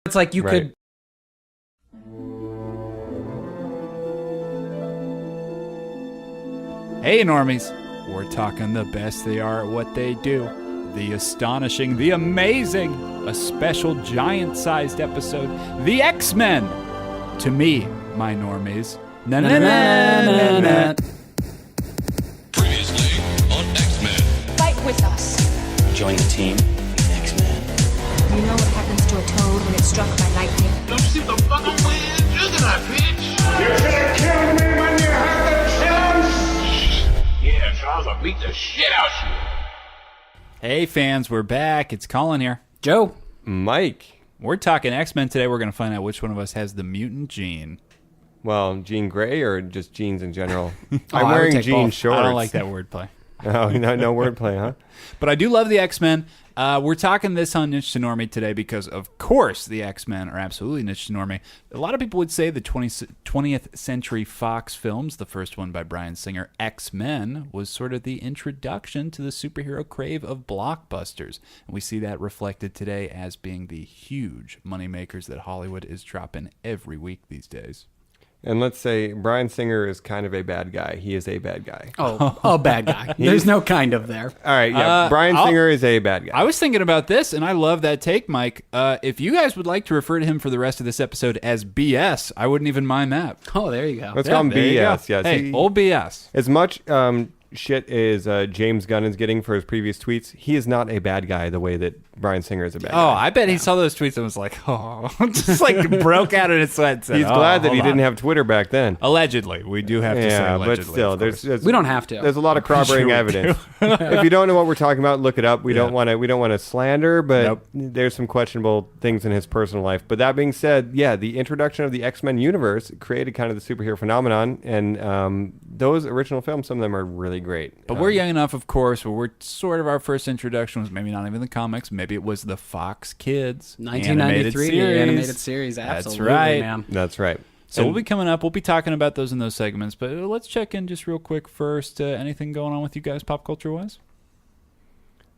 It's like you could... Hey, normies. We're talking the best they are at what they do. The astonishing, the amazing, a special giant-sized episode, the X-Men. To me, my normies. Na na na na na. Previously on X-Men. Fight with us. Join the team, X-Men. You know what happens to a toad when it's struck by lightning? Don't see the fucking way you're gonna, bitch. You should have killed me when you had the chance. Yeah, Charles, I'll beat the shit out you. Hey, fans, we're back. It's Colin here. Joe. Mike. We're talking X-Men today. We're going to find out which one of us has the mutant gene. Well, Jean Grey or just jeans in general? I I'm would wearing take jean both. shorts. I don't like that wordplay. Oh, no wordplay, huh? But I do love the X-Men. We're talking this on Niche to Normie today because, of course, the X-Men are absolutely niche to Normie. A lot of people would say the 20th Century Fox films, the first one by Bryan Singer, X-Men, was sort of the introduction to the superhero crave of blockbusters. And we see that reflected today as being the huge moneymakers that Hollywood is dropping every week these days. And let's say Bryan Singer is kind of a bad guy. He is a bad guy. Oh, a bad guy. There's no kind of there. All right, yeah. Bryan Singer is a bad guy. I was thinking about this, and I love that take, Mike. If you guys would like to refer to him for the rest of this episode as BS, I wouldn't even mind that. Oh, there you go. Let's call him there you go. BS. Yes. Hey, old BS. As much shit as James Gunn is getting for his previous tweets, he is not a bad guy the way that Bryan Singer is a bad guy. Oh, I bet he saw those tweets and was like, oh, just like broke out in his sweat. And said, He's glad that he didn't have Twitter back then. Allegedly. We do have to say allegedly. But still, there's We don't have to. There's a lot of corroborating sure we evidence. If you don't know what we're talking about, look it up. We don't want to slander, but there's some questionable things in his personal life. But that being said, yeah, the introduction of the X-Men universe created kind of the superhero phenomenon, and those original films, some of them are really great. But we're young enough, of course, where we're sort of our first introduction was maybe not even the comics. Maybe it was the Fox Kids 1993 animated series. Absolutely, That's right. man. That's right. So we'll be coming up. We'll be talking about those in those segments. But let's check in just real quick first. Anything going on with you guys pop culture-wise?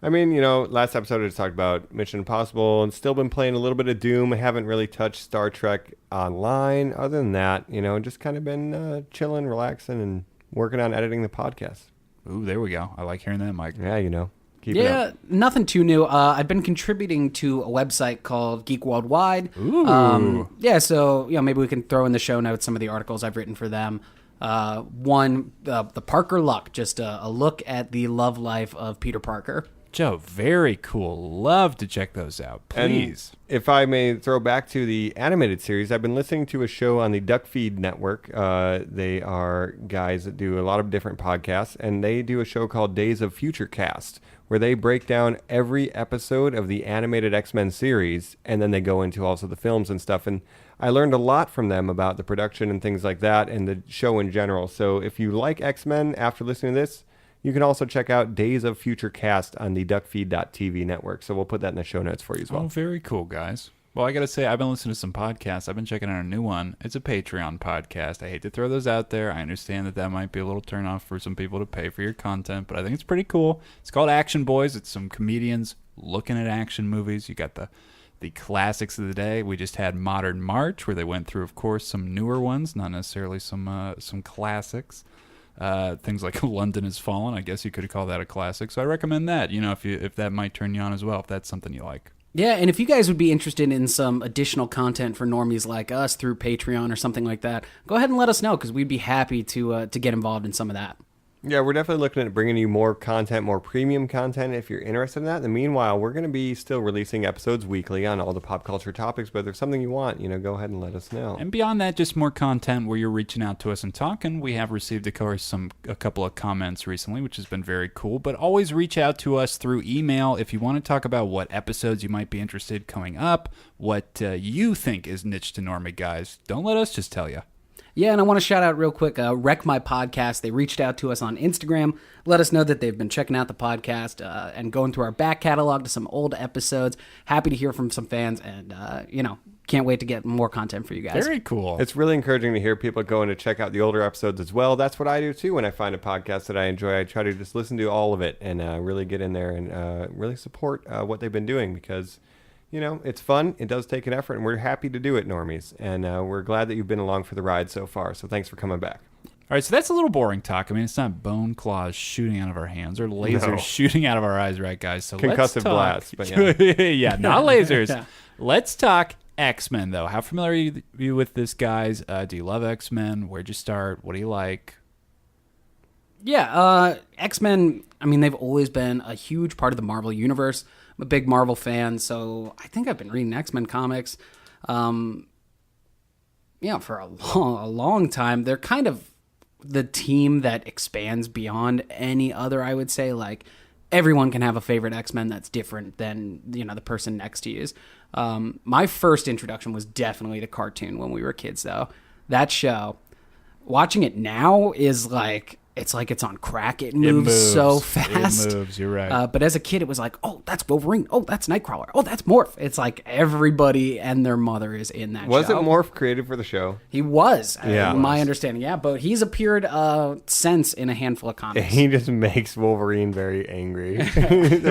I mean, last episode I just talked about Mission Impossible and still been playing a little bit of Doom. I haven't really touched Star Trek Online. Other than that, just kind of been chilling, relaxing, and working on editing the podcast. Ooh, there we go. I like hearing that, Mike. Yeah, keep it up. Nothing too new. I've been contributing to a website called Geek Worldwide. Ooh. So maybe we can throw in the show notes some of the articles I've written for them. The Parker Luck, just a look at the love life of Peter Parker. Joe, very cool. Love to check those out. Please. And if I may throw back to the animated series, I've been listening to a show on the Duck Feed Network. They are guys that do a lot of different podcasts, and they do a show called Days of Future Cast, where they break down every episode of the animated X-Men series, and then they go into also the films and stuff. And I learned a lot from them about the production and things like that, and the show in general. So if you like X-Men after listening to this, you can also check out Days of Future Cast on the duckfeed.tv network. So we'll put that in the show notes for you as well. Oh, very cool, guys. Well, I got to say, I've been listening to some podcasts. I've been checking out a new one. It's a Patreon podcast. I hate to throw those out there. I understand that might be a little turnoff for some people to pay for your content, but I think it's pretty cool. It's called Action Boys. It's some comedians looking at action movies. You got the classics of the day. We just had Modern March, where they went through, of course, some newer ones, not necessarily some classics. Things like London Has Fallen, I guess you could call that a classic. So I recommend that, if that might turn you on as well, if that's something you like. Yeah, and if you guys would be interested in some additional content for normies like us through Patreon or something like that, go ahead and let us know, because we'd be happy to get involved in some of that. Yeah, we're definitely looking at bringing you more content, more premium content if you're interested in that. In the meanwhile, we're going to be still releasing episodes weekly on all the pop culture topics, but if there's something you want, go ahead and let us know. And beyond that, just more content where you're reaching out to us and talking. We have received, of course, a couple of comments recently, which has been very cool, but always reach out to us through email if you want to talk about what episodes you might be interested in coming up, what you think is niche to normie, guys. Don't let us just tell you. Yeah, and I want to shout out real quick, Wreck My Podcast. They reached out to us on Instagram, let us know that they've been checking out the podcast and going through our back catalog to some old episodes. Happy to hear from some fans, and, can't wait to get more content for you guys. Very cool. It's really encouraging to hear people going to check out the older episodes as well. That's what I do, too, when I find a podcast that I enjoy. I try to just listen to all of it and really get in there and really support what they've been doing because... it's fun. It does take an effort, and we're happy to do it, Normies. And we're glad that you've been along for the ride so far. So thanks for coming back. All right, so that's a little boring talk. I mean, it's not bone claws shooting out of our hands or lasers shooting out of our eyes, right, guys? So Concussive blast, but yeah, not lasers. Yeah. Let's talk X-Men, though. How familiar are you with this, guys? Do you love X-Men? Where'd you start? What do you like? Yeah, X-Men, I mean, they've always been a huge part of the Marvel Universe. I'm a big Marvel fan, so I think I've been reading X-Men comics for a long time. They're kind of the team that expands beyond any other, I would say. Like, everyone can have a favorite X-Men that's different than, the person next to you's. My first introduction was definitely the cartoon when we were kids, though. That show, watching it now is like... It's like it's on crack. It moves so fast. It moves, you're right. But as a kid, it was like, oh, that's Wolverine. Oh, that's Nightcrawler. Oh, that's Morph. It's like everybody and their mother is in that show. Was it Morph created for the show? He was, my understanding. Yeah, but he's appeared since in a handful of comics. He just makes Wolverine very angry.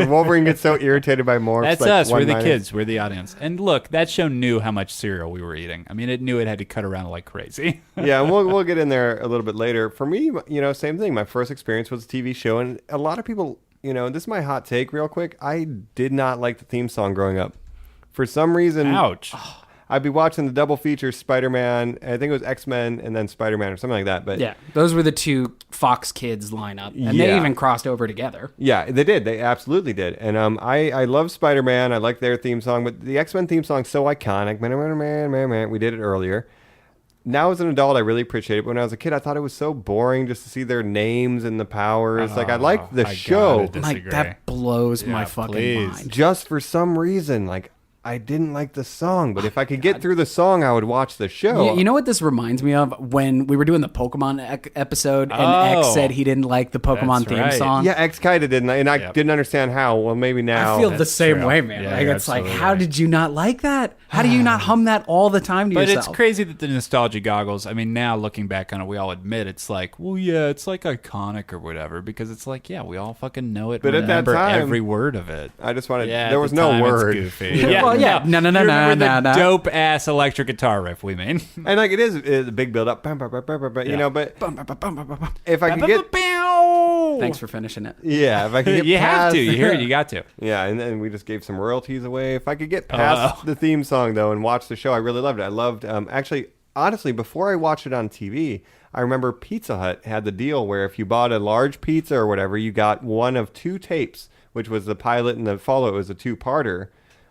Wolverine gets so irritated by Morph. That's us. We're the kids. We're the audience. And look, that show knew how much cereal we were eating. I mean, it knew it had to cut around like crazy. Yeah, and we'll get in there a little bit later. For me, same thing. My first experience was a TV show, and a lot of people, this is my hot take real quick. I did not like the theme song growing up. For some reason, ouch. I'd be watching the double feature Spider-Man, I think it was X-Men and then Spider-Man or something like that. But yeah, those were the two Fox Kids lineup, and they even crossed over together. Yeah, they did. They absolutely did. And I love Spider-Man. I like their theme song, but the X-Men theme song's so iconic. Man. We did it earlier. Now as an adult, I really appreciate it. But when I was a kid, I thought it was so boring just to see their names and the powers. Like, I liked the show. Like, that blows my fucking mind. Just for some reason, like, I didn't like the song, but if I could get through the song, I would watch the show. Yeah, you know what this reminds me of? When we were doing the Pokemon episode, and X said he didn't like the Pokemon theme song. Yeah, X kind of didn't, and I didn't understand how. Well, maybe now. I feel the same way, man. Yeah, like, it's like, how did you not like that? How do you not hum that all the time to yourself? But it's crazy that the nostalgia goggles, I mean, now looking back on it, we all admit it's like, well, yeah, it's like iconic or whatever, because it's like, yeah, we all fucking know it. But at that time, every word of it. I just wanted, there was no word. It's goofy. No. The dope ass electric guitar riff, we mean. And like, it's a big build up, but if I could get... Thanks for finishing it. Yeah, if I could get you past... have to. You hear it, you got to. Yeah, and then we just gave some royalties away. If I could get past the theme song, though, and watch the show, I really loved it. I loved... actually, honestly, before I watched it on TV, I remember Pizza Hut had the deal where if you bought a large pizza or whatever, you got one of two tapes, which was the pilot and the follow. It was a two-parter.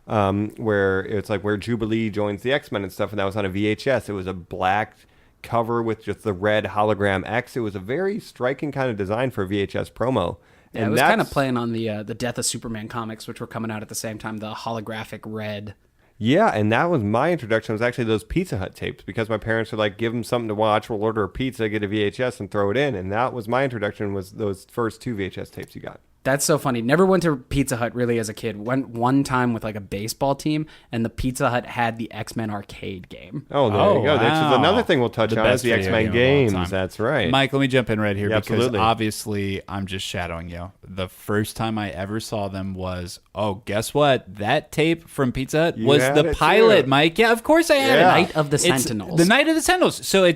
Where it's like where Jubilee joins the X-Men and stuff, and that was on a VHS. It was a black cover with just the red hologram X. It was a very striking kind of design for a VHS promo. Yeah, it was kind of playing on the Death of Superman comics, which were coming out at the same time, the holographic red. Yeah, and that was my introduction, was actually those Pizza Hut tapes, because my parents were like, give them something to watch, we'll order a pizza, get a VHS, and throw it in. And that was my introduction, was those first two VHS tapes you got. That's so funny. Never went to Pizza Hut really as a kid. Went one time with like a baseball team, and the Pizza Hut had the X-Men arcade game. Oh, there you go. Wow. This is another thing we'll touch on, is the X-Men games. That's right. Mike, let me jump in right here, because obviously I'm just shadowing you. The first time I ever saw them was, guess what? That tape from Pizza Hut was the pilot, Mike. Yeah, of course I had it. Night of the Sentinels. The Night of the Sentinels. So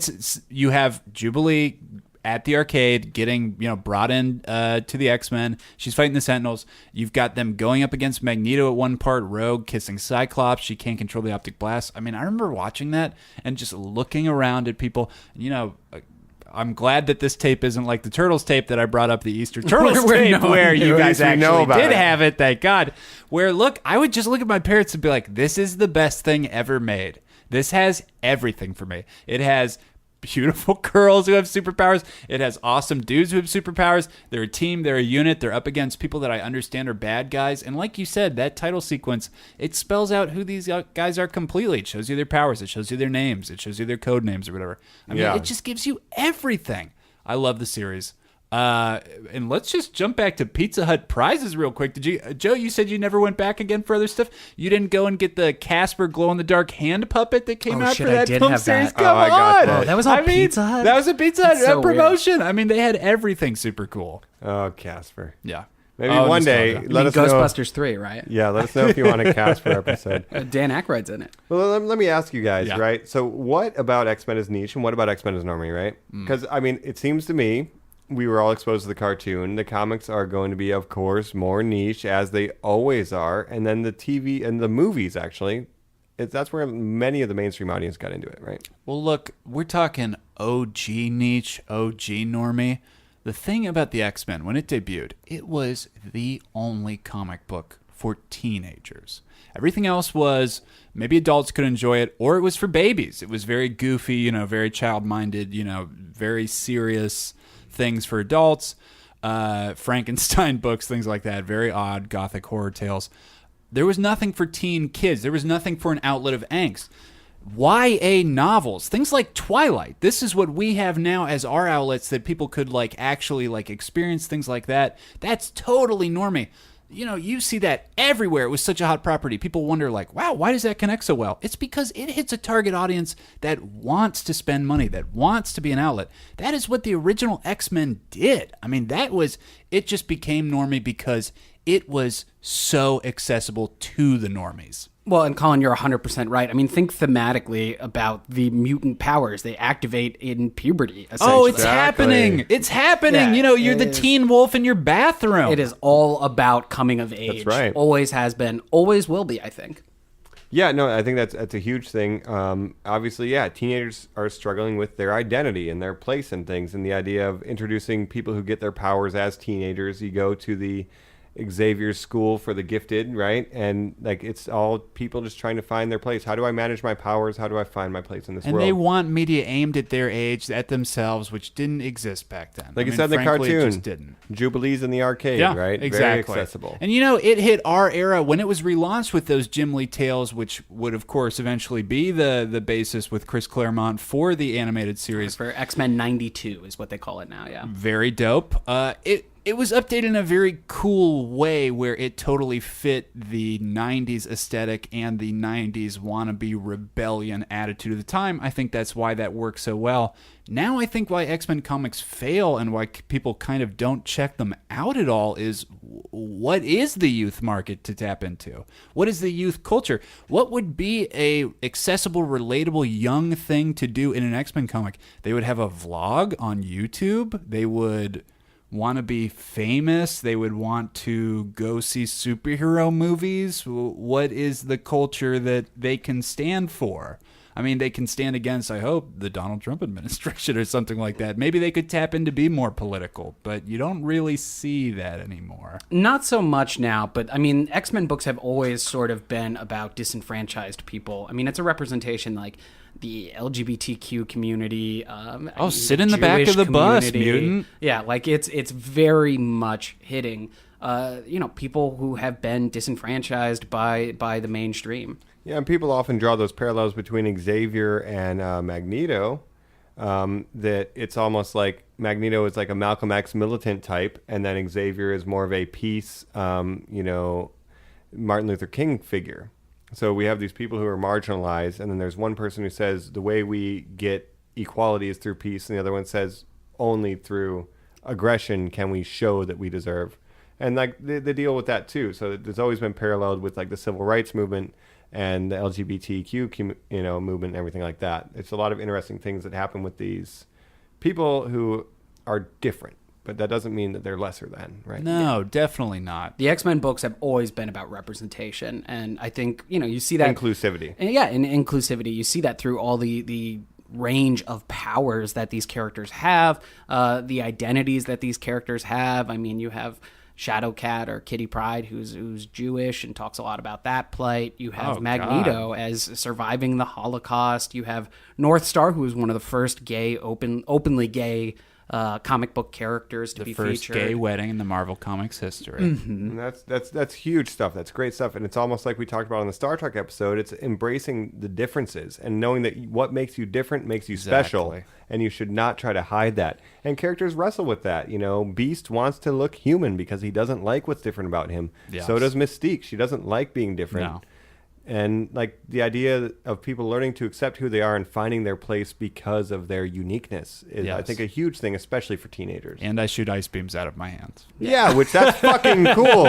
you have Jubilee at the arcade, getting brought in to the X-Men. She's fighting the Sentinels. You've got them going up against Magneto at one part, Rogue kissing Cyclops. She can't control the optic blast. I mean, I remember watching that and just looking around at people. I'm glad that this tape isn't like the Turtles tape that I brought up, the Easter Turtles tape, where you guys actually did have it, thank God. Where, look, I would just look at my parents and be like, this is the best thing ever made. This has everything for me. It has beautiful girls who have superpowers. It has awesome dudes who have superpowers. They're a team. They're a unit. They're up against people that I understand are bad guys. And like you said, that title sequence, it spells out who these guys are completely. It shows you their powers. It shows you their names. It shows you their code names or whatever. I mean, it just gives you everything. I love the series. And let's just jump back to Pizza Hut prizes real quick. Did you, Joe? You said you never went back again for other stuff. You didn't go and get the Casper glow-in-the-dark hand puppet that came out for that film series. Come on, that was on Pizza Hut. That was a Pizza Hut promotion. Weird. I mean, they had everything super cool. Oh, Casper. Yeah. Maybe Oh, one day, nostalgia. let us know. Ghostbusters 3, right? Yeah, let us know if you want to cast for episode. Dan Aykroyd's in it. Well, let me ask you guys, Yeah. right? So what about X-Men is niche and what about X-Men is normie, right? Because, I mean, it seems to me we were all exposed to the cartoon. The comics are going to be, of course, more niche, as they always are. And then the TV and the movies, actually, that's where many of the mainstream audience got into it, right? Well, look, we're talking OG niche, OG normie. The thing about the X-Men, when it debuted, it was the only comic book for teenagers. Everything else was maybe adults could enjoy it, or it was for babies. It was very goofy, very child-minded, very serious things for adults. Frankenstein books, things like that, very odd gothic horror tales. There was nothing for teen kids. There was nothing for an outlet of angst. YA novels, things like Twilight. This is what we have now as our outlets that people could actually experience things like that. That's totally normie. You see that everywhere. It was such a hot property. People wonder wow, why does that connect so well? It's because it hits a target audience that wants to spend money, that wants to be an outlet. That is what the original X-Men did. I mean, it just became normie because it was so accessible to the normies. Well, and Colin, you're 100% right. I mean, think thematically about the mutant powers. They activate in puberty, essentially. Oh, it's happening. It's happening. Yeah, You're the teen wolf in your bathroom. It is all about coming of age. That's right. Always has been, always will be, I think. Yeah, no, I think that's a huge thing. Obviously, yeah, teenagers are struggling with their identity and their place in things, and the idea of introducing people who get their powers as teenagers. You go to the Xavier's school for the gifted, right? And it's all people just trying to find their place. How do I manage my powers? How do I find my place in this world? And they want media aimed at their age, at themselves, which didn't exist back then. Like you said in the frankly, cartoon, it just didn't. Jubilees in the arcade, Yeah, right? exactly. Very accessible. And it hit our era when it was relaunched with those Jim Lee tales, which would, of course, eventually be the basis with Chris Claremont for the animated series. For X-Men 92 is what they call it now, yeah. Very dope. It was updated in a very cool way where it totally fit the 90s aesthetic and the 90s wannabe rebellion attitude of the time. I think that's why that works so well. Now I think why X-Men comics fail and why people kind of don't check them out at all is what is the youth market to tap into? What is the youth culture? What would be a accessible, relatable, young thing to do in an X-Men comic? They would have a vlog on YouTube. They would want to be famous. They would want to go see superhero movies. What is the culture that they can stand for? I mean, they can stand against, I hope, the Donald Trump administration or something like that. Maybe they could tap in to be more political, but you don't really see that anymore. Not so much now, but I mean, X-Men books have always sort of been about disenfranchised people. I mean, it's a representation the LGBTQ community. Sit in the back of the bus, mutant. Yeah, it's very much hitting, people who have been disenfranchised by the mainstream. Yeah, and people often draw those parallels between Xavier and Magneto. That it's almost like Magneto is like a Malcolm X militant type, and then Xavier is more of a peace, Martin Luther King figure. So we have these people who are marginalized, and then there's one person who says the way we get equality is through peace, and the other one says only through aggression can we show that we deserve. And they deal with that too. So there's always been paralleled with the civil rights movement and the LGBTQ movement and everything like that. It's a lot of interesting things that happen with these people who are different. But that doesn't mean that they're lesser than, right? No, definitely not. The X-Men books have always been about representation, and I think, you see that... Inclusivity. Yeah, in inclusivity. You see that through all the range of powers that these characters have, the identities that these characters have. I mean, you have Shadowcat or Kitty Pryde, who's Jewish and talks a lot about that plight. You have Magneto as surviving the Holocaust. You have North Star, who was one of the first openly gay comic book characters to be featured. The first gay wedding in the Marvel Comics history. Mm-hmm. And that's huge stuff. That's great stuff. And it's almost like we talked about on the Star Trek episode. It's embracing the differences and knowing that what makes you different makes you special. And you should not try to hide that. And characters wrestle with that. Beast wants to look human because he doesn't like what's different about him. Yes. So does Mystique. She doesn't like being different. No. And like the idea of people learning to accept who they are and finding their place because of their uniqueness is, I Yes. think, a huge thing, especially for teenagers. And I shoot ice beams out of my hands. Yeah, which that's fucking cool.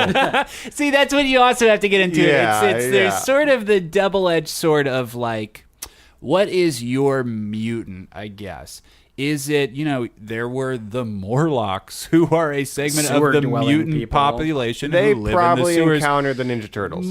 See, that's what you also have to get into. Yeah, There's yeah. sort of the double-edged sword of like, what is your mutant, I guess? Is it, there were the Morlocks, who are a segment of the Sewer-dwelling mutant people. population They who live probably in the sewers. encounter the Ninja Turtles.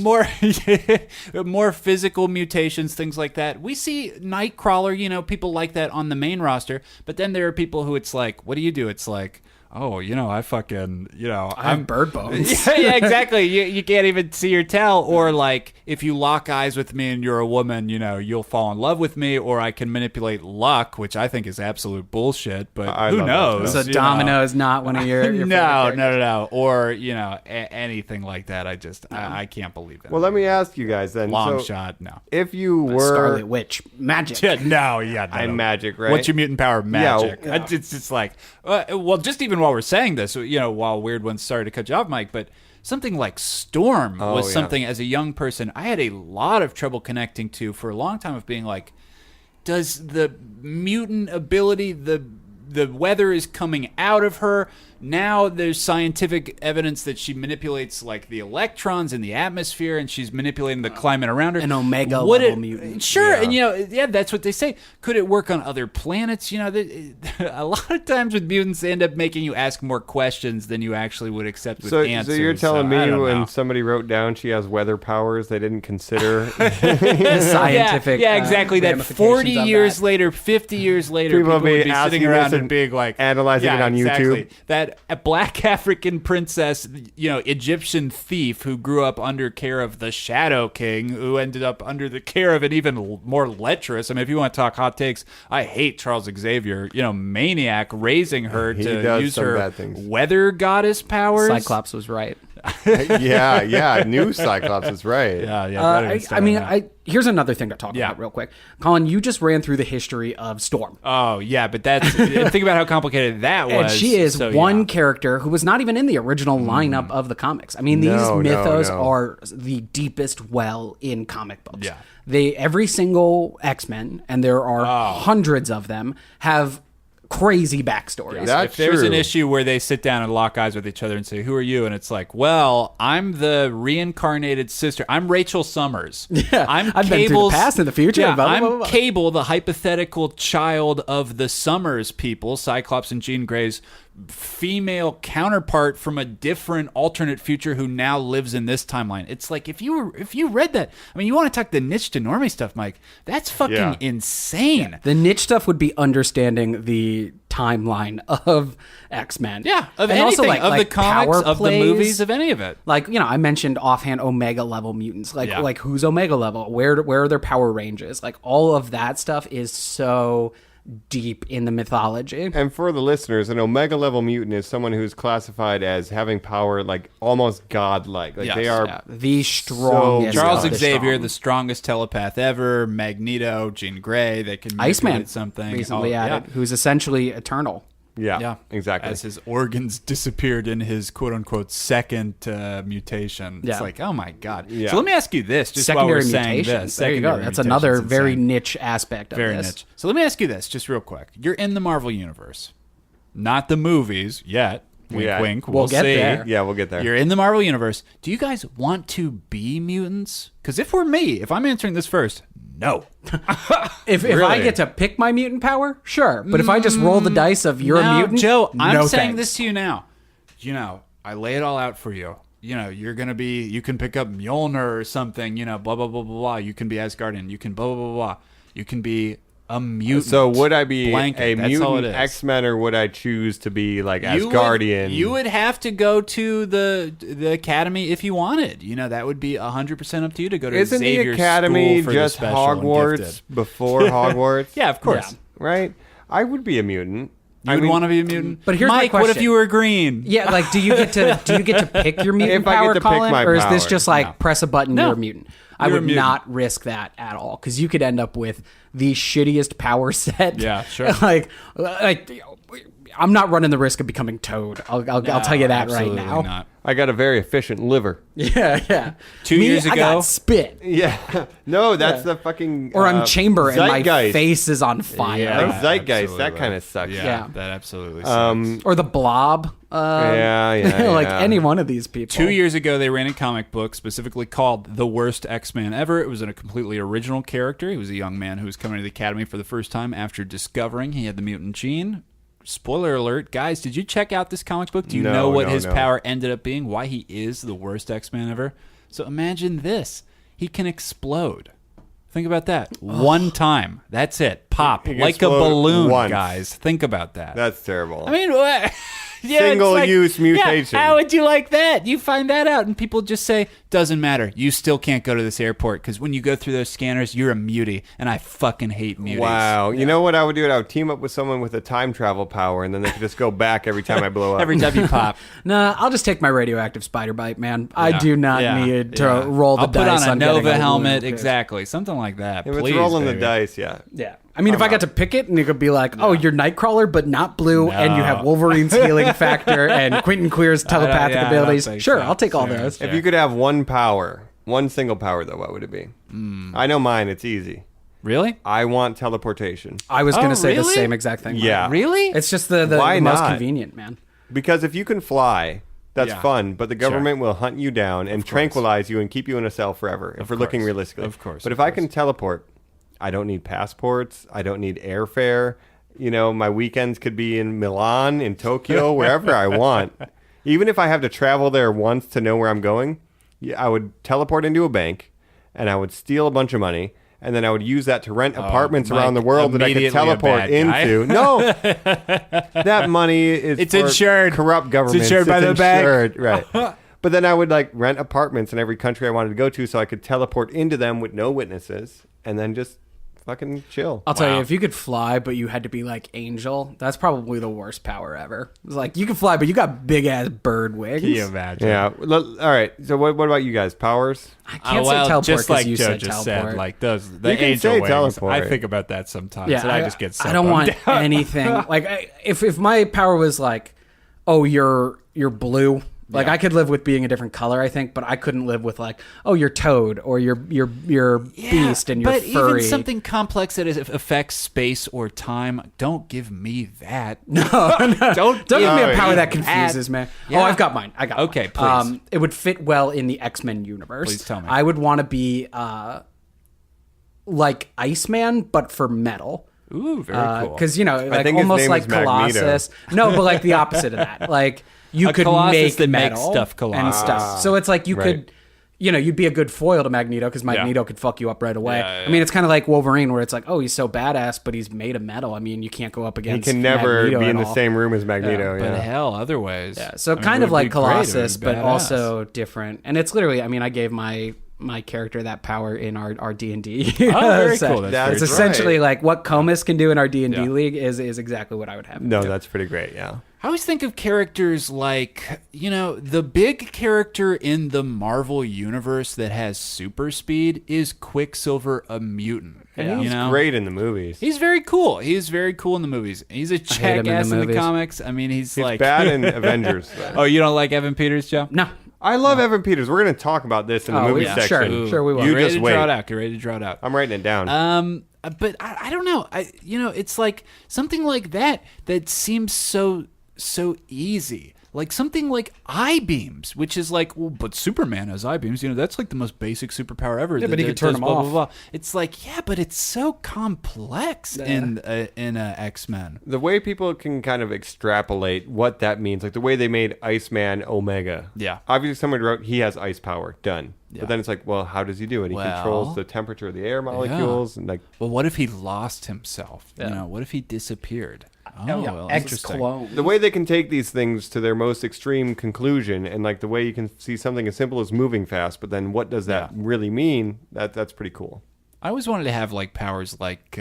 More physical mutations, things like that. We see Nightcrawler, people like that on the main roster, but then there are people who it's like, what do you do? It's like, oh, I fucking, I'm bird bones. yeah, exactly. You can't even see or tell. Or like, if you lock eyes with me and you're a woman, you'll fall in love with me. Or I can manipulate luck, which I think is absolute bullshit. But I who love that knows? So Domino is not one of your No. Or anything like that. I can't believe that. Well, let me ask you guys then. Long So, shot. No. if you were Scarlet Witch magic. Yeah, no. I'm magic, right? What's your mutant power? Magic. Yeah. It's just like, well, just even while we're saying this, while Weird Ones, sorry to cut you off, Mike, but something like Storm was something as a young person I had a lot of trouble connecting to for a long time, of being like, does the mutant ability, the weather is coming out of her? Now there's scientific evidence that she manipulates like the electrons in the atmosphere, and she's manipulating the climate around her. An Omega Would level it, mutant. Sure, and that's what they say. Could it work on other planets? A lot of times with mutants, they end up making you ask more questions than you actually would accept with answers. So you're telling I me don't when know. somebody wrote down she has weather powers, they didn't consider The scientific. yeah, exactly. That ramifications 40 of years that. later, 50 years later, People people will be would be asking sitting around this and being like, analyzing it on exactly. YouTube. That a black African princess, Egyptian thief who grew up under care of the Shadow King, who ended up under the care of an even more lecherous. I mean, if you want to talk hot takes, I hate Charles Xavier, maniac, raising her He to does use some her bad things. weather goddess powers. Cyclops was right. yeah, new Cyclops is right. Here's another thing to talk Yeah. about real quick. Colin, you just ran through the history of Storm. Oh, yeah, but that's think about how complicated that was. And she is So, one yeah. character who was not even in the original lineup of the comics. I mean, these No, mythos no. are the deepest well in comic books. Yeah. Every single X-Men, and there are hundreds of them, have crazy backstories. That's if there's an true. issue where they sit down and lock eyes with each other and say, "Who are you?" and it's like, "Well, I'm the reincarnated sister. I'm Rachel Summers. Yeah, I'm I've been through the Cable's past and the future, Yeah, blah, blah, I'm blah, blah. Cable, the hypothetical child of the Summers people, Cyclops and Jean Grey's female counterpart from a different alternate future who now lives in this timeline." It's like, if you read that, I mean, you want to talk the niche to normie stuff, Mike? That's fucking Yeah. insane. The niche stuff would be understanding the timeline of X-Men. Yeah, of and anything, also of the comics, power of the plays. movies, of any of it. Like, I mentioned offhand Omega level mutants. Yeah. Like who's Omega level? Where are their power ranges? Like all of that stuff is so deep in the mythology. And for the listeners, an Omega level mutant is someone who's classified as having power like almost godlike. Like Yes. they are. Yeah, the strongest. Charles of the Xavier, strong. the strongest telepath ever. Magneto, Jean Grey, they can manipulate Iceman something. recently Oh, added, who's essentially eternal. Yeah, exactly. As his organs disappeared in his quote-unquote second mutation. It's Yeah. like, oh my God. Yeah. So let me ask you this, just Secondary while we're saying mutations. this. There you go. Secondary That's mutations, another insane. very niche aspect of Very this. niche. So let me ask you this, just real quick. You're in the Marvel Universe. Not the movies yet. Wink, Yeah. wink. We'll get see. there. Yeah, we'll get there. You're in the Marvel Universe. Do you guys want to be mutants? Because if I'm answering this first, no. If I Really? get to pick my mutant power, sure. But if I just roll the dice of you're a mutant, Joe, I'm no saying thanks. this to you now. I lay it all out for you. You're going to be, you can pick up Mjolnir or something, blah, blah, blah, blah, blah. You can be Asgardian. You can blah, blah, blah, blah. You can be a mutant. So would I be Blanket. a That's all it mutant is. X-Men, or would I choose to be like You Asgardian? You would have to go to the academy if you wanted. That would be 100% up to you to go to Isn't the Xavier's Academy school for the just special and Hogwarts gifted. before Hogwarts? Yeah, of course. Yeah. Right? I would be a mutant. You would want to be a mutant. But here's my Mike, what if question. you were green? Yeah, like do you get to pick your mutant If I get power, to pick Colin, my or is this power. just like No. press a button, No. you're a mutant? I You're a would mutant. not risk that at all because you could end up with the shittiest power set. Yeah, sure. like I'm not running the risk of becoming Toad. I'll tell you that right Absolutely now. not. I got a very efficient liver. Yeah. 2 Me, years I ago- got spit. Yeah. No, that's the fucking. Or I'm Chamber and my Zeitgeist. face is on fire. Yeah, Zeitgeist. absolutely. That kind of sucks. Yeah. That absolutely sucks. Or the Blob. Yeah, like yeah. any one of these people. 2 years ago, they ran a comic book specifically called The Worst X-Man Ever. It was a completely original character. He was a young man who was coming to the Academy for the first time after discovering he had the mutant gene. Spoiler alert, guys, did you check out this comic book? Do you know what his power ended up being? Why he is the worst X-Man ever? So imagine this. He can explode. Think about that. One time. That's it. Pop. He can Like a explode balloon, once. guys. Think about that. That's terrible. I mean, what? Yeah, it's Single-use mutation. Yeah, how would you like that? You find that out, and people just say, doesn't matter. You still can't go to this airport, because when you go through those scanners, you're a mutie, and I fucking hate muties. Wow. You know what I would do? I would team up with someone with a time travel power, and then they could just go back every time I blow up. Every time you pop. Nah, I'll just take my radioactive spider bite, man. I do not need to Yeah. roll the I'll dice put on a getting Nova helmet, wound. exactly. Something like that. If Please, it's rolling baby. the dice, yeah. Yeah. I mean, if I got to pick it and it could be like, oh, you're Nightcrawler, but not blue, and you have No. Wolverine's healing factor and Quentin Queer's telepathic yeah, I don't abilities, think sure, so. I'll take all Sure. those. If you could have one power, one single power, though, what would it be? I know mine. It's easy. Really? I want teleportation. I was going to say the really? same exact thing. Yeah. Really? It's just the Why most not? convenient, man. Because if you can fly, that's Yeah. fun, but the government will hunt you down and tranquilize you and keep you in a cell forever, if we're looking course. realistically. Of course, But of if I course. can teleport, I don't need passports. I don't need airfare. You know, my weekends could be in Milan, in Tokyo, wherever I want. Even if I have to travel there once to know where I'm going, I would teleport into a bank and I would steal a bunch of money. And then I would use that to rent apartments Mike, around the world that I could immediately a teleport bad guy. into. No, that money is It's for insured. corrupt governments. It's insured by the bank. insured, right? But then I would like rent apartments in every country I wanted to go to, so I could teleport into them with no witnesses, and then just fucking chill. I'll tell you, if you could fly, but you had to be like Angel, that's probably the worst power ever. It's like, you can fly, but you got big ass bird wings. Can you imagine? Yeah. All right. So what about you guys? Powers? I can't say well, teleport just because like you Joe said just teleport. said, like those the You can angel say wings. teleport. I think about that sometimes, yeah, and I just get so I don't want bummed out. anything. Like, if my power was like, oh, you're blue. Like, I could live with being a different color, I think, but I couldn't live with like, oh, you're Toad or you're Beast and you're but furry. even something complex that affects space or time, don't give me that. Don't give me a Oh, power yeah. that confuses me. Yeah. Oh, I've got mine. I got Okay, mine. please. It would fit well in the X-Men universe. Please tell me. I would want to be like Iceman, but for metal. Ooh, very cool. Because, you know, like think his almost name like is Magneto. Colossus. No, but like the opposite of that. Like, you A could Colossus make that makes metal stuff and Colossus. stuff. So it's like you Right. could, you know, you'd be a good foil to Magneto because Magneto could fuck you up right away. Yeah, yeah. I mean, it's kind of like Wolverine where it's like, oh, he's so badass, but he's made of metal. I mean, you can't go up He against can never Magneto be in at the all. same room as Magneto. But Yeah. hell, other ways. Yeah, so I mean, kind it of would like be great. It would be Colossus, but badass. also different. And it's literally, I mean, I gave my character that power in our D&D. Oh, very So cool. That's it's right. essentially like what Comus can do in our D&D Yeah. league is exactly what I would have. him No, do. that's pretty great. Yeah. I always think of characters like, you know, the big character in the Marvel universe that has super speed is Quicksilver, a mutant. And he's you know? great in the movies. He's very cool. He's very cool in the movies. He's a him in the jackass in the movies. comics. I mean, he's He's like bad in Avengers. though. Oh, you don't like Evan Peters, Joe? No. I love Evan Peters. We're going to talk about this in the Oh, movie yeah, section. sure we will. You Get ready just to wait. draw it out. Get ready to draw it out. I'm writing it down. But I don't know. You know, it's like something like that seems so easy. Like something like I-beams, which is like, well, but Superman has I-beams. You know, that's like the most basic superpower ever. Yeah, but he that could turn does them blah, off. blah, blah. It's like, yeah, but it's so complex in X-Men. The way people can kind of extrapolate what that means, like the way they made Iceman Omega. Yeah. Obviously, someone wrote he has ice power. Done. Yeah. But then it's like, well, how does he do it? He Well, controls the temperature of the air molecules, and like, Well, what if he lost himself? Yeah. You know, what if he disappeared? Oh, Yeah, well, interesting. X-clone. the way they can take these things to their most extreme conclusion, and like the way you can see something as simple as moving fast, but then what does that really mean? That's pretty cool. I always wanted to have like powers like,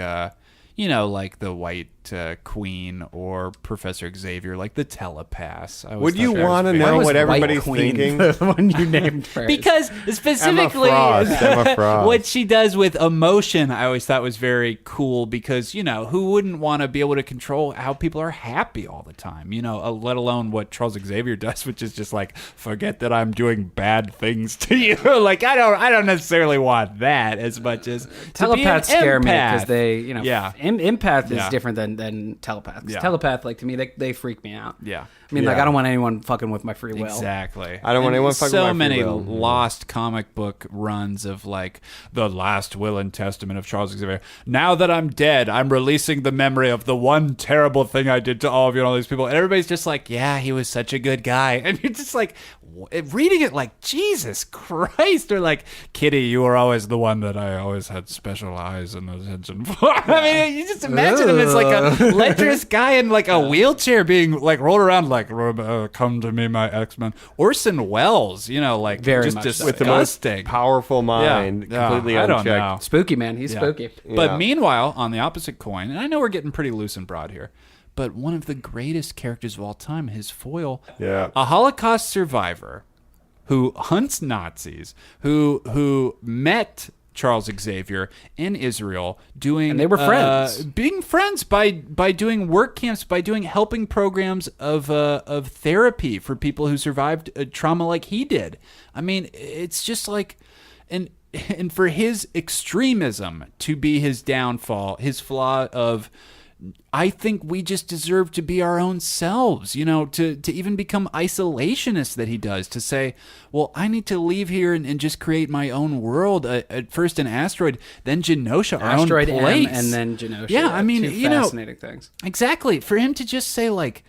you know, like the white liked Queen or Professor Xavier, like the telepaths. Would you want to know what everybody's thinking? The one you named first. Because specifically, Emma Frost. what she does with emotion, I always thought was very cool. Because who wouldn't want to be able to control how people are happy all the time? Let alone what Charles Xavier does, which is just like, forget that I'm doing bad things to you. Like I don't necessarily want that as much as telepaths scare me because they, Yeah. empath is Yeah. different than telepath. Yeah. Telepath, like to me, they freak me out. Yeah. I mean, like Yeah. I don't want anyone fucking with my free will. Exactly. I don't want anyone fucking so with my free many will. lost comic book runs of like the last will and testament of Charles Xavier. Now that I'm dead, I'm releasing the memory of the one terrible thing I did to all of you and all these people. And everybody's just like, yeah, he was such a good guy. And you're just like reading it like, Jesus Christ. Or like, Kitty, you were always the one that I always had special eyes and attention for. I mean, you just imagine him as like a lecherous guy in like a wheelchair being like rolled around like, come to me, my X-Men. Orson Welles, like Very just much so. disgusting. With the most powerful mind, Yeah. completely I don't unchecked. know. Spooky, man. He's spooky. But Yeah. meanwhile, on the opposite coin, and I know we're getting pretty loose and broad here, but one of the greatest characters of all time, his foil, Yeah. a Holocaust survivor who hunts Nazis, who met Charles Xavier in Israel doing, And they were friends. being friends by doing work camps, by doing helping programs of therapy for people who survived trauma like he did. I mean, it's just like, and for his extremism to be his downfall, his flaw of, I think we just deserve to be our own selves, to even become isolationists that he does, to say, well, I need to leave here and just create my own world, at first an asteroid, then Genosha, our Asteroid own place. M and then Genosha. Yeah, I mean, two fascinating things. Exactly. For him to just say like,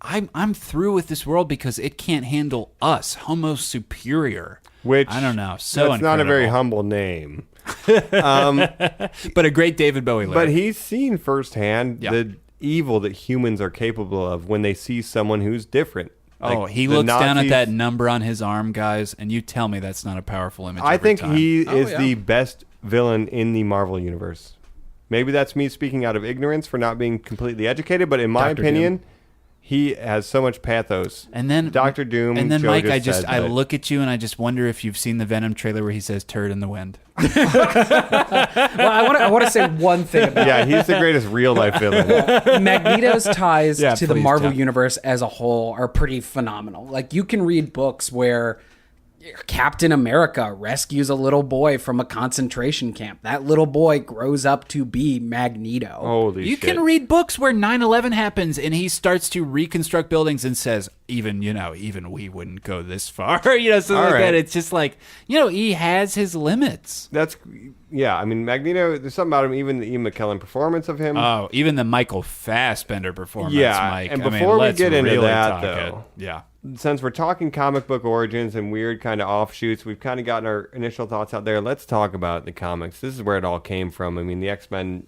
I'm through with this world because it can't handle us, Homo superior. Which I don't know. So that's not a very incredible. humble name. But a great David Bowie lyric. But he's seen firsthand Yeah. the evil that humans are capable of when they see someone who's different. Oh, Like, he the looks down at Nazis- that number on his arm, guys, and you tell me that's not a powerful image. I every think time. he Oh, is yeah. the best villain in the Marvel universe. Maybe that's me speaking out of ignorance for not being completely educated, but in my Dr. opinion, he has so much pathos. And then Dr. Doom. And then Joe Mike, said I that- look at you and I just wonder if you've seen the Venom trailer where he says "turd in the wind." Well, I want to say one thing about Yeah, he's the greatest real life villain. Magneto's ties Yeah, to the please Marvel tell. universe as a whole are pretty phenomenal. Like you can read books where Captain America rescues a little boy from a concentration camp. That little boy grows up to be Magneto. Holy You shit. can read books where 9/11 happens and he starts to reconstruct buildings and says, even we wouldn't go this far. Something All like right. that. It's just like, he has his limits. Yeah, I mean, Magneto, there's something about him, even the Ian McKellen performance of him. Oh, even the Michael Fassbender performance, Yeah, Mike. and I mean, before we let's get into really that, talk though, it. Yeah. Since we're talking comic book origins and weird kind of offshoots, we've kind of gotten our initial thoughts out there. Let's talk about the comics. This is where it all came from. I mean, the X-Men,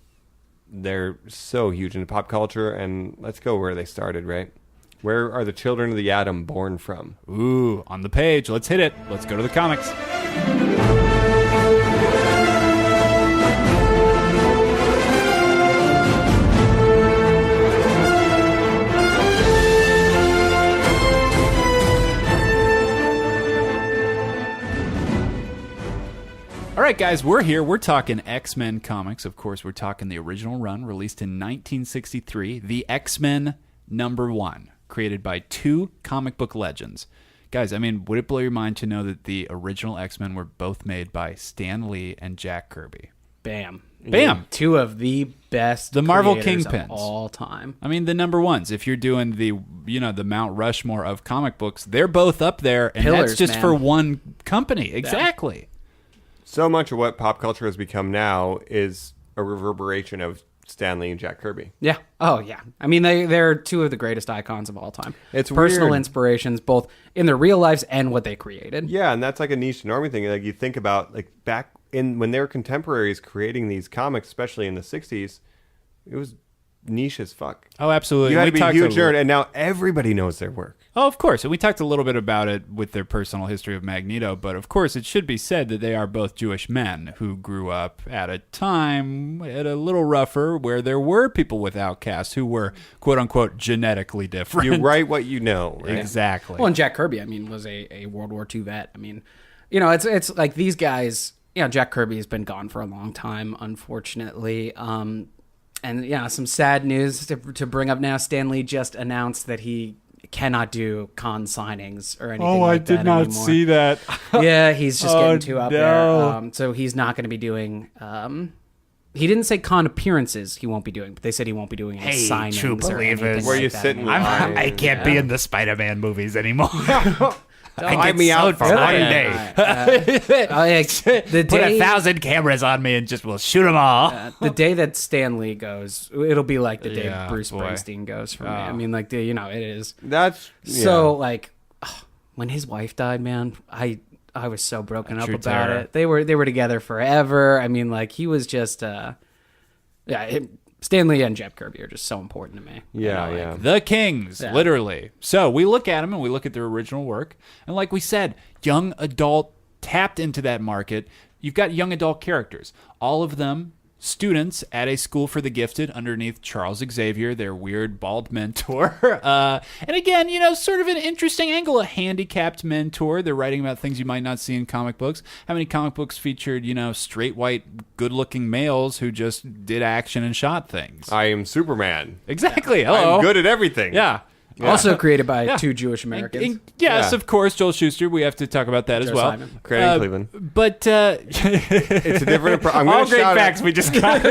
they're so huge in pop culture, and let's go where they started, right? Where are the children of the atom born from? Ooh, on the page. Let's hit it. Let's go to the comics. All right, guys, we're here. We're talking X-Men comics. Of course, we're talking the original run released in 1963, the X-Men #1, created by two comic book legends. Guys, I mean, would it blow your mind to know that the original X-Men were both made by Stan Lee and Jack Kirby? Bam. Bam. Two of the best The Marvel creators kingpins. of all time. I mean, the #1s. If you're doing the Mount Rushmore of comic books, they're both up there, and Pillars, that's just man. for one company. Exactly. So much of what pop culture has become now is a reverberation of Stan Lee and Jack Kirby. Yeah. Oh, yeah. I mean, they're two of the greatest icons of all time. It's personal weird. inspirations, both in their real lives and what they created. Yeah, and that's like a niche normie thing. Like you think about like back in when they were contemporaries creating these comics, especially in the 60s, it was niche as fuck. Oh, absolutely. You had We to be a talked huge a- nerd, and now everybody knows their work. Oh, of course. And we talked a little bit about it with their personal history of Magneto, but of course it should be said that they are both Jewish men who grew up at a time at a little rougher where there were people with outcasts who were quote unquote genetically different. You write what you know, right? Exactly. Well, and Jack Kirby, I mean, was a World War II vet. I mean, it's like these guys. Jack Kirby has been gone for a long time, unfortunately. And some sad news to bring up now. Stan Lee just announced that he cannot do con signings or anything like that anymore. that. Yeah, he's just getting too out no. there. So he's not going to be doing. He didn't say con appearances he won't be doing, but they said he won't be doing any signings true or anything believers. Where like you that sit in anymore. line. I can't be in the Spider-Man movies anymore. Hide me out for Really? one day. The Put day, 1,000 cameras on me and just we'll shoot them all. the day that Stan Lee goes, it'll be like the day Yeah, Bruce boy. Springsteen goes for me. I mean, like it is. That's So like when his wife died, man, I was so broken up True about terror. it. They were together forever. I mean, like he was just Stan Lee and Jack Kirby are just so important to me. yeah. The Kings, Yeah. literally. So we look at them and we look at their original work. And like we said, young adult tapped into that market. You've got young adult characters. All of them students at a school for the gifted underneath Charles Xavier, their weird bald mentor. And again, sort of an interesting angle, a handicapped mentor. They're writing about things you might not see in comic books. How many comic books featured, straight white, good-looking males who just did action and shot things? I am Superman. Exactly. Hello. I'm good at everything. Yeah. Also created by Yeah. two Jewish Americans. And yes, Yeah. of course, Joel Schuster. We have to talk about that as Joe well. Simon. Created in Cleveland. But It's a different. I'm all going to great shout facts out. we just got.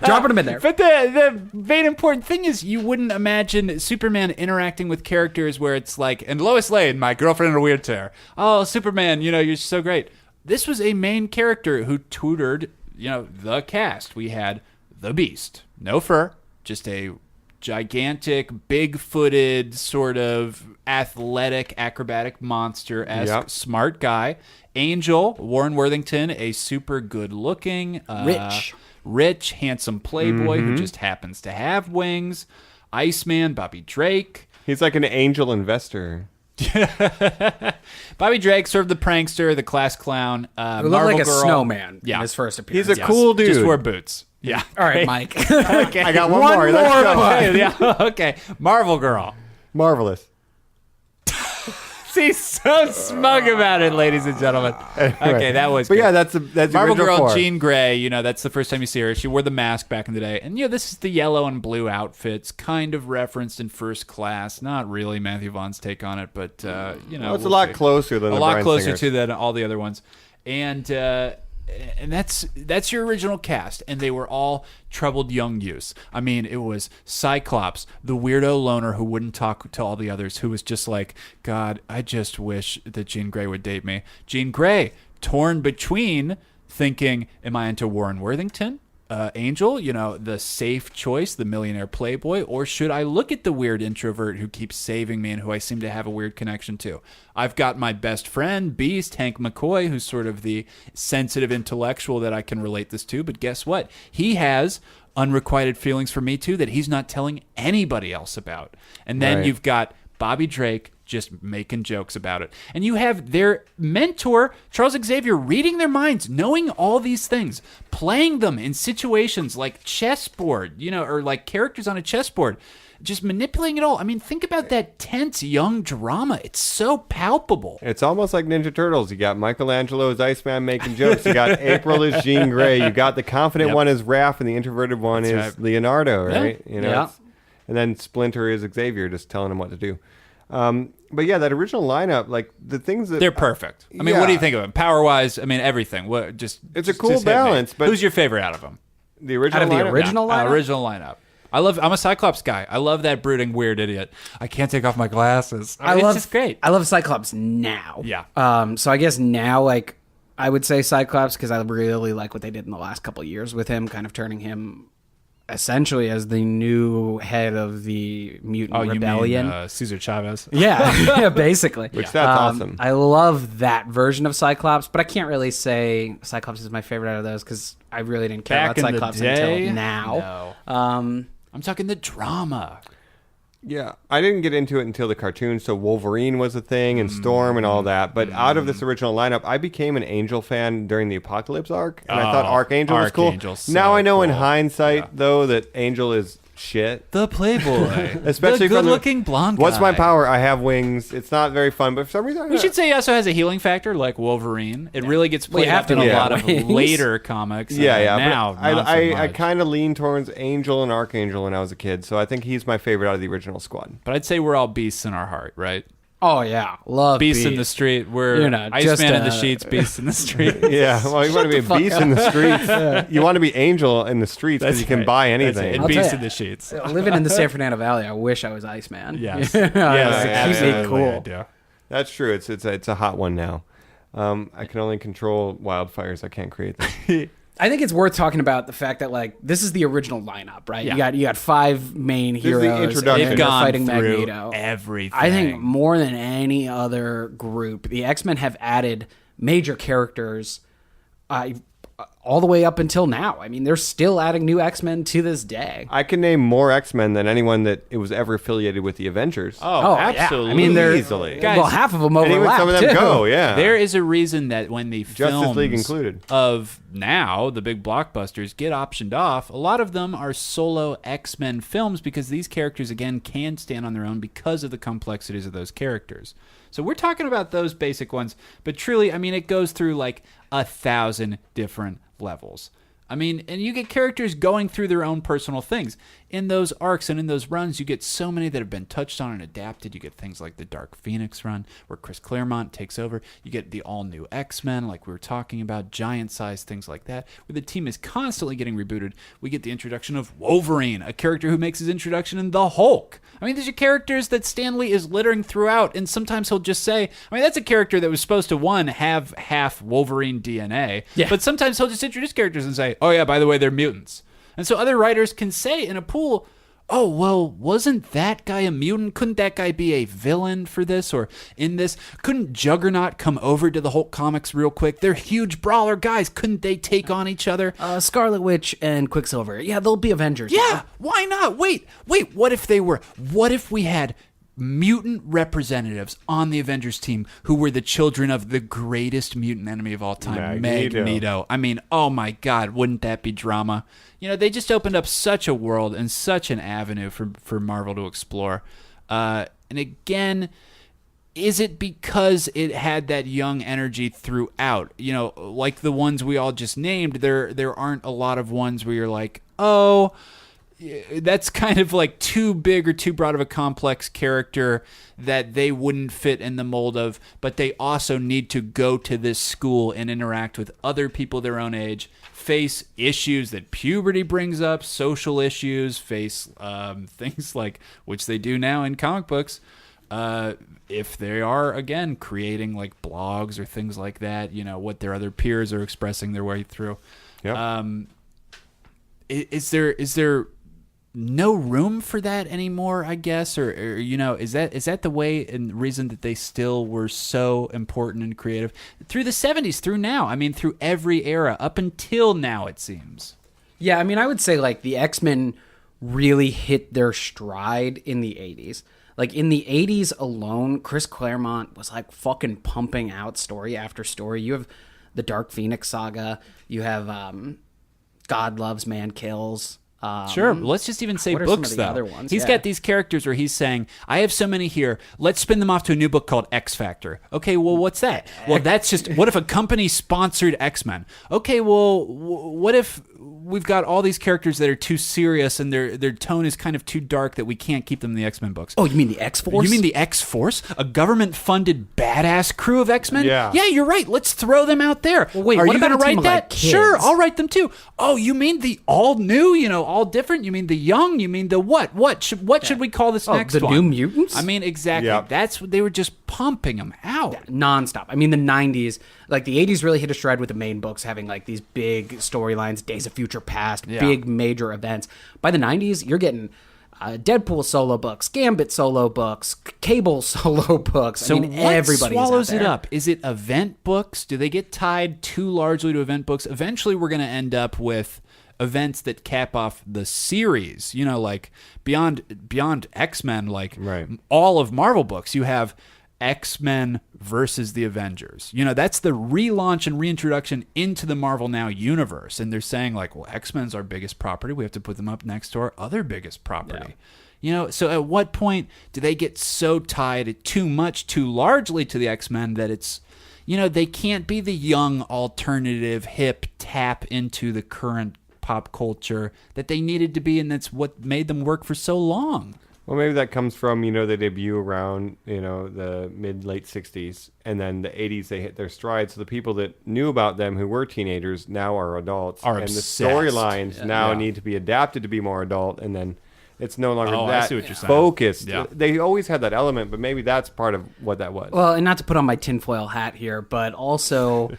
Dropping them in there. But the main important thing is you wouldn't imagine Superman interacting with characters where it's like, and Lois Lane, my girlfriend in a wheelchair. Oh, Superman, you're so great. This was a main character who tutored, the cast. We had the Beast, no fur, just a gigantic, big-footed, sort of athletic, acrobatic monster-esque Yep. smart guy. Angel, Warren Worthington, a super good-looking, rich, handsome playboy who just happens to have wings. Iceman, Bobby Drake. He's like an angel investor. Bobby Drake, sort of the prankster, the class clown. Who looked Marvel like a Girl. snowman Yeah. in his first appearance. He's a cool dude. Just wore boots. Yeah. All right, Mike. Okay. I got one more. Let's go. Okay, yeah. Okay. Marvel Girl. Marvelous. She's so smug about it, ladies and gentlemen. Okay, that was. But good. yeah, that's the Marvel original Girl, four. Jean Grey. That's the first time you see her. She wore the mask back in the day, and this is the yellow and blue outfits, kind of referenced in First Class. Not really Matthew Vaughn's take on it, but Well, it's we'll a lot see. closer than a the lot Bryan closer Singers. to than all the other ones, and that's your original cast, and they were all troubled young youths. I mean, it was Cyclops, the weirdo loner who wouldn't talk to all the others, who was just like, God, I just wish that Jean Grey would date me. Jean Grey, torn between thinking, am I into Warren Worthington? Angel, the safe choice, the millionaire playboy, or should I look at the weird introvert who keeps saving me and who I seem to have a weird connection to? I've got my best friend, Beast, Hank McCoy, who's sort of the sensitive intellectual that I can relate this to, but guess what? He has unrequited feelings for me too that he's not telling anybody else about. And then Right. you've got Bobby Drake just making jokes about it. And you have their mentor, Charles Xavier, reading their minds, knowing all these things, playing them in situations like chessboard, or like characters on a chessboard, just manipulating it all. I mean, think about that tense young drama. It's so palpable. It's almost like Ninja Turtles. You got Michelangelo as Iceman making jokes. You got April as Jean Grey. You got the confident Yep. one as Raph, and the introverted one That's is right. Leonardo, right? Yeah. Yeah. it's- And then Splinter is Xavier, just telling him what to do. But yeah, that original lineup, like the things that They're perfect. I mean, what do you think of them? Power-wise, I mean, everything. What It's a cool hit me. balance, but- who's your favorite out of them? the original Out of the lineup? original lineup? Original lineup. I'm a Cyclops guy. I love that brooding weird idiot. I can't take off my glasses. It's just great. I love Cyclops now. Yeah. So I guess now, like, I would say Cyclops because I really like what they did in the last couple of years with him, kind of turning him essentially as the new head of the Mutant Rebellion. You mean Cesar Chavez? Yeah, yeah, basically. Which that's awesome. I love that version of Cyclops, but I can't really say Cyclops is my favorite out of those because I really didn't care Back about in the Cyclops day? until now. No. I'm talking the drama. Yeah, I didn't get into it until the cartoon, so Wolverine was a thing, and Storm and all that. But out of this original lineup, I became an Angel fan during the Apocalypse arc, and I thought Archangel was cool. Archangel's so now I know in cool. hindsight, though, that Angel is shit. The Playboy. Especially the from good-looking blonde guy. What's my power? I have wings. It's not very fun, but for some reason... We should say he also has a healing factor like Wolverine. It really gets played have up to in a do lot that. of later comics. Yeah. Now, but not so I much. kind of lean towards Angel and Archangel when I was a kid, so I think he's my favorite out of the original squad. But I'd say we're all beasts in our heart, right? Oh yeah, love Beasts in the Beast. street. We're You know, just, Iceman in the sheets, beasts in the street. Yeah, well, you want to be a beast in the streets. You want to be Angel in the streets because you can buy anything. And I'll beasts tell in ya. the sheets. Living in the San Fernando Valley, I wish I was Iceman. Yes. Keep me absolutely, cool. I do. That's true. It's a hot one now. I can only control wildfires. I can't create them. I think it's worth talking about the fact that like this is the original lineup, right? Yeah. You got 5 main is the heroes. introduction. and They've they're gone fighting through Magneto. everything. I think more than any other group, the X-Men have added major characters all the way up until now. I mean, they're still adding new X-Men to this day. I can name more X-Men than anyone that it was ever affiliated with the Avengers. Oh, yeah. absolutely. I mean, they're Easily. Guys, well, half of them and even overlap some of them too. go, yeah. There is a reason that when the films League included. of now, the big blockbusters, get optioned off, a lot of them are solo X-Men films because these characters, again, can stand on their own because of the complexities of those characters. So we're talking about those basic ones, but truly, I mean, it goes through like 1,000 different levels. I mean, and you get characters going through their own personal things. In those arcs and in those runs, you get so many that have been touched on and adapted. You get things like the Dark Phoenix run, where Chris Claremont takes over. You get the all-new X-Men, like we were talking about, giant-sized things like that, where the team is constantly getting rebooted. We get the introduction of Wolverine, a character who makes his introduction in the Hulk. I mean, these are characters that Stan Lee is littering throughout, and sometimes he'll just say, I mean, that's a character that was supposed to, one, have half Wolverine DNA, but sometimes he'll just introduce characters and say, oh yeah, by the way, they're mutants. And so other writers can say in a pool, oh, well, wasn't that guy a mutant? Couldn't that guy be a villain for this or in this? Couldn't Juggernaut come over to the Hulk comics real quick? They're huge brawler guys. Couldn't they take on each other? Scarlet Witch and Quicksilver. Yeah, they'll be Avengers. Yeah, why not? Wait, what if they were? What if we had mutant representatives on the Avengers team who were the children of the greatest mutant enemy of all time, Magneto? I mean, oh my God, wouldn't that be drama? You know, they just opened up such a world and such an avenue for Marvel to explore. And again, is it because it had that young energy throughout? You know, like the ones we all just named, there aren't a lot of ones where you're like, oh, that's kind of like too big or too broad of a complex character that they wouldn't fit in the mold of, but they also need to go to this school and interact with other people their own age, face issues that puberty brings up, social issues, face things like, which they do now in comic books, if they are, again, creating like blogs or things like that, you know, what their other peers are expressing their way through. Yep. Is there no room for that anymore, I guess, or you know, is that the way and reason that they still were so important and creative through the 70s, through now? I mean, through every era up until now, it seems. Yeah, I mean, I would say like the X-Men really hit their stride in the 80s. Like in the 80s alone, Chris Claremont was like fucking pumping out story after story. You have the Dark Phoenix saga. You have God Loves, Man Kills. Sure, let's just even say what are some books, of the though. other ones? He's Yeah. got these characters where he's saying, I have so many here, let's spin them off to a new book called X Factor. Okay, well, what's that? Well, that's just, what if a company sponsored X-Men? Okay, well, what if we've got all these characters that are too serious and their tone is kind of too dark that we can't keep them in the X-Men books? Oh, you mean the X-Force? You mean the X-Force? A government-funded badass crew of X-Men? Yeah. Yeah, you're right. Let's throw them out there. Well, wait, are what you about going to a team write of, that? like, kids? Sure, I'll write them too. Oh, you mean the all-new, you know, all different? You mean the young? You mean the what? What should we call this next the one? New Mutants? I mean, exactly. Yep. That's what they were just pumping them out. nonstop. I mean, the 90s, like the 80s really hit a stride with the main books having like these big storylines, Days of Future Past, big major events. By the 90s, you're getting Deadpool solo books, Gambit solo books, Cable solo books. So I mean, what everybody swallows is out it there. up? Is it event books? Do they get tied too largely to event books? Eventually, we're going to end up with events that cap off the series. You know, like beyond X-Men, like Right. all of Marvel books, you have X-Men versus the Avengers. You know, that's the relaunch and reintroduction into the Marvel Now universe. And they're saying like, well, X-Men's our biggest property. We have to put them up next to our other biggest property. You know, so at what point do they get so tied too largely to the X-Men that it's, you know, they can't be the young alternative hip tap into the current pop culture that they needed to be, and that's what made them work for so long. Well, maybe that comes from, you know, the debut around, you know, the late 60s, and then the 80s they hit their stride. So the people that knew about them who were teenagers now are adults. Are and obsessed. the storylines now need to be adapted to be more adult, and then it's no longer I that see what you're saying. focused. Yeah. They always had that element, but maybe that's part of what that was. Well, and not to put on my tinfoil hat here, but also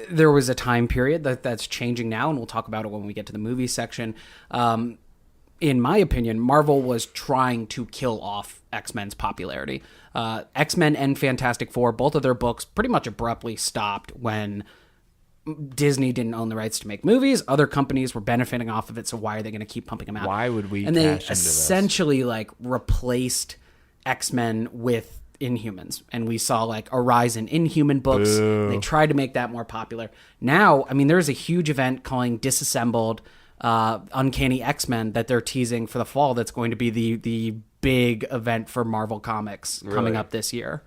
there was a time period that's changing now, and we'll talk about it when we get to the movie section. In my opinion, Marvel was trying to kill off X-Men's popularity. X-Men and Fantastic Four, both of their books pretty much abruptly stopped when Disney didn't own the rights to make movies. Other companies were benefiting off of it, so why are they going to keep pumping them out? Why would we And they cash into this? essentially like replaced X-Men with Inhumans, and we saw like a rise in Inhuman books. They tried to make that more popular. Now, I mean, there's a huge event calling Disassembled Uncanny X-Men that they're teasing for the fall. That's going to be the big event for Marvel Comics coming up this year.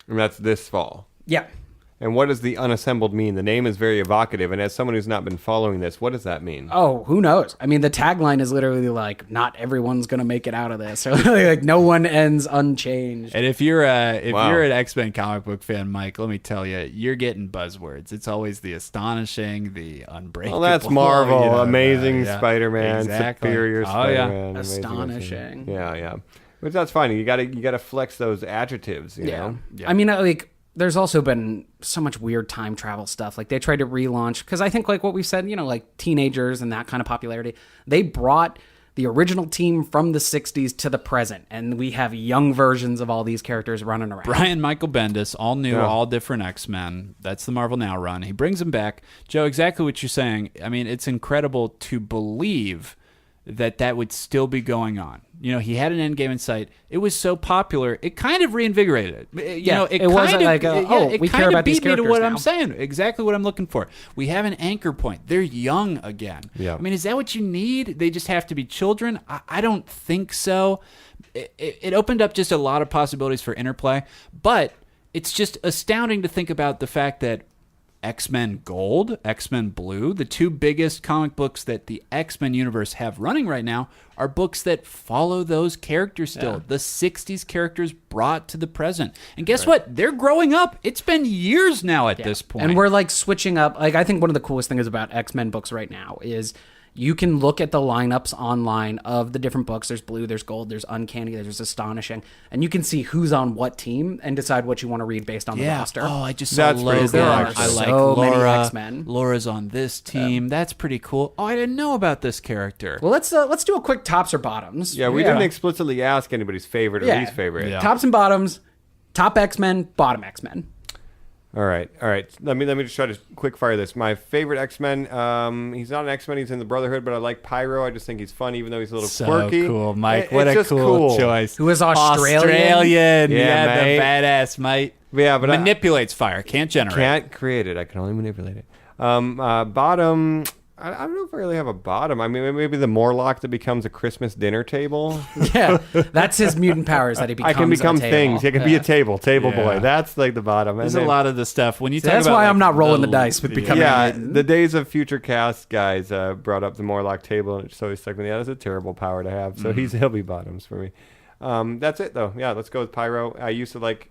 And that's this fall. Yeah. And what does the unassembled mean? The name is very evocative, and as someone who's not been following this, what does that mean? Oh, who knows? I mean, the tagline is literally like, "Not everyone's gonna make it out of this," or like, "No one ends unchanged." And if you're Wow. you're an X-Men comic book fan, Mike, let me tell you, you're getting buzzwords. It's always the astonishing, the unbreakable. Well, that's Marvel. you know, Amazing yeah. Spider-Man, Exactly. superior Oh, yeah. Spider-Man. amazing Astonishing. X-Men. Yeah. Which that's fine. You gotta flex those adjectives, you know? Yeah. I mean, like, there's also been so much weird time travel stuff. Like, they tried to relaunch, because I think, like what we said, you know, like teenagers and that kind of popularity, they brought the original team from the 60s to the present, and we have young versions of all these characters running around. Brian Michael Bendis, all new, Yeah. all different X-Men. That's the Marvel Now run. He brings them back. Joe, exactly what you're saying. I mean, it's incredible to believe that would still be going on. You know, he had an end game in sight. It was so popular, it kind of reinvigorated it. You know, it wasn't like, we care about these beat me to characters what now. I'm saying. Exactly what I'm looking for. We have an anchor point. They're young again. Yeah. I mean, is that what you need? They just have to be children? I don't think so. It opened up just a lot of possibilities for interplay, but it's just astounding to think about the fact that X-Men Gold, X-Men Blue, the two biggest comic books that the X-Men universe have running right now, are books that follow those characters still. The 60s characters brought to the present. And guess what? They're growing up. It's been years now at this point. And we're like switching up. Like, I think one of the coolest things about X-Men books right now is you can look at the lineups online of the different books. There's Blue, there's Gold, there's Uncanny, there's Astonishing, and you can see who's on what team and decide what you want to read based on the roster. Oh, I just saw That's pretty Logan. cool, I actually. like So many Laura. X-Men. Laura's on this team. That's pretty cool. Oh, I didn't know about this character. Well, let's do a quick tops or bottoms. Yeah, we didn't explicitly ask anybody's favorite or Yeah. least favorite. Yeah. Tops and bottoms. Top X-Men, bottom X-Men. All right. Let me just try to quick fire this. My favorite X-Men. He's not an X-Men. He's in the Brotherhood, but I like Pyro. I just think he's fun, even though he's a little So quirky. cool, Mike. It's What a just cool choice. Who is Australian? Australian. Yeah, Yeah, mate. the badass, mate. Yeah, but manipulates fire. Can't generate. Can't create it. I can only manipulate it. Bottom. I don't know if I really have a bottom. I mean, maybe the Morlock that becomes a Christmas dinner table. Yeah, that's his mutant powers that he becomes. I can become a table. things. He can be a table Yeah. boy. That's like the bottom. There's And a then- lot of the stuff when you See, talk that's about. why like, I'm not rolling the dice with becoming Yeah, a mutant. the Days of Future Cast guys brought up the Morlock table, and it just always stuck with me. That's a terrible power to have. So he'll be bottoms for me. That's it though. Yeah, let's go with Pyro. I used to like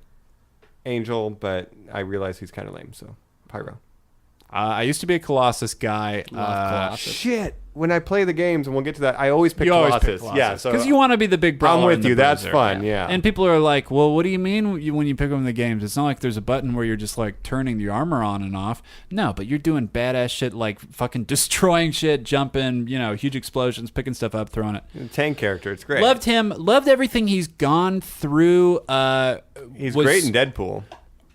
Angel, but I realize he's kind of lame. So Pyro. I used to be a Colossus guy. Shit. When I play the games, and we'll get to that, I always pick You always Colossus. pick Colossus. Yeah, so because you want to be the big brother. I'm with you. That's fun. Yeah. And people are like, well, what do you mean when you pick them in the games? It's not like there's a button where you're just like turning the armor on and off. No, but you're doing badass shit like fucking destroying shit, jumping, huge explosions, picking stuff up, throwing it. Tank character. It's great. Loved him. Loved everything he's gone through. He's was- great in Deadpool.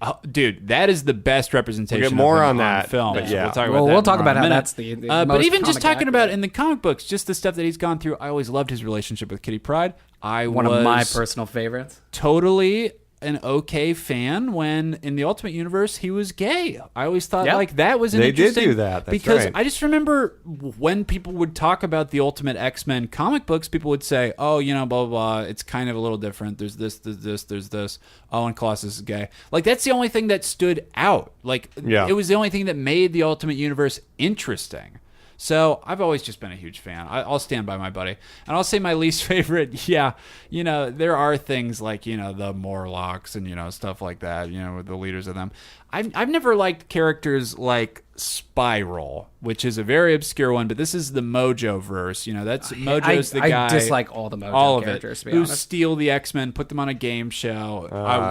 Oh, dude, that is the best representation. We'll get more of him on that, film. but yeah. We'll talk about Well, that. we'll talk more about in a how minute. that's the But most even just comic talking about accurate. in the comic books, just the stuff that he's gone through. I always loved his relationship with Kitty Pryde. One of my personal favorites. Totally an okay fan when in the Ultimate Universe he was gay. I always thought Yep. like that was an They did interesting do that. That's because right. I just remember when people would talk about the Ultimate X-Men comic books, people would say, "Oh, you know, blah blah blah. It's kind of a little different. There's this, there's this. Oh, and Colossus is gay." Like that's the only thing that stood out. Like Yeah. it was the only thing that made the Ultimate Universe interesting. So I've always just been a huge fan. I'll stand by my buddy. And I'll say my least favorite, yeah, you know, there are things like, you know, the Morlocks and, you know, stuff like that, you know, with the leaders of them. I've never liked characters like Spiral, which is a very obscure one, but this is the Mojo verse. You know, that's Mojo's the guy. I dislike all the Mojo all of characters, it, to be who honest. steal the X-Men, put them on a game show.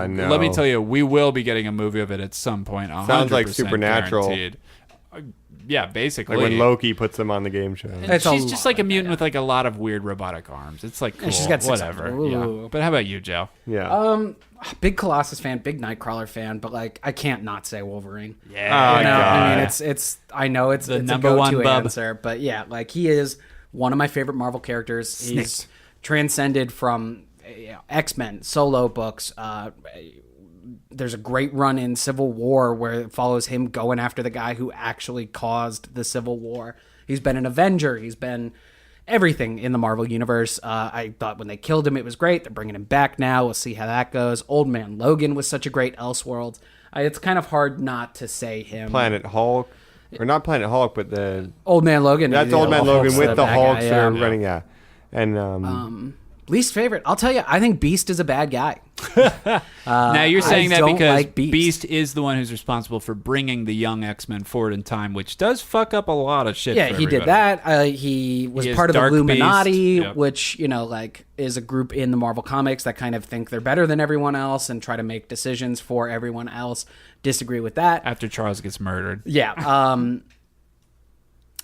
No. Let me tell you, we will be getting a movie of it at some point. 100% Sounds like Supernatural. guaranteed. Yeah, basically. Like when Loki puts them on the game show. And It's a she's lot just like a like mutant that, with like a lot of weird robotic arms. It's like cool. she's got six whatever. arms. Yeah. Ooh. But how about you, Joe? Yeah. Big Colossus fan, big Nightcrawler fan, but like I can't not say Wolverine. Yeah. Oh, You know, God. I mean, it's. I know it's The it's number a one go-to bub. answer, but yeah, like he is one of my favorite Marvel characters. He's transcended from X-Men solo books. There's a great run in Civil War where it follows him going after the guy who actually caused the Civil War. He's been an Avenger. He's been everything in the Marvel Universe. I thought when they killed him, it was great. They're bringing him back now. We'll see how that goes. Old Man Logan was such a great Elseworlds. It's kind of hard not to say him. Planet Hulk. Or not Planet Hulk, but the... Old Man Logan. That's you Old know, Man Logan Hulk's with the bad Hulks guy, that are yeah. running, yeah. And Least favorite. I'll tell you, I think Beast is a bad guy. Now you're saying I that don't because like Beast. is the one who's responsible for bringing the young X-Men forward in time, which does fuck up a lot of shit. Yeah, for he did everybody. that. He was He is part of the Dark Illuminati, Beast. Yep. which, you know, like is a group in the Marvel Comics that kind of think they're better than everyone else and try to make decisions for everyone else. Disagree with that. After Charles gets murdered. Yeah.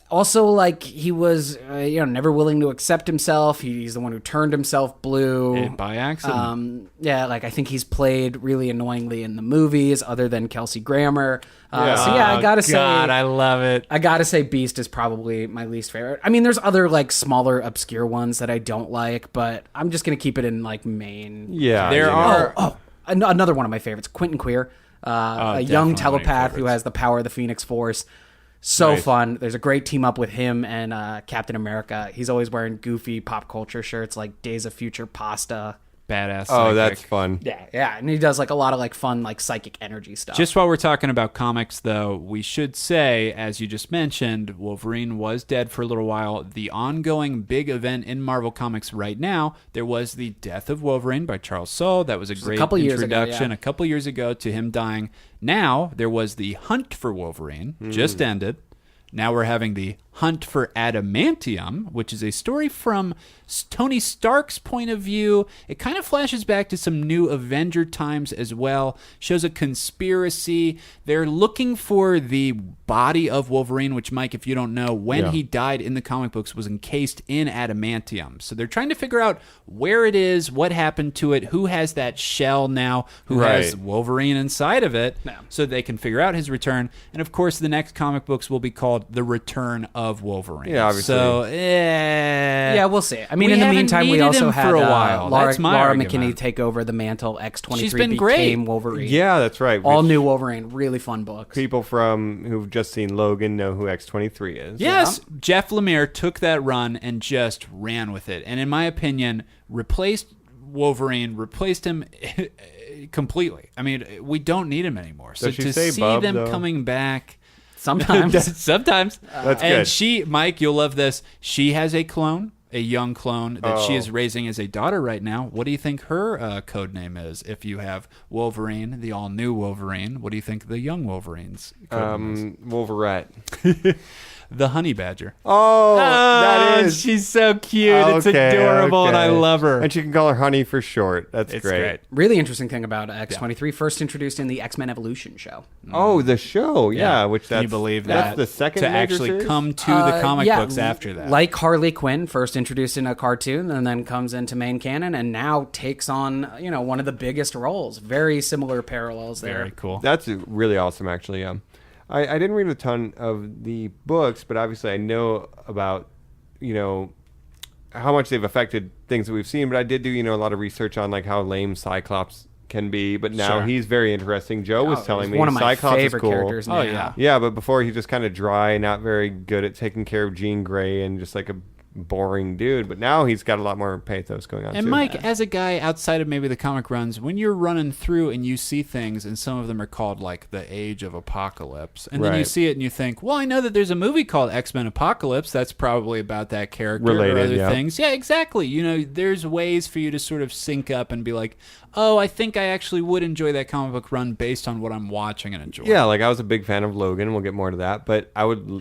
Also, like, he was, never willing to accept himself. He's the one who turned himself blue. By accident. Yeah, like, I think he's played really annoyingly in the movies, other than Kelsey Grammer. So, yeah, I gotta say... God, I love it. I gotta say Beast is probably my least favorite. I mean, there's other, like, smaller, obscure ones that I don't like, but I'm just gonna keep it in, like, main... yeah. There you know. are... Another one of my favorites, Quentin Queer. A young definitely one of your telepath who favorites. has the power of the Phoenix Force. So Nice. fun. There's a great team up with him and Captain America. He's always wearing goofy pop culture shirts like Days of Future Pasta. Badass. Oh, psychic. that's fun. Yeah. And he does like a lot of like fun like psychic energy stuff. Just while we're talking about comics, though, we should say, as you just mentioned, Wolverine was dead for a little while. The ongoing big event in Marvel Comics right now, there was the death of Wolverine by Charles Soule. That was a great couple years ago, introduction yeah. a couple years ago to him dying. Now, there was the Hunt for Wolverine, just ended. Now we're having the Hunt for Adamantium, which is a story from Tony Stark's point of view. It kind of flashes back to some new Avenger times as well. Shows a conspiracy. They're looking for the body of Wolverine, which, Mike, if you don't know, when he died in the comic books was encased in adamantium. So they're trying to figure out where it is, what happened to it, who has that shell now, who has Wolverine inside of it, so they can figure out his return. And, of course, the next comic books will be called The Return of Wolverine. Yeah, obviously. So, yeah, we'll see. I mean, We in the haven't meantime, we needed also him had for a while. Laura That's my argument. McKinney take over the mantle. X-23 She's been became great. Wolverine. Yeah, that's right. All Which new Wolverine. Really fun books. people from who've just seen Logan know who X-23 is. Yes, Jeff Lemire took that run and just ran with it. And in my opinion, replaced Wolverine, replaced him completely. I mean, we don't need him anymore. So Does she to say see bub, them though? coming back... Sometimes. Sometimes. That's and good. she, Mike, you'll love this. She has a clone, a young clone that she is raising as a daughter right now. What do you think her code name is? If you have Wolverine, the all-new Wolverine, what do you think the young Wolverine's code name is? Wolverette. The Honey Badger. Oh, that does. She's so cute. It's Okay, adorable, and I okay. love her. And she can call her Honey for short. That's It's great. great. Really interesting thing about X-23, first introduced in the X-Men Evolution show. Oh, the show, yeah. Which Can that's you believe that's that? the second to major actually series? come to the comic Yeah, books after that. Like Harley Quinn, first introduced in a cartoon and then comes into main canon and now takes on, one of the biggest roles. Very similar parallels there. Very cool. That's really awesome, actually. Yeah, I didn't read a ton of the books, but obviously I know about how much they've affected things that we've seen. But I did do a lot of research on like how lame Cyclops can be. But now Sure. he's very interesting. Joe was telling He's me one of my Cyclops favorite is cool. characters now. Oh, yeah. Yeah, but before he's just kind of dry, not very good at taking care of Jean Grey, and just like a boring dude. But now he's got a lot more pathos going on. And too. Mike, as a guy outside of maybe the comic runs, when you're running through and you see things, and some of them are called like the Age of Apocalypse, and then you Right. see it and you think, well, I know that there's a movie called X-Men Apocalypse that's probably about that character Related, or other yeah. things. Yeah, exactly. There's ways for you to sort of sync up and be like, oh, I think I actually would enjoy that comic book run based on what I'm watching and enjoying. Yeah, like I was a big fan of Logan. We'll get more to that, but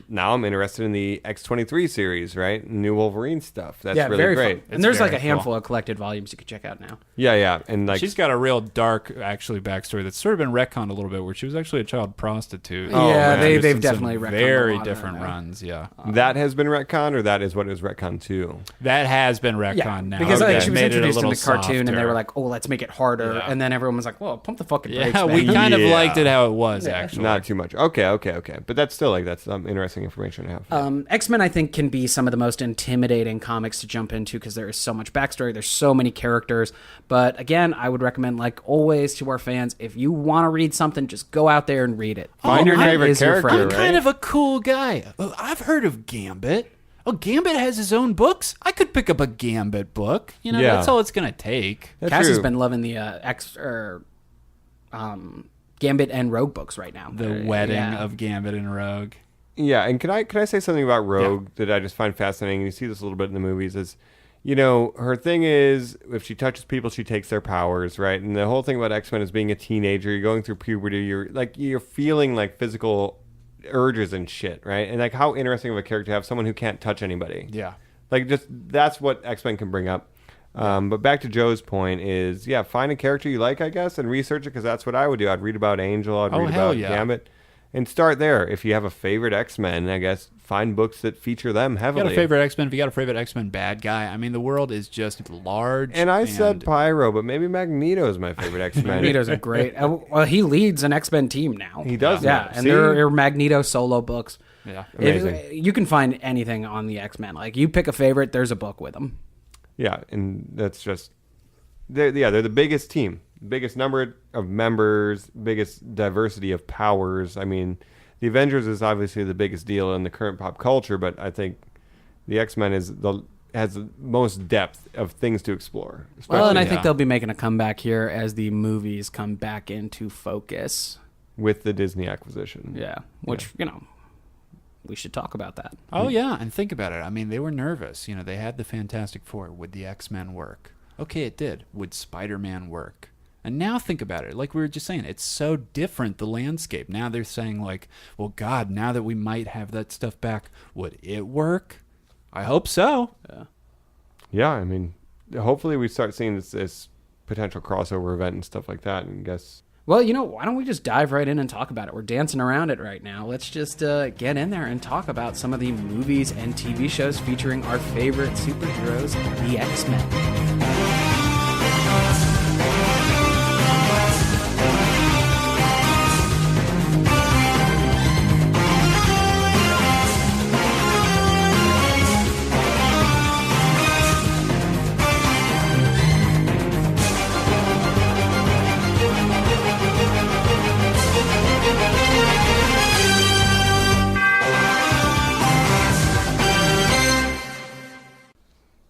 now I'm interested in the X-23 series, right? New Wolverine stuff. That's really very great. fun. And there's like a very handful of collected volumes you could check out now. Yeah, and like She's got a real dark, actually, backstory that's sort of been retconned a little bit, where she was actually a child prostitute. Oh, yeah, man. they've There's some definitely retconned a very lot of different that. runs. Yeah, that has been retconned, or that is what is retconned too. that has been retconned Yeah, now. because Okay. like, she was Made it a introduced in little the cartoon, and they softer. were like, "Oh, let's make it harder," Yeah. and then everyone was like, "Well, pump the fucking brakes." Yeah, man." we kind of Yeah. liked it how it was, actually. Not too much. Okay. But that's still like that's some interesting information to have. X-Men, I think, can be some of the most intimidating comics to jump into because there is so much backstory. There's so many characters. But again, I would recommend, like always, to our fans, if you want to read something, just go out there and read it. Find your Internet favorite is your character, friend. I'm right? kind of a cool guy. Oh, I've heard of Gambit. Oh, Gambit has his own books? I could pick up a Gambit book. Yeah. That's all it's going to take. That's Cassie's true. been loving the Gambit and Rogue books right now. The wedding Yeah. of Gambit and Rogue. Yeah, and can I say something about Rogue that I just find fascinating? You see this a little bit in the movies. Is her thing is if she touches people, she takes their powers, right? And the whole thing about X-Men is being a teenager. You're going through puberty. You're feeling like physical urges and shit, right? And like how interesting of a character to have someone who can't touch anybody. Yeah. Like just that's what X-Men can bring up. But back to Joe's point is, find a character you like, I guess, and research it because that's what I would do. I'd read about Angel. I'd read hell about yeah. Gambit. And start there. If you have a favorite X-Men, I guess find books that feature them If heavily. you got a favorite X-Men, if you got a favorite X-Men bad guy, I mean, the world is just large. And I said Pyro, but maybe Magneto is my favorite X-Men. Magneto's a great. Well, he leads an X-Men team now. He does Yeah, now. and See? there are Magneto solo books. Yeah. Amazing. You can find anything on the X-Men. Like you pick a favorite, there's a book with them. Yeah, and that's just they're the biggest team, biggest number of members, biggest diversity of powers. I mean, the Avengers is obviously the biggest deal in the current pop culture, but I think the X-Men has the most depth of things to explore. Well, and I Yeah. think they'll be making a comeback here as the movies come back into focus. with the Disney acquisition. Yeah, which we should talk about that. Oh, yeah, and think about it. I mean, they were nervous. They had the Fantastic Four. Would the X-Men work? Okay, it did. Would Spider-Man work? And now think about it. Like we were just saying, it's so different, the landscape. Now they're saying, like, well, God, now that we might have that stuff back, would it work? I hope so. Yeah, I mean, hopefully we start seeing this potential crossover event and stuff like that. And guess Well, why don't we just dive right in and talk about it? We're dancing around it right now. Let's just get in there and talk about some of the movies and TV shows featuring our favorite superheroes, the X-Men.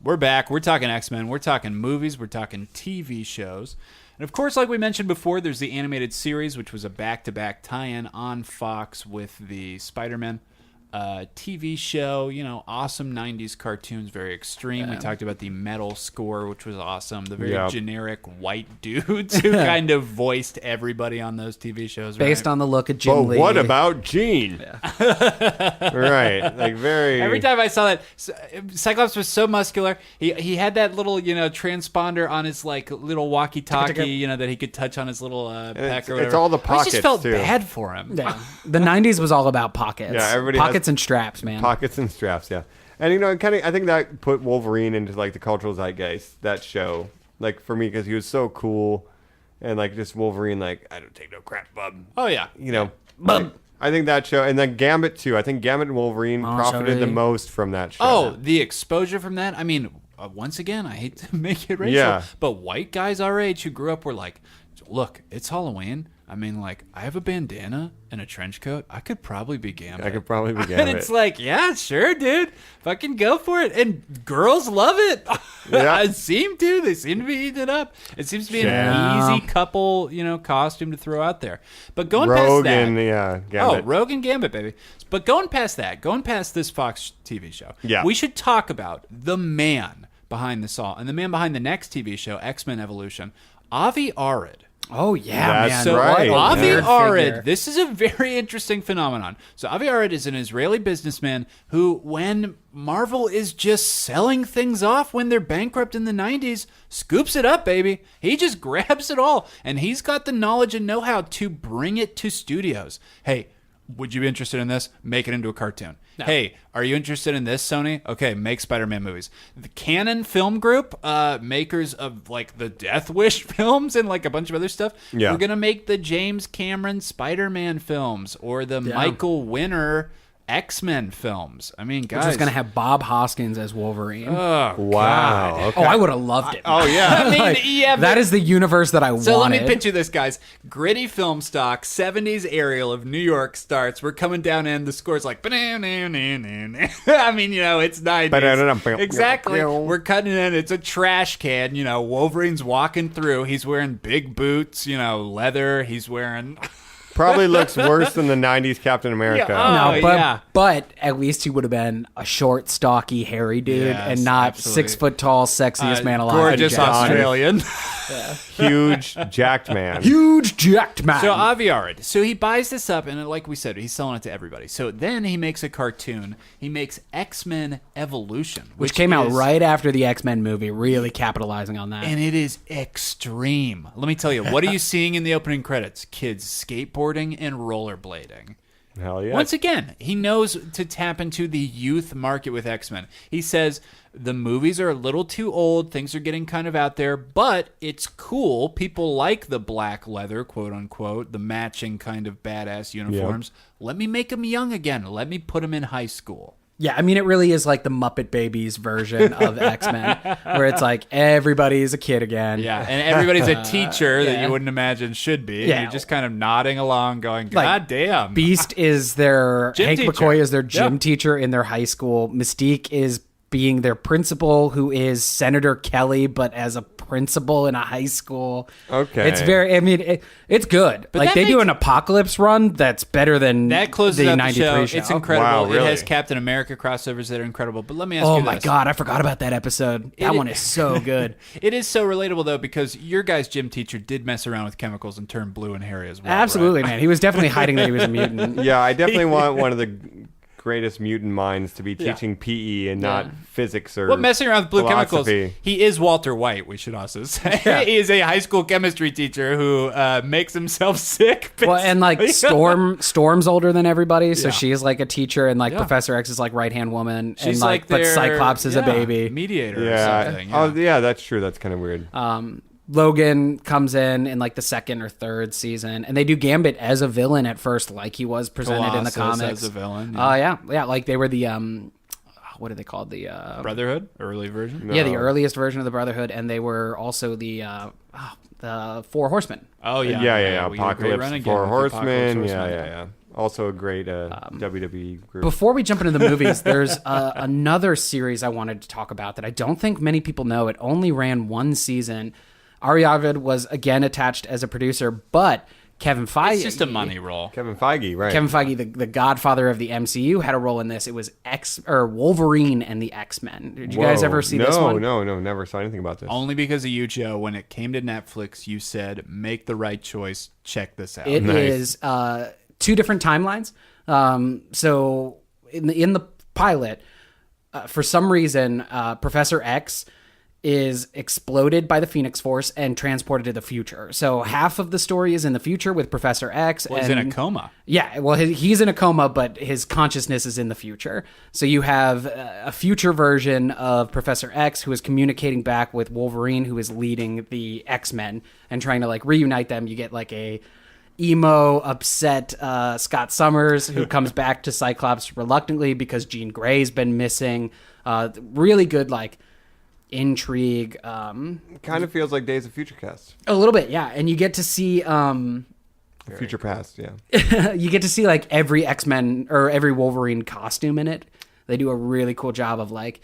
We're back. We're talking X-Men. We're talking movies. We're talking TV shows. And of course, like we mentioned before, there's the animated series, which was a back-to-back tie-in on Fox with the Spider-Man. TV show, awesome 90s cartoons, very extreme. We talked about the metal score, which was awesome. The very generic white dudes who kind of voiced everybody on those TV shows. Based on the look of Jim Lee. But what about Gene? Right. Like very... Every time I saw that, Cyclops was so muscular. He had that little, transponder on his like little walkie-talkie, that he could touch on his little peck or whatever. It's all the pockets, I just felt too. bad for him. Yeah. The 90s was all about pockets. Yeah, everybody pockets and straps, man. Pockets and straps, yeah. And I think that put Wolverine into like the cultural zeitgeist, that show. Like for me, because he was so cool, and like just Wolverine, like I don't take no crap, bub. Oh yeah, bub. I think that show, and then Gambit too. I think Gambit and Wolverine profited the most from that show. Oh, the exposure from that. I mean, once again, I hate to make it racial, but white guys our age who grew up were like, look, it's Halloween. I mean, like, I have a bandana and a trench coat. I could probably be Gambit. And it's like, yeah, sure, dude. Fucking go for it. And girls love it. Yeah. They seem to be eating it up. It seems to be an easy couple, costume to throw out there. But going past that. Gambit. Oh, Rogue and Gambit, baby. But going past that, going past this Fox TV show, we should talk about the man behind this all. And the man behind the next TV show, X-Men Evolution, Avi Arad. Oh, yeah, That's man. right. Avi Weird Arad, figure. this is a very interesting phenomenon. So Avi Arad is an Israeli businessman who, when Marvel is just selling things off when they're bankrupt in the 90s, scoops it up, baby. He just grabs it all. And he's got the knowledge and know-how to bring it to studios. Hey, would you be interested in this? Make it into a cartoon. No. Hey, are you interested in this, Sony? Okay, make Spider-Man movies. The Canon Film Group, makers of like the Death Wish films and like a bunch of other stuff, we're going to make the James Cameron Spider-Man films or the Michael Winner X-Men films. I mean, guys. Which is going to have Bob Hoskins as Wolverine. Oh, wow. God. Okay. Oh, I would have loved it. Oh, yeah. I mean, yeah. That is the universe that I wanted. So let me pitch you this, guys. Gritty film stock, 70s aerial of New York starts. We're coming down in. The score's like, I mean, it's 90s. Exactly. We're cutting in. It's a trash can. Wolverine's walking through. He's wearing big boots, leather. He's wearing... Probably looks worse than the 90s Captain America. But at least he would have been a short, stocky, hairy dude and not 6 foot tall, sexiest man alive. Gorgeous Australian. Huge jacked man. Huge jacked man. So Avi Arad. So he buys this up, and like we said, he's selling it to everybody. So then he makes a cartoon. He makes X-Men Evolution. Which came out right after the X-Men movie, really capitalizing on that. And it is extreme. Let me tell you, what are you seeing in the opening credits? Kids skateboarding and rollerblading. Hell yeah. Once again, he knows to tap into the youth market with X-Men. He says the movies are a little too old, things are getting kind of out there, but it's cool. People like the black leather, quote unquote, the matching kind of badass uniforms. Yep. Let me make them young again. Let me put them in high school. Yeah, I mean, it really is like the Muppet Babies version of X-Men, where it's like everybody's a kid again. Yeah, and everybody's a teacher that you wouldn't imagine should be. Yeah. You're just kind of nodding along, going, God damn. Beast is their... Gym Hank teacher. McCoy is their gym teacher in their high school. Mystique is being their principal, who is Senator Kelly, but as a principal in a high school. Okay. It's very... I mean, it's good. But like, they do an Apocalypse run that's better than that closes the out the 93 show. It's incredible. Wow, really? It has Captain America crossovers that are incredible. But let me ask you Oh this. my God, I forgot about that episode. That one is so good. It is so relatable, though, because your guy's gym teacher did mess around with chemicals and turn blue and hairy as well. Absolutely, right? man. He was definitely hiding that he was a mutant. Yeah, I definitely want one of the greatest mutant minds to be teaching PE and not physics or messing around with blue philosophy. chemicals. He is Walter White, we should also say. Yeah. He is a high school chemistry teacher who makes himself sick. Well, and like Storm's older than everybody, so she's like a teacher, and like Professor X is like right-hand woman, She's and like but their, Cyclops is a baby. Mediator Yeah. or something. Oh, yeah, that's true. That's kind of weird. Logan comes in like the second or third season, and they do Gambit as a villain at first, like he was presented in the Colossus comics as a villain. Yeah, like they were the what are they called? The Brotherhood, early version. Yeah, the earliest version of the Brotherhood, and they were also the Four Horsemen. Oh yeah, Yeah. We had a great run Apocalypse, again Four with the Horsemen. Apocalypse Yeah, Horsemen. yeah. Also a great WWE group. Before we jump into the movies, there's another series I wanted to talk about that I don't think many people know. It only ran one season. Ari Avid was again attached as a producer, but Kevin Feige. It's just a money roll. Kevin Feige, right? Kevin Feige, the godfather of the MCU, had a role in this. It was Wolverine and the X-Men. Did you guys ever see this one? No, never saw anything about this. Only because of you, Joe. When it came to Netflix, you said, make the right choice. Check this out. It is 2 different timelines. So in the pilot, for some reason, Professor X is exploded by the Phoenix Force and transported to the future. So half of the story is in the future with Professor X. Well, he's in a coma. Yeah, well, he's in a coma, but his consciousness is in the future. So you have a future version of Professor X who is communicating back with Wolverine, who is leading the X-Men and trying to like reunite them. You get like a emo, upset Scott Summers who comes back to Cyclops reluctantly because Jean Grey's been missing. Really good, like, intrigue. Kind of feels like Days of Future Cast. A little bit, yeah. And you get to see Future Past, yeah. you get to see like every X-Men or every Wolverine costume in it. They do a really cool job of like,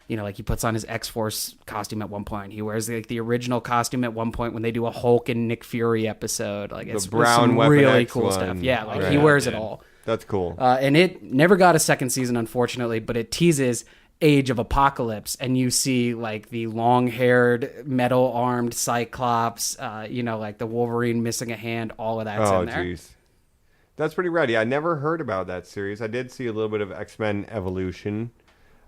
you know, like he puts on his X-Force costume at one point. He wears like the original costume at one point when they do a Hulk and Nick Fury episode. Like it's brown some Weapon really X cool one. stuff. Yeah, like Right. he wears dude. it all. That's cool. And it never got a second season, unfortunately, but it teases Age of Apocalypse, and you see like the long-haired, metal-armed Cyclops, you know, like the Wolverine missing a hand, all of that's in there. Jeez. That's pretty rad. Yeah, I never heard about that series. I did see a little bit of X-Men Evolution.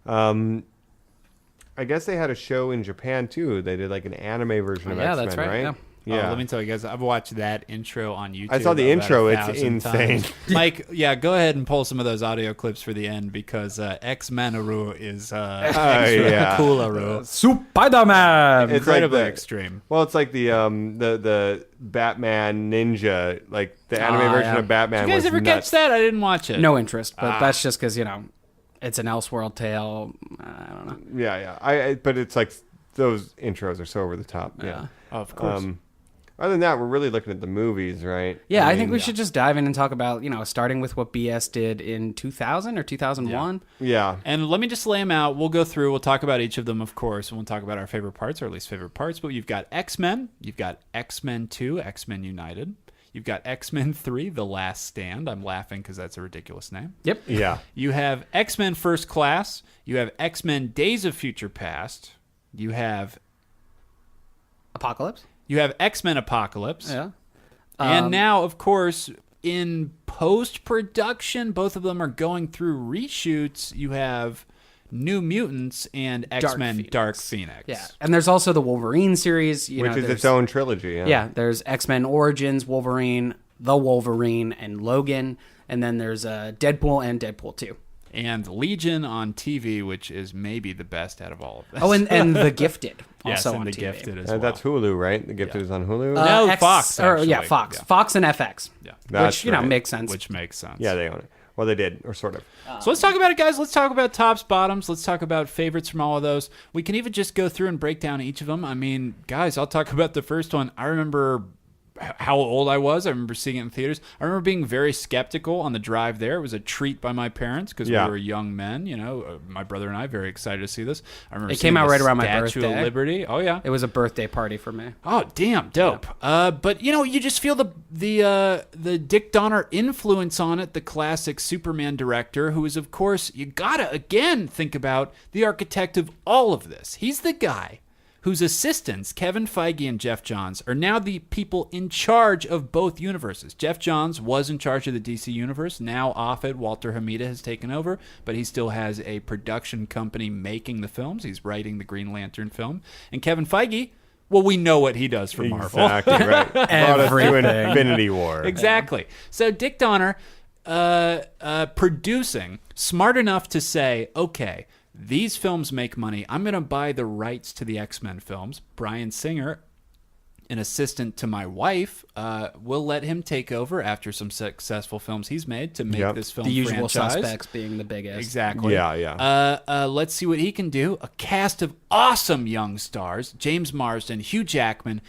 I guess they had a show in Japan, too. They did like an anime version of X-Men, that's right? Yeah. Yeah. Let me tell you guys, I've watched that intro on YouTube. I saw the about intro. 1,000 It's insane. times. Mike, yeah, go ahead and pull some of those audio clips for the end because X-Manaru is extra yeah. coolaru. Spider-Man! It's Incredibly like extreme. Well, it's like the Batman Ninja, like the anime version yeah. of Batman. Did you guys was ever nuts. catch that? I didn't watch it. No interest, but that's just because, you know, it's an Elseworld tale. I don't know. Yeah. But it's like those intros are so over the top. Yeah. Oh, of course. Other than that, we're really looking at the movies, right? Yeah, I think we should just dive in and talk about, you know, starting with what BS did in 2000 or 2001. Yeah. And let me just lay them out. We'll go through. We'll talk about each of them, of course, and we'll talk about our favorite parts, or at least favorite parts. But you've got X-Men. You've got X-Men 2, X-Men United. You've got X-Men 3, The Last Stand. I'm laughing because that's a ridiculous name. Yep. Yeah. You have X-Men First Class. You have X-Men Days of Future Past. You have Apocalypse. You have X-Men Apocalypse. Yeah. And now, of course, in post-production, both of them are going through reshoots. You have New Mutants and X-Men Dark Phoenix. Yeah. And there's also the Wolverine series. Which is its own trilogy. Yeah. Yeah, there's X-Men Origins, Wolverine, The Wolverine, and Logan. And then there's Deadpool and Deadpool 2. And Legion on TV, which is maybe the best out of all of this. Oh, and The Gifted yes, also and on The TV. Gifted as well. That's Hulu, right? The Gifted is on Hulu? No, Fox, Yeah, actually. Fox. Yeah. Fox and FX. Yeah. That's which, you know, right. makes sense. Which makes sense. Yeah, they own it. Well, they did, or sort of. So let's talk about it, guys. Let's talk about tops, bottoms. Let's talk about favorites from all of those. We can even just go through and break down each of them. I mean, guys, I'll talk about the first one. I remember how old I was. I remember seeing it in theaters. I remember being very skeptical on the drive there. It was a treat by my parents because we were young men. You know, my brother and I very excited to see this. I remember It came out right around my Statue birthday. of Liberty. Oh yeah, It was a birthday party for me. oh, damn, dope. But you know, you just feel the Dick Donner influence on it, the classic Superman director, who is, of course, you gotta again think about the architect of all of this. He's the guy whose assistants, Kevin Feige and Jeff Johns, are now the people in charge of both universes. Jeff Johns was in charge of the DC universe. Now off it, Walter Hamida has taken over, but he still has a production company making the films. He's writing the Green Lantern film. And Kevin Feige, well, we know what he does for Marvel. Exactly, right. Brought us to Infinity War. Exactly. So Dick Donner producing, smart enough to say, okay, these films make money. I'm going to buy the rights to the X-Men films. Bryan Singer, an assistant to my wife, will let him take over after some successful films he's made to make this film The Usual franchise. Suspects being the biggest. Exactly. Yeah. Let's see what he can do. A cast of awesome young stars. James Marsden, Hugh Jackman,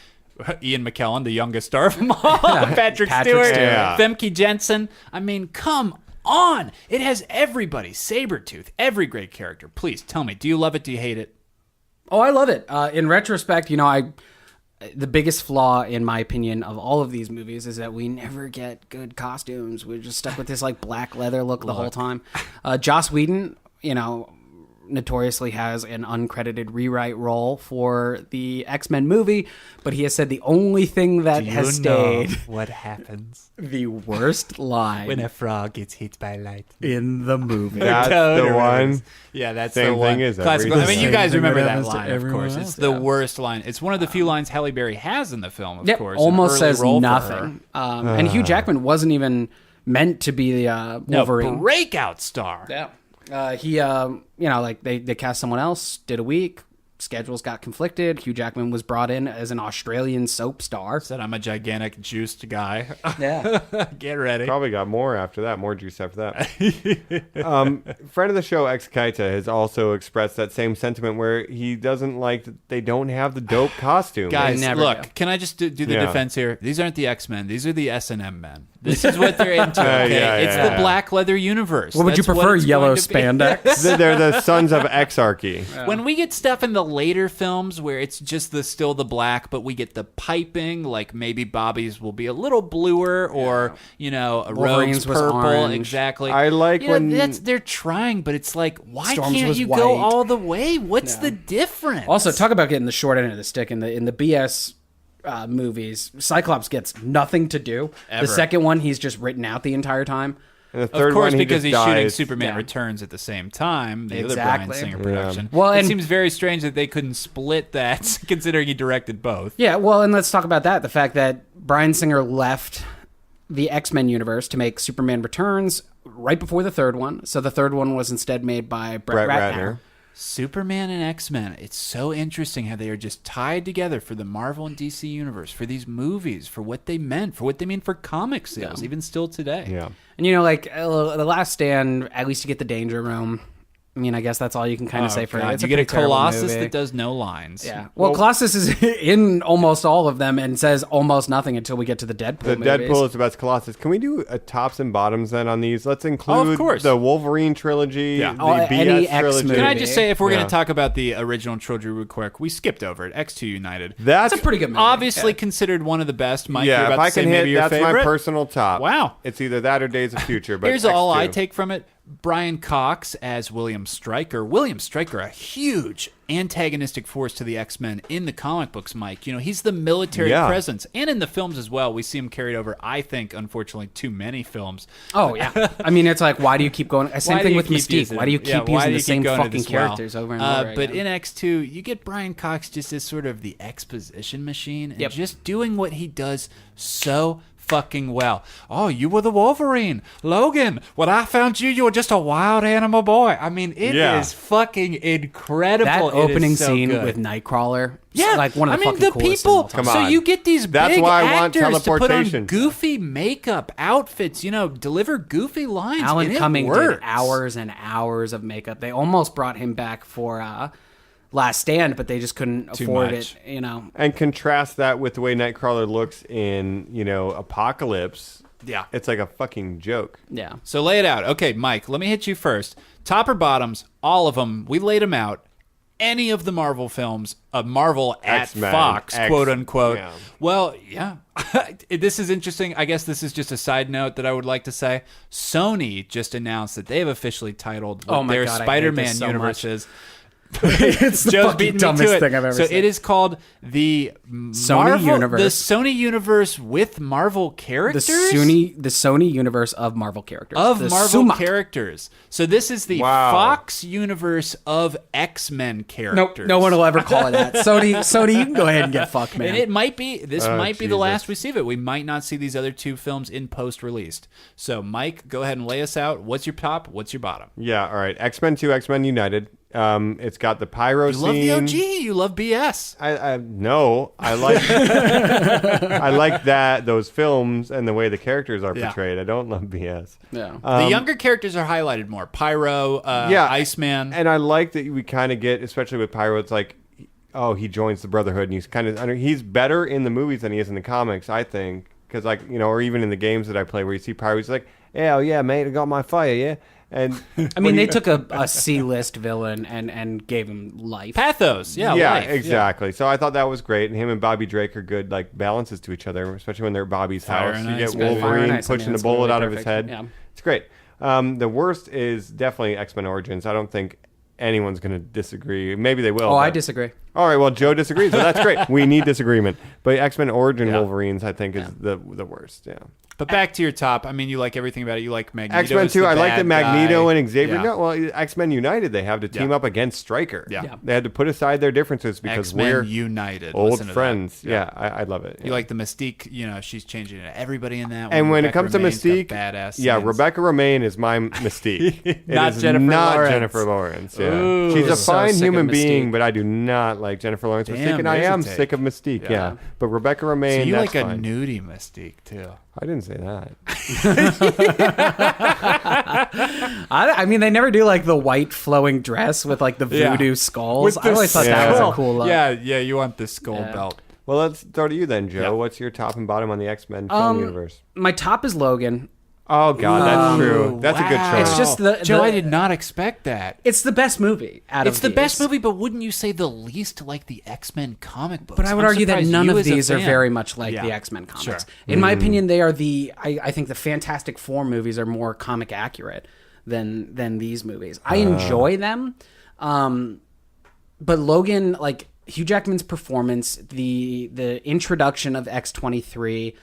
Ian McKellen, the youngest star of them all. Patrick Stewart. Yeah. Femke Jensen. I mean, come on. It has everybody. Sabretooth. Every great character. Please tell me, do you love it? Do you hate it? Oh, I love it. In retrospect, you know, the biggest flaw, in my opinion, of all of these movies is that we never get good costumes. We're just stuck with this like black leather look the whole time. Joss Whedon, notoriously has an uncredited rewrite role for the X-Men movie, but he has said the only thing that has stayed, what happens the worst line when a frog gets hit by light in the movie. That's the one. Yeah, that's Same the one. thing as Classic. every- I mean, you Same guys thing remember that that happens to line, of everyone course. else. It's the worst line. It's one of the few lines Halle Berry has in the film, of course. an almost early says role for nothing. her. And Hugh Jackman wasn't even meant to be the Wolverine. No, breakout star. Yeah. He, they cast someone else, did a week, schedules got conflicted. Hugh Jackman was brought in as an Australian soap star. Said I'm a gigantic juiced guy. Yeah. Get ready. Probably got more after that, more juice after that. Friend of the show, Ex Kaita, has also expressed that same sentiment where he doesn't like that they don't have the dope costume. Guys, never look, do. can I just do the Yeah. defense here? These aren't the X-Men. These are the S&M men. This is what they're into, okay? Yeah, it's yeah. the black leather universe. What would you That's prefer, it's yellow going to be. spandex? They're the sons of Exarchy. When we get stuff in the later films where it's just still the black, but we get the piping, like maybe Bobby's will be a little bluer, or a Rogue's Wolverine's was purple, orange. exactly. I like when- they're trying, but it's like, why Storm's can't was you go white. all the way? What's the difference? Also, talk about getting the short end of the stick in the BS movies. Cyclops gets nothing to do. Ever. The second one, he's just written out the entire time. And the third Of course, one, because he he's just shooting dies. Superman Yeah. Returns at the same time, the Exactly. other Bryan Singer production. Well, it and- seems very strange that they couldn't split that, considering he directed both. Yeah, well, and let's talk about that. The fact that Bryan Singer left the X-Men universe to make Superman Returns right before the third one. So the third one was instead made by Brett Ratner. Superman and X-Men, it's so interesting how they are just tied together for the Marvel and DC universe, for these movies, for what they meant, for what they mean for comic sales, even still today. Yeah. And The Last Stand, at least you get the Danger Room. I mean, I guess that's all you can kind of say for it. It's you get a pretty terrible Colossus movie. that does no lines. Yeah. Well, Colossus is in almost all of them and says almost nothing until we get to the Deadpool The movies. Deadpool is the best Colossus. Can we do a tops and bottoms then on these? Let's include course. the Wolverine trilogy, Yeah. the Any BS X trilogy. movie. Can I just say, if we're Yeah. going to talk about the original trilogy real quick, we skipped over it. X2 United. That's It's a pretty good movie. Obviously considered one of the best. Mike, you're yeah, about if I to say can maybe hit, your that's favorite. my personal top. Wow. It's either that or Days of Future. But Here's all I X2. take from it. Brian Cox as William Stryker. William Stryker, a huge antagonistic force to the X-Men in the comic books, Mike. He's the military Yeah. presence. And in the films as well. We see him carried over, I think, unfortunately, too many films. Oh, yeah. I mean, it's like, why do you keep going? Same Why do thing you with keep Mystique. using Why do you it? Yeah, keep why using do the you same keep going to fucking this well? characters over and over But again? in X2, you get Brian Cox just as sort of the exposition machine and Yep. just doing what he does so fucking well. Oh, you were the Wolverine. Logan, when I found you, you were just a wild animal boy. I mean, it is Yeah. fucking incredible. that It is opening so scene good. with Nightcrawler, Yeah, like one of the I mean, fucking the coolest people. in all time. Come So on. you get these That's big why I want actors to put on teleportation. goofy makeup, outfits. Deliver goofy lines. Alan and it Cumming works. did hours and hours of makeup. They almost brought him back for Last Stand, but they just couldn't afford much. it. And contrast that with the way Nightcrawler looks in, Apocalypse. Yeah. It's like a fucking joke. Yeah. So lay it out. Okay, Mike, let me hit you first. Top or bottoms, all of them. We laid them out. Any of the Marvel films, Marvel at X-Men, Fox, quote unquote. yeah. Well, yeah. This is interesting. I guess this is just a side note that I would like to say. Sony just announced that they have officially titled what Oh my their God, I hate Spider-Man this so universe much. is. It's the Joe's fucking beating me dumbest to it. thing I've ever so seen. it is called the Sony universe. the Sony universe with Marvel The characters. Sony universe of Marvel characters. Of The Marvel Sumac. characters. So this is the Wow. Fox universe of X-Men Nope, characters. no one will ever call it that. Sony, you can go ahead and get fucked, man. And it might be, this might be the Jesus. last we see of it. We might not see these other two films in post-released. So, Mike, go ahead and lay us out. What's your top? What's your bottom? Yeah, all right. X-Men 2, X-Men United. It's got the pyro You scene. love the OG. You love BS. No, I like I like those films and the way the characters are Yeah. portrayed. I don't love BS. yeah. The younger characters are highlighted more. Pyro, Iceman. And I like that we kind of get, especially with Pyro, it's like, oh, he joins the Brotherhood, and he's kind of he's better in the movies than he is in the comics, I think, because or even in the games that I play, where you see Pyro, he's like, hell yeah, mate, I got my fire, yeah. And I mean, they took a C-list villain and gave him life. Pathos. Yeah, yeah, life. exactly. So I thought that was great, and him and Bobby Drake are good, like balances to each other, especially when they're at Bobby's Fire house. and You Ice, get baby. Fire Wolverine and Ice, I mean, pushing the it's bullet really out of his perfect. head. Yeah. It's great. The worst is definitely X-Men Origins. I don't think anyone's going to disagree. Maybe they will. Oh, I but- disagree. All right, well, Joe disagrees, so that's great. We need disagreement. But X-Men Origin Wolverines, I think, is the worst, yeah. But back to your top. I mean, you like everything about it. You like Magneto. X-Men as 2, the I like that bad Magneto guy. and Xavier. Yeah. No, well, X-Men United, they have to team Yeah. up against Stryker. Yeah. They had to put aside their differences because X-Men we're United. old Listen to friends. that. Yeah, I love it. You like the Mystique, she's changing it. Everybody in that one. And when it Rebecca comes to Romaine's got Mystique, badass yeah, scenes. Rebecca Romaine is my Mystique. It Not is Jennifer not Lawrence. Jennifer Lawrence. Yeah. Ooh. She's a So fine sick of human Mystique. being, but I do not like Jennifer Lawrence Mystique, Damn, and I there's a am take. sick of Mystique. Yeah. Yeah, but Rebecca Romaine, So you that's like a fine. nudie Mystique, too. I didn't say that. I mean, they never do like the white flowing dress with like the voodoo skulls. I always thought that was a cool look. Yeah, you want the skull Yeah. belt. Well, let's throw to you then, Joe. Yeah. What's your top and bottom on the X-Men film universe? My top is Logan. Oh God, that's true. That's a good Wow. choice. It's just Joe, I did not expect that. It's the best movie out of It's the best these. movie, but wouldn't you say the least like the X-Men comic books? But I would I'm argue that surprised none you of as a these are fan. very much like Yeah. the X-Men comics. Sure. In my opinion, they are I think the Fantastic Four movies are more comic accurate than these movies. I enjoy them, but Logan, like Hugh Jackman's performance, the introduction of X-23,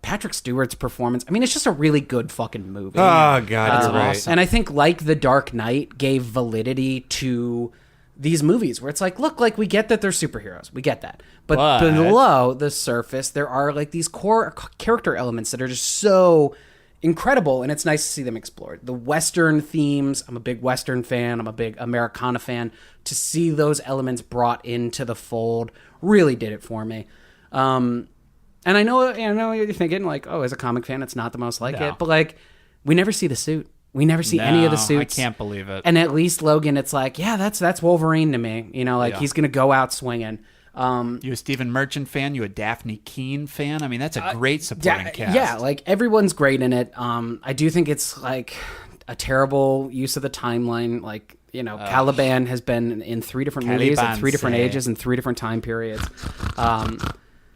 Patrick Stewart's performance. I mean, it's just a really good fucking movie. Oh God, you're right. And I think, like The Dark Knight, gave validity to these movies where it's like, look, like we get that they're superheroes, we get that, but below the surface, there are like these core character elements that are just so incredible, and it's nice to see them explored. The Western themes, I'm a big Western fan, I'm a big Americana fan. To see those elements brought into the fold really did it for me. And I know you're thinking like, oh, as a comic fan, it's not the most like it, but like, we never see the suit. We never see any of the No, suits. I can't believe it. And at least Logan, it's like, yeah, that's Wolverine to me. He's gonna go out swinging. You a Stephen Merchant fan? You a Daphne Keane fan? I mean, that's a great supporting cast. Yeah, like everyone's great in it. I do think it's like a terrible use of the timeline. Like, Caliban has been in 3 different movies at 3 different ages and 3 different time periods.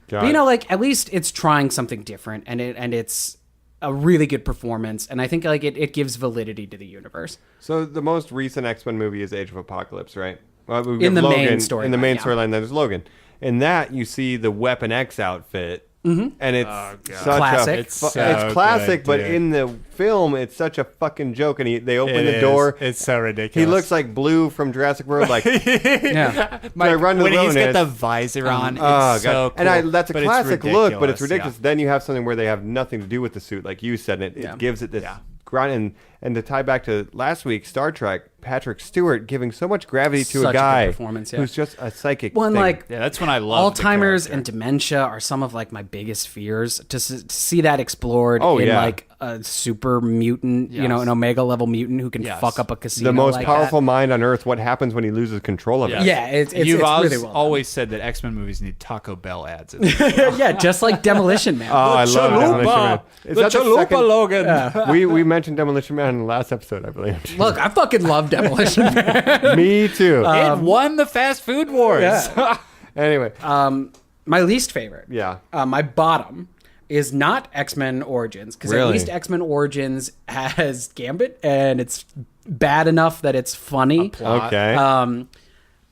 But like at least it's trying something different, and it's a really good performance, and I think like it gives validity to the universe. So the most recent X-Men movie is Age of Apocalypse, right? Well, we In have the Logan, main storyline, in the main yeah. storyline, there's Logan. In that, you see the Weapon X outfit, and it's such Classic. a It's it's classic, good, but dude. in the film, it's such a fucking joke. And they open the door. It's so ridiculous. He looks like Blue from Jurassic World. Like, Yeah, I run to when the he's got wilderness. the visor on. oh It's god! so cool. And that's a But it's classic look, but it's ridiculous. yeah. Then you have something where they have nothing to do with the suit, like you said, and it gives it this grind. And to tie back to last week, Star Trek, Patrick Stewart giving so much gravity to Such a a good guy performance, yeah. who's just a psychic. Well, and, thing. like, Yeah, that's when I love Alzheimer's and dementia are some of like my biggest fears. To see that explored Oh, in yeah. like a super mutant, Yes. an omega level mutant who can Yes. fuck up a casino. the most like powerful that. mind on earth. What happens when he loses control of it? Yeah, it's You've really well done. always said that X-Men movies need Taco Bell ads. In them. Yeah, just like Demolition Man. Oh, I love Demolition Man. Is that the second- Logan. we mentioned Demolition Man in the last episode, I believe. Look, I fucking love Demolition Man. Me too. It won the fast food wars. Anyway, My least favorite. yeah. My bottom is not X-Men Origins, because at Really? least X-Men Origins has Gambit, and it's bad enough that it's funny. Okay.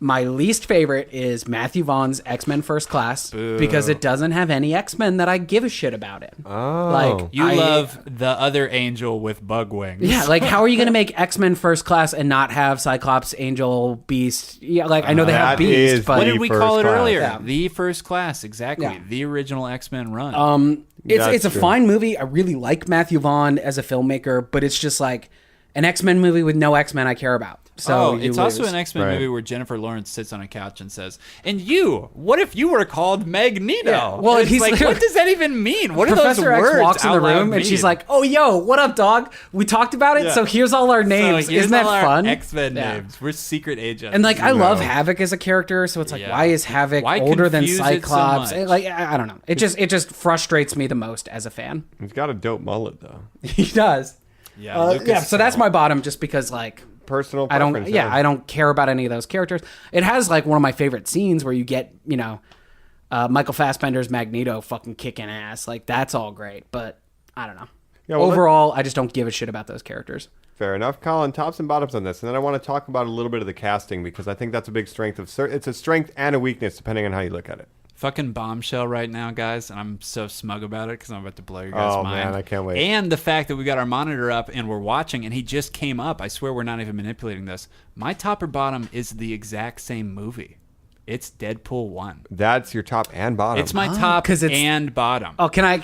My least favorite is Matthew Vaughn's X-Men First Class, because it doesn't have any X-Men that I give a shit about it. Oh. Like, You love the other angel with bug wings. Yeah, like how are you going to make X-Men First Class and not have Cyclops, Angel, Beast? Yeah, like I know they have That is Beast, but What the did we first call it class. earlier? Yeah. The first class, exactly. Yeah. The original X-Men run. it's a true. fine movie. I really like Matthew Vaughn as a filmmaker, but it's just like an X-Men movie with no X-Men I care about. So it's also an X-Men Right. movie where Jennifer Lawrence sits on a couch and says, "And you, what if you were called Magneto?" Yeah. Well, And it's he's like, like- what does that even mean? What Professor are those X words walks in the out loud room and she's mean? like, "Oh, yo, what up, dog? We talked about it, Yeah. so here's all our names. So here's Isn't that all our fun?" X-Men Yeah. names. We're secret agents. And like, I love Havoc as a character, so it's like, Yeah. why is Havoc Why older than confuse it so Cyclops? much? Like, I don't know. It just frustrates me the most as a fan. He's got a dope mullet, though. He does. Lucas So that's my bottom, just because like Personal I preference. don't. Yeah, I don't care about any of those characters. It has like one of my favorite scenes where you get Michael Fassbender's Magneto fucking kicking ass. Like that's all great, but I don't know. Yeah, well, Overall, I just don't give a shit about those characters. Fair enough. Colin, tops and bottoms on this. And then I want to talk about a little bit of the casting because I think that's a big strength it's a strength and a weakness depending on how you look at it. Fucking bombshell right now, guys, and I'm so smug about it because I'm about to blow your guys' mind. Man, I can't wait. And the fact that we got our monitor up and we're watching, and he just came up. I swear we're not even manipulating this. My top or bottom is the exact same movie. It's Deadpool 1. That's your top and bottom. It's my top 'cause it's- and bottom. Oh, can I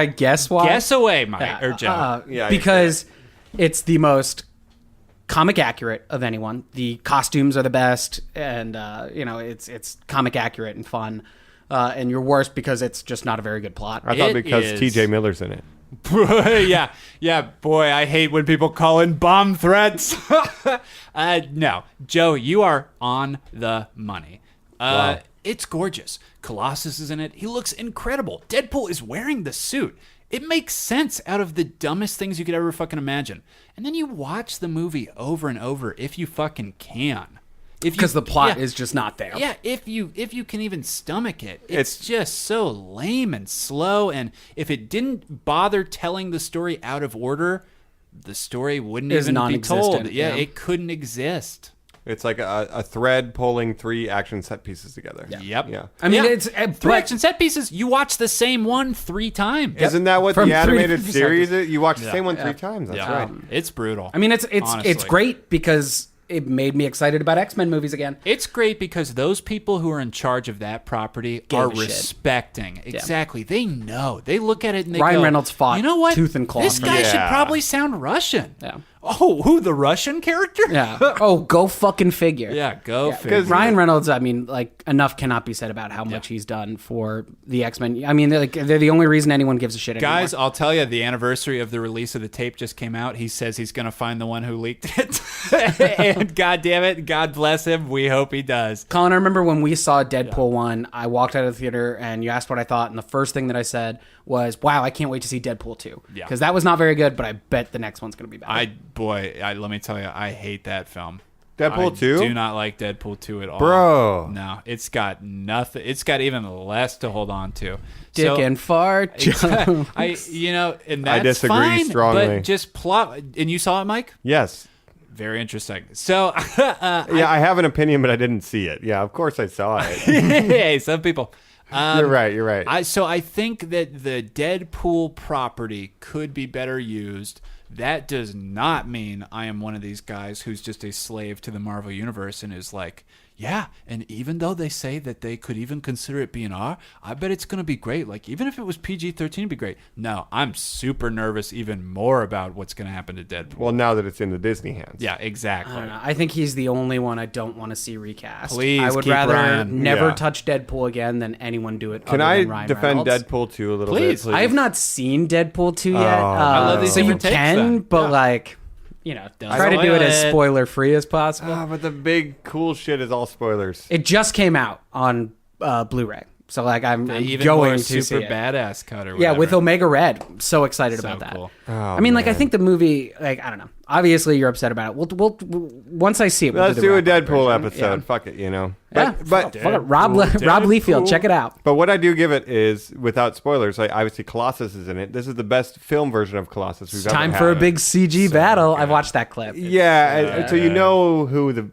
guess why? Guess away, Mike or Joe. Yeah, because it's the most comic accurate of anyone. The costumes are the best, and it's comic accurate and fun. And you're worst because it's just not a very good plot. I thought It because is- TJ Miller's in it. yeah, boy, I hate when people call in bomb threats. No, Joe, you are on the money. Wow. It's gorgeous. Colossus is in it. He looks incredible. Deadpool is wearing the suit. It makes sense out of the dumbest things you could ever fucking imagine. And then you watch the movie over and over if you fucking can. Because the plot is just not there. Yeah, if you can even stomach it, it's just so lame and slow. And if it didn't bother telling the story out of order, the story wouldn't Is even be told. non-existent, Yeah, yeah. it couldn't exist. It's like a thread pulling 3 action set pieces together. Yep. Yeah. I mean, Yeah. it's 3 action set pieces. You watch the same one 3 times. Isn't that what From the animated 3 series is? You watch the Yeah. same one 3 times. That's Yeah. right. It's brutal. I mean, it's Honestly. great because it made me excited about X-Men movies again. It's great because those people who are in charge of that property are a shit. respecting. Exactly. They know. They look at it and they Ryan go, Reynolds fought you know what? tooth and claw This for guy it." should Yeah. probably sound Russian. Yeah. Oh, who, the Russian character? Yeah. Oh, go fucking figure. Yeah, go Yeah, figure. Ryan Reynolds, I mean, like, enough cannot be said about how much he's done for the X-Men. I mean, they're the only reason anyone gives a shit anymore. Guys, I'll tell you, the anniversary of the release of the tape just came out. He says he's going to find the one who leaked it. And God damn it, God bless him. We hope he does. Colin, I remember when we saw Deadpool 1, I walked out of the theater and you asked what I thought, and the first thing that I said was, wow, I can't wait to see Deadpool 2. Yeah. Because that was not very good, but I bet the next one's going to be better. Let me tell you, I hate that film. Deadpool 2? I do not like Deadpool 2 at all. Bro. No, it's got nothing. It's got even less to hold on to. Dick So- and fart. and that's I disagree fine, strongly. But just plot. And you saw it, Mike? Yes. Very interesting. So, Yeah, I have an opinion, but I didn't see it. Yeah, of course I saw it. hey, some people. You're right. I think that the Deadpool property could be better used. That does not mean I am one of these guys who's just a slave to the Marvel Universe and is like, yeah, and even though they say that they could even consider it being R, I bet it's going to be great. Like, even if it was PG-13, it'd be great. No, I'm super nervous even more about what's going to happen to Deadpool. Well, now that it's in the Disney hands. Yeah, exactly. I don't know. I think he's the only one I don't want to see recast. Please I would keep rather Ryan. never Yeah. touch Deadpool again than anyone do it. Can other I than Ryan defend Reynolds. Deadpool 2 a little Please. bit, please? I have not seen Deadpool 2 yet. I love these so you different takes can, then. but Yeah. like, try to do spoil it as it. spoiler free as possible. But the big cool shit is all spoilers. It just came out on Blu-ray, so like I'm Even going more to see super it. badass cut or Yeah, whatever. with Omega Red. So excited So about that. cool. I mean, like, I man. think the movie, like, I don't know. Obviously, you're upset about it. We'll once I see it, we'll Let's do do a the wrap-up Deadpool version. episode. Yeah. Fuck it, Yeah, But fuck it. Rob Liefeld, check it out. But what I do give it is, without spoilers, like obviously Colossus is in it. This is the best film version of Colossus we've It's ever time had. for a big CG battle. I've watched that clip. Yeah, and so you know who the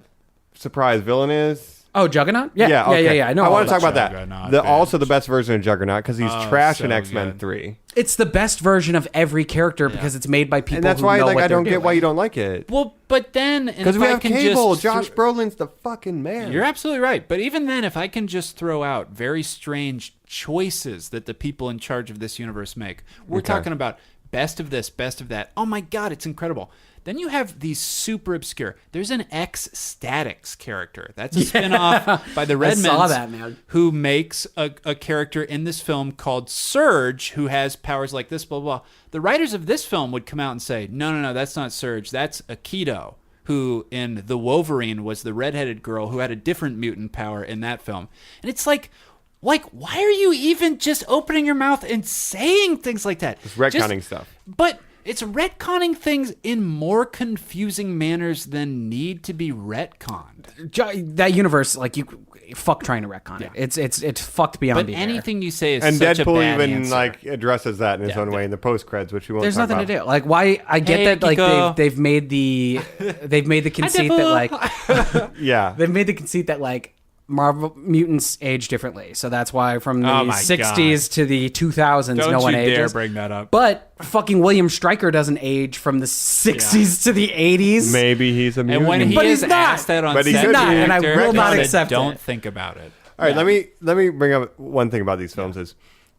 surprise villain is. Oh, Juggernaut? Yeah, okay. I know. I all want to about talk about Juggernaut, that. bitch. Also, the best version of Juggernaut because he's trash in so X-Men good. 3, It's the best version of every character because it's made by people and that's who why know like what I don't they're get why doing. you don't like it. Well, but then... Because we have cable. Josh Brolin's the fucking man. You're absolutely right. But even then, if I can just throw out very strange choices that the people in charge of this universe make, we're talking about best of this, best of that. Oh my God, it's incredible. Then you have these super obscure. There's an X-Statix character. That's a spinoff by the Redmonds, saw that, man. who makes a character in this film called Surge, who has powers like this, blah, blah, blah. The writers of this film would come out and say, no, that's not Surge. That's Aikido, who in The Wolverine was the redheaded girl who had a different mutant power in that film. And it's like, why are you even just opening your mouth and saying things like that? It's retconning stuff. But It's retconning things in more confusing manners than need to be retconned. That universe, like you, fuck trying to retcon it. It's fucked beyond. But be anything you say is And such a Deadpool bad even answer. like addresses that in his own way in the post creds, which we won't. There's talk nothing about. to do. Like, why? I get Hey, that. Like Kiko. they've made the conceit that like Yeah, they've made the conceit that like Marvel mutants age differently. So that's why from the Oh my 60s to the 2000s, Don't no one you dare ages. bring that up. But fucking William Stryker doesn't age from the 60s to the 80s. maybe he's a mutant. And when he But is he's not. asked that on But he set, could the be. And I actor will not said, accept Don't it. think about it. All right, let me bring up one thing about these films is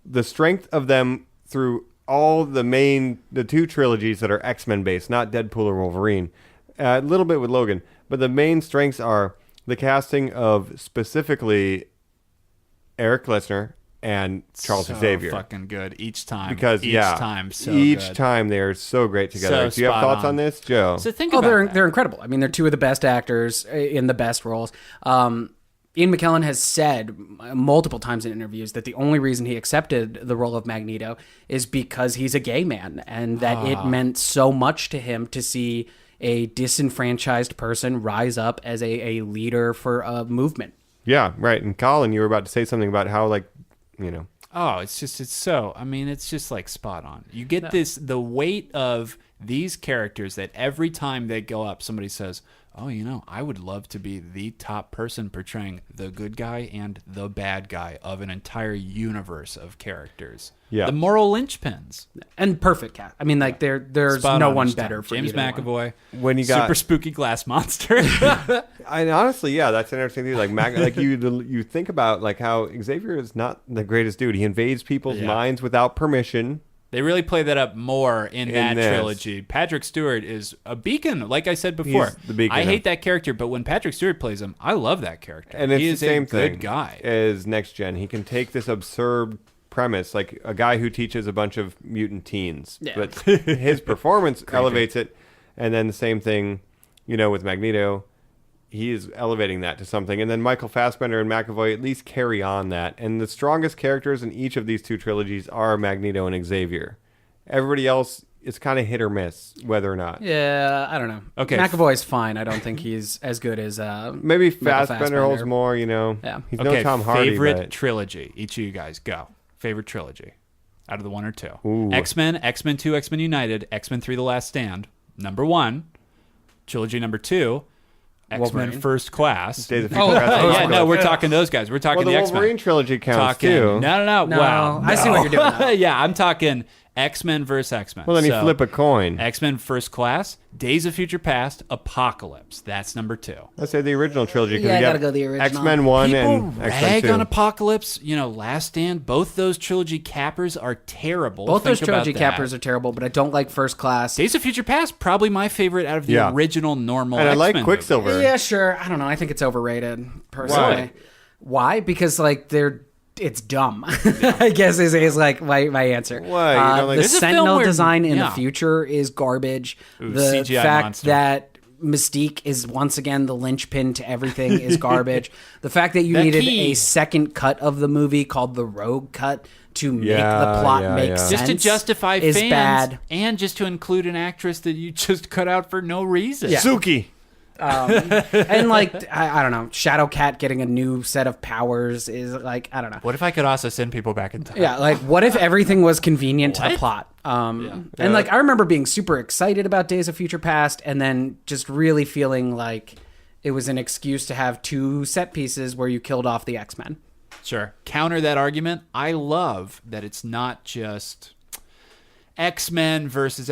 the strength of them through all the two trilogies that are X-Men based, not Deadpool or Wolverine. A little bit with Logan, but the main strengths are the casting of specifically Eric Lesnar and Charles So Xavier. fucking good each time. Because each time, so each good. time they are so great together. So Do you have spot thoughts on. on this, Joe? So think Oh, about they're that. they're incredible. I mean, they're two of the best actors in the best roles. Ian McKellen has said multiple times in interviews that the only reason he accepted the role of Magneto is because he's a gay man, and that it meant so much to him to see a disenfranchised person rise up as a leader for a movement. Yeah, right. And Colin, you were about to say something about how, like, Oh, it's just like spot on. You get the weight of these characters that every time they go up, somebody says, oh, I would love to be the top person portraying the good guy and the bad guy of an entire universe of characters. Yeah. The moral linchpins. And perfect cast. I mean, like there's Spot no on one each time. better for James either one. McAvoy. When you got- super spooky glass monster. I honestly, yeah, that's an interesting thing. Like, like you think about like how Xavier is not the greatest dude. He invades people's minds without permission. They really play that up more in that this. trilogy. Patrick Stewart is a beacon, like I said before. He's the beacon I of- hate that character, but when Patrick Stewart plays him, I love that character. And it's he the is same a thing good guy. as Next Gen. He can take this absurd premise, like a guy who teaches a bunch of mutant teens, but his performance elevates it. And then the same thing, with Magneto, he is elevating that to something. And then Michael Fassbender and McAvoy at least carry on that. And the strongest characters in each of these two trilogies are Magneto and Xavier. Everybody else is kind of hit or miss, whether or not. Yeah, I don't know. Okay. McAvoy's fine. I don't think he's as good as Maybe Michael Fassbender holds more, Yeah. He's Okay, no Tom Hardy. favorite but trilogy. Each of you guys, go. Favorite trilogy out of the one or two. Ooh. X-Men, X-Men 2, X-Men United, X-Men 3, The Last Stand. Number one. Trilogy number two. X-Men Wolverine. First Class. Days of Future Past. Yeah, no, we're talking those guys. We're talking Well, the the X-Men. Wolverine trilogy counts Talking, too. No. No, Wow. I see what you're doing now. Yeah, I'm talking X-Men versus X-Men. Well, then you So, flip a coin. X-Men First Class, Days of Future Past, Apocalypse. That's number two. Let's say the original trilogy. 'cause Yeah, we I got gotta go the original. X-Men 1 People and X-Men rag 2. on Apocalypse. Last Stand. Both those trilogy cappers are terrible. Both those Think about trilogy that. cappers are terrible, but I don't like First Class. Days of Future Past, probably my favorite out of the Yeah. original normal And I like X-Men Quicksilver. movies. Yeah, sure. I don't know. I think it's overrated personally. Why? Because like it's dumb. I guess is like my answer. Why? You don't like- the There's a film Sentinel where- design in yeah. the future is garbage. Ooh, the CGI fact monster. that Mystique is once again the linchpin to everything is garbage. The fact that you The needed key. a second cut of the movie called the Rogue Cut to make Yeah, the plot yeah, make yeah. sense Just to justify is fans bad. and just to include an actress that you just cut out for no reason. Yeah. Suki. And like I don't know, Shadowcat getting a new set of powers is like I don't know. What if I could also send people back in time? Yeah, like what if everything was convenient to the What? plot? And like I remember being super excited about Days of Future Past, and then just really feeling like it was an excuse to have two set pieces where you killed off the X-Men. Sure. Counter that argument. I love that it's not just X-Men versus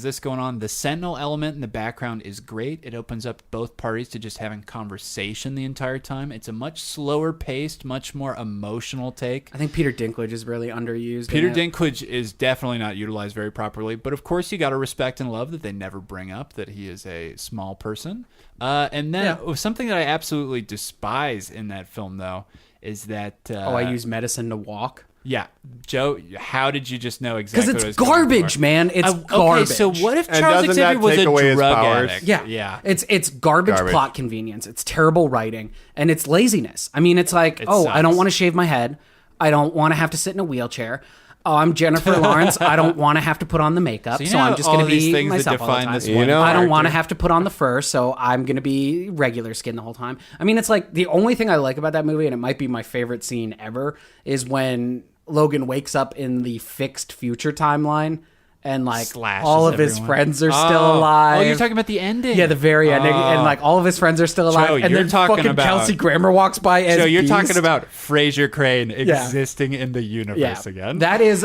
this going on. The Sentinel element in the background is great. It opens up both parties to just having conversation the entire time. It's a much slower paced, much more emotional take. I think Peter Dinklage is really underused. Peter in it. Dinklage is definitely not utilized very properly, but of course you got to respect and love that they never bring up that he is a small person. And then something that I absolutely despise in that film, though, is that... I use medicine to walk. Yeah. Joe, how did you just know exactly Because what I it's was going garbage, for? man. It's Okay, garbage. so what if And Charles doesn't Xavier that was take a away his drug powers? addict? Yeah. It's garbage plot convenience. It's terrible writing, and it's laziness. I mean, it's like, I don't sucks. want to shave my head. I don't want to have to sit in a wheelchair. Oh, I'm Jennifer Lawrence. I don't want to have to put on the makeup, So you so know I'm just all going to these be things that myself all the define time. this You one know, I don't want to character. have to put on the fur, so I'm going to be regular skin the whole time. I mean, it's like the only thing I like about that movie, and it might be my favorite scene ever, is when Logan wakes up in the fixed future timeline and like Slashes all of his everyone. friends are still alive. Oh, you're talking about the ending. Yeah, the very ending, and like all of his friends are still alive. Joe, and you're then talking fucking about- Kelsey Grammer walks by as So you're Beast. talking about Fraser Crane existing in the universe again. That is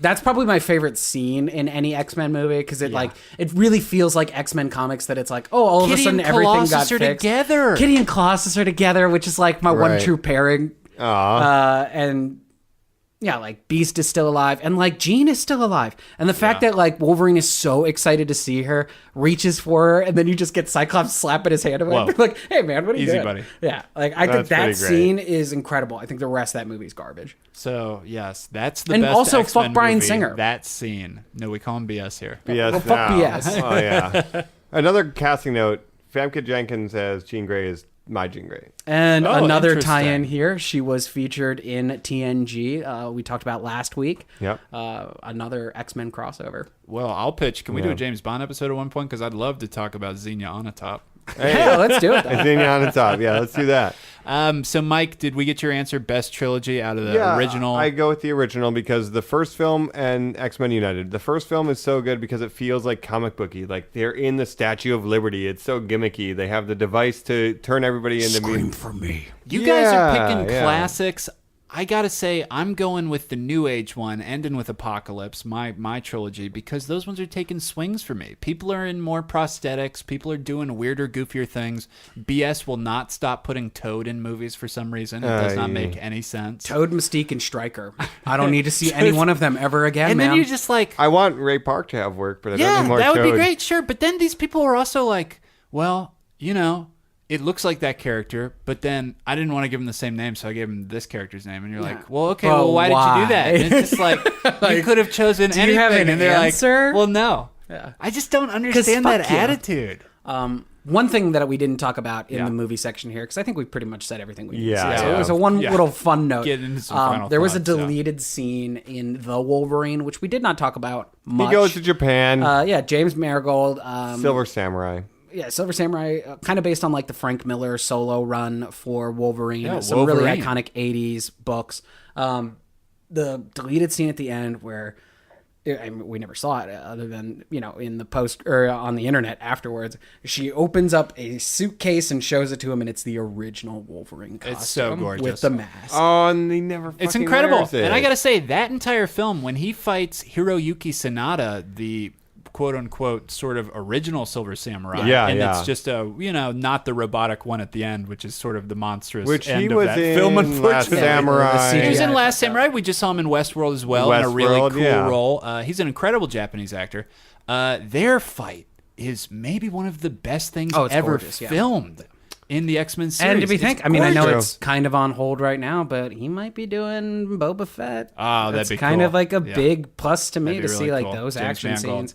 that's probably my favorite scene in any X-Men movie because it like it really feels like X-Men comics that it's like, oh, all of a Kitty sudden and everything got Colossus are fixed. together. Kitty and Colossus are together, which is like my one Right. true pairing. And yeah, like Beast is still alive, and like Jean is still alive, and the fact that like Wolverine is so excited to see her, reaches for her, and then you just get Cyclops slapping his hand away, Whoa. like, "Hey man, what are you Easy, doing?" buddy. Yeah, like I think That's that pretty great. scene is incredible. I think the rest of that movie is garbage. So yes, that's the And best also, X-Men fuck Bryan movie, Singer. That scene. No, we call him BS here. BS Well, fuck now. BS. Oh yeah. Another casting note: Famke Jenkins as Jean Grey is my Jean Grey. And Oh, another interesting. tie-in here. She was featured in TNG. We talked about last week. Yep. Another X-Men crossover. Well, I'll pitch. Can we do Yeah. a James Bond episode at one point? Because I'd love to talk about Xenia Onatopp. Yeah, let's do it. Then. Xenia on the top. Yeah, let's do that. So, Mike, did we get your answer? Best trilogy out of the original? I go with the original because the first film and X-Men United. The first film is so good because it feels like comic booky. Like they're in the Statue of Liberty. It's so gimmicky. They have the device to turn everybody into mutants. for me. You guys are Yeah, picking yeah. classics. I gotta say, I'm going with the New Age one, ending with Apocalypse, my trilogy, because those ones are taking swings for me. People are in more prosthetics. People are doing weirder, goofier things. BS will not stop putting Toad in movies for some reason. It does not make any sense. Toad, Mystique, and Stryker. I don't need to see any one of them ever again, and man. then you're just like, I want Ray Park to have work, but I don't yeah, need more that would be Toad. great, sure. But then these people are also like, well, you know, it looks like that character, but then I didn't want to give him the same name, so I gave him this character's name. And you're like, well, okay, But well, why did you do that? why? And it's just like, you could have chosen do anything. you have an and they're answer? like, well, no. Yeah. I just don't understand that fuck you. attitude. One thing that we didn't talk about in Yeah. the movie section here, because I think we pretty much said everything we need Yeah, to say. So yeah. it was a one Yeah. little fun note. Get into some final there was a thoughts, yeah. deleted scene in The Wolverine, which we did not talk about He much. goes to Japan. Yeah, James Marigold. Silver Samurai. Yeah, Silver Samurai, kind of based on like the Frank Miller solo run for Wolverine. Yeah, Some really Wolverine. iconic 80s books. The deleted scene at the end where I mean, we never saw it other than, you know, in the post or on the internet afterwards. She opens up a suitcase and shows it to him, and it's the original Wolverine costume. It's so gorgeous. With the mask. Oh, and he never It's fucking incredible. wears it. And I got to say, that entire film, when he fights Hiroyuki Sanada, the quote-unquote sort of original Silver Samurai, Yeah, and yeah. it's just not the robotic one at the end, which is sort of the monstrous Which end he of was that in film, Last unfortunately. Samurai. the He was in CGI. Last Samurai. We just saw him in Westworld as well in a really Westworld, cool yeah. role. He's an incredible Japanese actor. Their fight is maybe one of the best things Oh, it's ever gorgeous, yeah. filmed in the X-Men series. And to be It's think, I mean, I know gorgeous. it's kind of on hold right now, but he might be doing Boba Fett. Oh, that'd That's be kind cool. of like a Yeah. big plus to me That'd to be see really like cool. those James action Mangold. scenes.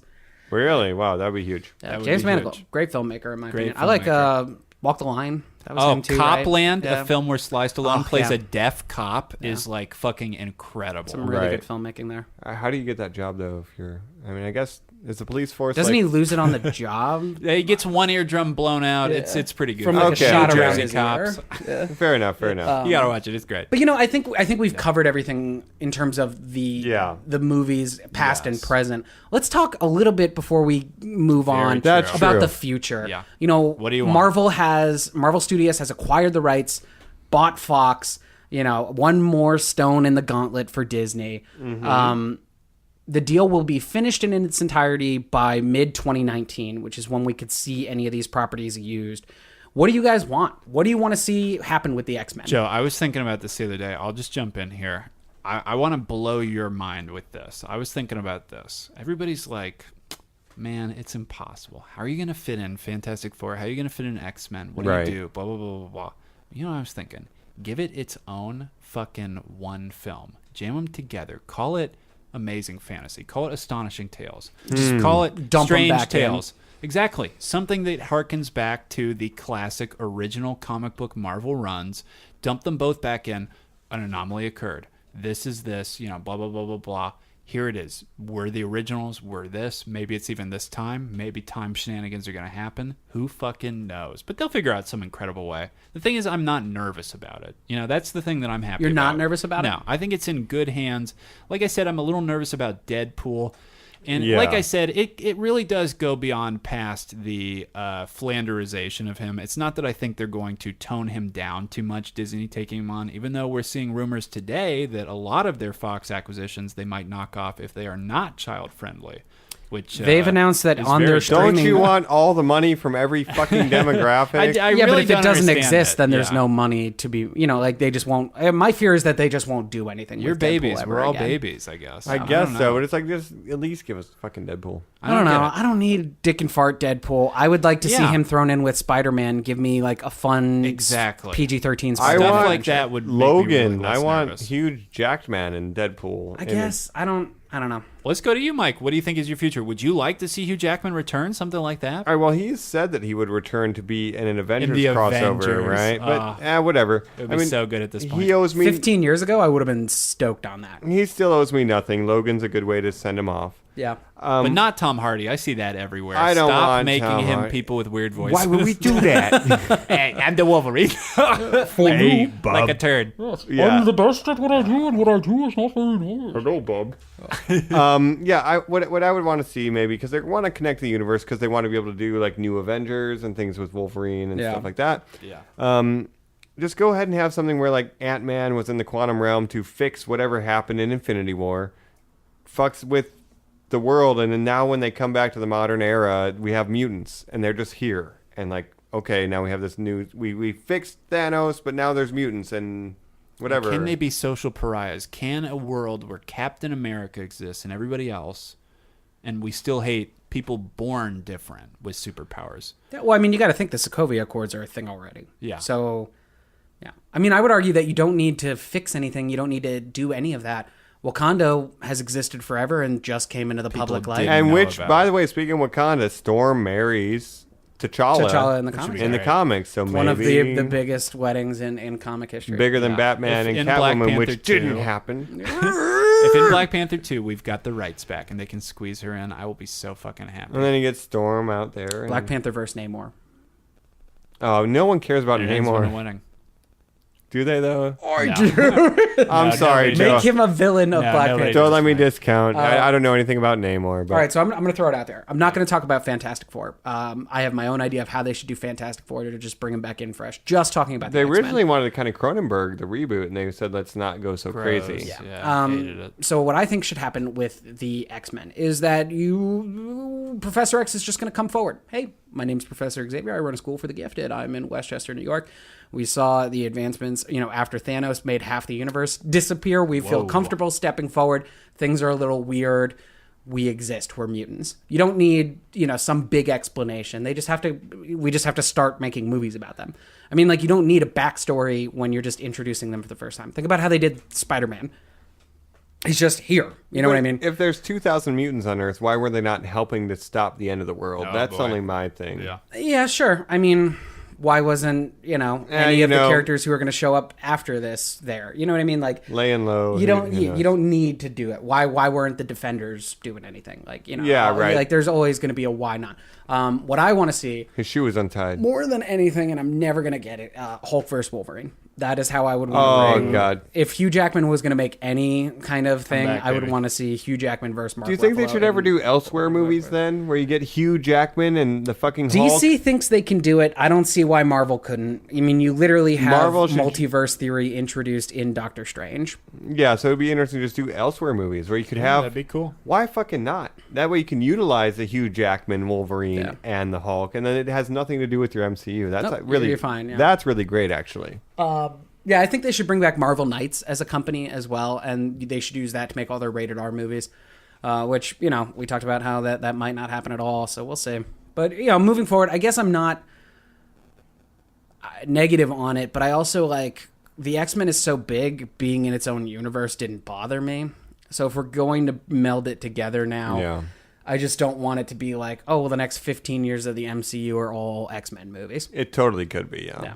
Really? Wow, that'd be huge. That would James be Mangold, huge. great filmmaker in my Great opinion. I like filmmaker. Walk the Line. That was Oh, him too, right? Copland, Yeah. a film where Sly Stallone Oh, plays yeah. a deaf cop, is like fucking incredible. Some really Right. good filmmaking there. How do you get that job though? If you're, I mean, I guess is the police force. Doesn't like, he lose it on the job? He gets one eardrum blown out. It's pretty good. From like Okay. a shot New around Jersey his cops. ear? Fair enough. Fair enough. You gotta watch it. It's great. But you know, I think we've covered everything in terms of the movies past and Yes. present. Let's talk a little bit before we move on That's about true. the future. Yeah. You know, What do you want? Marvel Studios has acquired the rights, bought Fox. You know, one more stone in the gauntlet for Disney. The deal will be finished in its entirety by mid 2019, which is when we could see any of these properties used. What do you guys want? What do you want to see happen with the X-Men? Joe, I was thinking about this the other day. I'll just jump in here. I want to blow your mind with this. I was thinking about this. Everybody's like, man, it's impossible. How are you going to fit in Fantastic Four? How are you going to fit in X-Men? What do Right. you do? Blah, blah, blah, blah, blah. You know what I was thinking? Give it its own fucking one film. Jam them together. Call it Amazing Fantasy. Call it Astonishing Tales. Just call it Dump 'em Strange back in. Tales. Exactly. Something that harkens back to the classic original comic book Marvel runs. Dump them both back in. An anomaly occurred. this is this, blah, blah, blah, blah, blah. Here it is. We're the originals. We're this. Maybe it's even this time. Maybe time shenanigans are going to happen. Who fucking knows? But they'll figure out some incredible way. The thing is, I'm not nervous about it. That's the thing that I'm happy about. You're not nervous about it? No, I think it's in good hands. Like I said, I'm a little nervous about Deadpool. And like I said, it really does go beyond past the Flanderization of him. It's not that I think they're going to tone him down too much, Disney taking him on, even though we're seeing rumors today that a lot of their Fox acquisitions they might knock off if they are not child-friendly. Which they've announced that on their streaming. Don't you want all the money from every fucking demographic? I yeah, really but if it doesn't exist, then there's Yeah. no money to be. They just won't. My fear is that they just won't do anything. You're with babies. Deadpool ever We're all again. babies, I guess. I guess don't so, know. but it's like, just at least give us fucking Deadpool. I don't know. get it. I don't need Dick and Fart Deadpool. I would like to see Yeah. him thrown in with Spider-Man. Give me like a fun Exactly. PG-13 I Spider-Man. Stuff want like that would make me Logan. really less I want nervous. huge jacked man in Deadpool. I guess I don't know. Let's go to you, Mike. What do you think is your future? Would you like to see Hugh Jackman return, something like that? All right, well, he's said that he would return to be in an Avengers the crossover, Avengers. right? But whatever. It would be so good at this point. He owes me. 15 years ago, I would have been stoked on that. He still owes me nothing. Logan's a good way to send him off. Yeah. But not Tom Hardy. I see that everywhere. I don't Stop want making Tom him Hardy. people with weird voices. Why would we do that? Hey, I'm the Wolverine. Hey, Bob. Like a turd. Yeah. I'm the best at what I do, and what I do is not very nice. Hello, Bob. What I would want to see maybe, because they want to connect the universe, because they want to be able to do like new Avengers and things with Wolverine and Yeah. stuff like that. Yeah. Just go ahead and have something where like Ant-Man was in the quantum realm to fix whatever happened in Infinity War, fucks with the world, and then now when they come back to the modern era, we have mutants, and they're just here, and like, okay, now we have this new, we fixed Thanos, but now there's mutants and whatever. Can they be social pariahs? Can a world where Captain America exists and everybody else, and we still hate people born different with superpowers? Yeah, well, I mean, you got to think the Sokovia Accords are a thing already. Yeah. So, yeah. I mean, I would argue that you don't need to fix anything. You don't need to do any of that. Wakanda has existed forever and just came into the public light. didn't And know which, about by it. the way, speaking of Wakanda, Storm marries T'Challa in the comics. in the comics, so One of maybe the biggest weddings in comic history. bigger than Yeah. Batman If and in Black Catwoman, Panther which 2 didn't happen. If in Black Panther 2 we've got the rights back and they can squeeze her in, I will be so fucking happy. And then you get Storm out there. And, Black Panther versus Namor. Oh, no one cares about It ends with a Namor. winning. Do they though? No. I'm sorry, nobody Joe. Make him a villain of No, Black nobody Panther. Don't let me discount. I don't know anything about Namor. But All right, so I'm going to throw it out there. I'm not going to talk about Fantastic Four. I have my own idea of how they should do Fantastic Four to just bring him back in fresh. Just talking about they the X-Men. originally wanted to kind of Cronenberg the reboot, and they said let's not go so crazy. Yeah, hated it. So what I think should happen with the X-Men is that Professor X is just going to come forward. Hey, my name's Professor Xavier. I run a school for the gifted. I'm in Westchester, New York. We saw the advancements, after Thanos made half the universe disappear. We feel comfortable stepping forward. Things are a little weird. We exist. We're mutants. You don't need, some big explanation. We just have to start making movies about them. I mean, you don't need a backstory when you're just introducing them for the first time. Think about how they did Spider-Man. He's just here. You know what I mean? If there's 2,000 mutants on Earth, why were they not helping to stop the end of the world? Oh, That's boy. only my thing. Yeah. Yeah, sure. I mean, why wasn't, any of the know. characters who are going to show up after this there? You know what I mean? Laying low. You don't who knows? you don't need to do it. Why weren't the Defenders doing anything? Yeah, right. There's always going to be a why not. What I want to see His shoe was untied. more than anything, and I'm never going to get it, Hulk versus Wolverine. That is how I would want to Oh, bring. God. If Hugh Jackman was going to make any kind of thing, back, I would baby. want to see Hugh Jackman versus Mark Do you think they Ruffalo should ever and- do Elsewhere movies then, where you get Hugh Jackman and the fucking Hulk? DC thinks they can do it. I don't see why Marvel couldn't. I mean, you literally have Marvel should- multiverse theory introduced in Doctor Strange. Yeah, so it'd be interesting to just do Elsewhere movies where you could have. That'd be cool. Why fucking not? That way you can utilize the Hugh Jackman Wolverine and the Hulk, and then it has nothing to do with your MCU. That's Nope, really you're fine, yeah. That's really great, actually. Yeah, I think they should bring back Marvel Knights as a company as well, and they should use that to make all their rated R movies. Which, we talked about how that might not happen at all, so we'll see. But, moving forward, I guess I'm not negative on it, but I also the X-Men is so big, being in its own universe didn't bother me. So if we're going to meld it together now, Yeah. I just don't want it to be the next 15 years of the MCU are all X-Men movies. It totally could be, yeah. Yeah.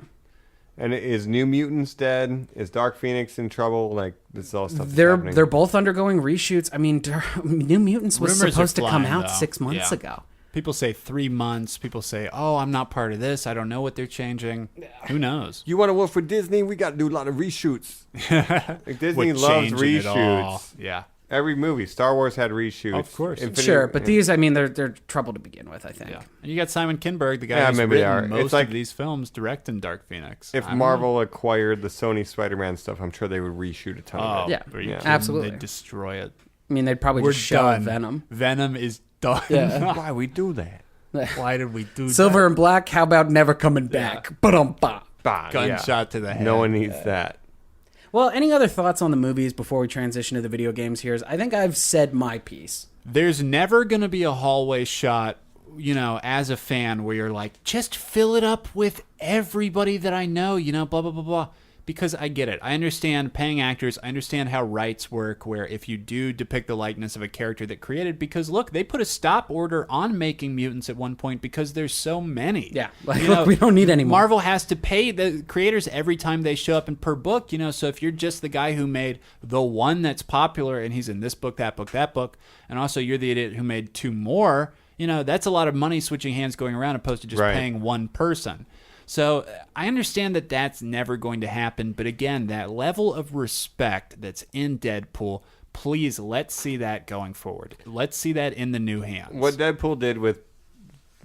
And is New Mutants dead? Is Dark Phoenix in trouble? Like, this is all stuff that's They're happening. they're both undergoing reshoots. I mean, New Mutants was Rumors are supposed to come flying, out though. 6 months Yeah. ago. People say 3 months. People say, "Oh, I'm not part of this. I don't know what they're changing." Who knows? You want to work for Disney? We got to do a lot of reshoots. Like, Disney What loves changing it all. reshoots. Yeah. Every movie, Star Wars had reshoots. Of course. Sure, but these, I mean, they're trouble to begin with, I think. Yeah. And you got Simon Kinberg, the guy Yeah, who's maybe they are. written It's most like- of these films, directing Dark Phoenix. If I don't Marvel acquired the Sony Spider-Man stuff, I'm sure they would reshoot a ton know. of it. Yeah. are you Yeah. kidding? Absolutely. They'd destroy it. I mean, they'd probably We're just show done. Venom. Venom is done. Yeah. Why we do that? Why did we do Silver that? and Black, how about never coming back? Ba-dum-ba. Bah, Gunshot to the head. No one needs that. Well, any other thoughts on the movies before we transition to the video games here? I think I've said my piece. There's never going to be a hallway shot, you know, as a fan where you're like, just fill it up with everybody that I know, you know, blah, blah, blah, blah. Because I get it. I understand paying actors. I understand how rights work, where if you do depict the likeness of a character that created, because look, they put a stop order on making mutants at one point because there's so many. Yeah, like, You look, we don't need any more. Marvel has to pay the creators every time they show up and per book, you know, so if you're just the guy who made the one that's popular and he's in this book, that book, that book, and also you're the idiot who made 2 more, you know, that's a lot of money switching hands going around opposed to just Right. paying one person. So I understand that that's never going to happen, but again, that level of respect that's in Deadpool, please let's see that going forward. Let's see that in the new hands. What Deadpool did with,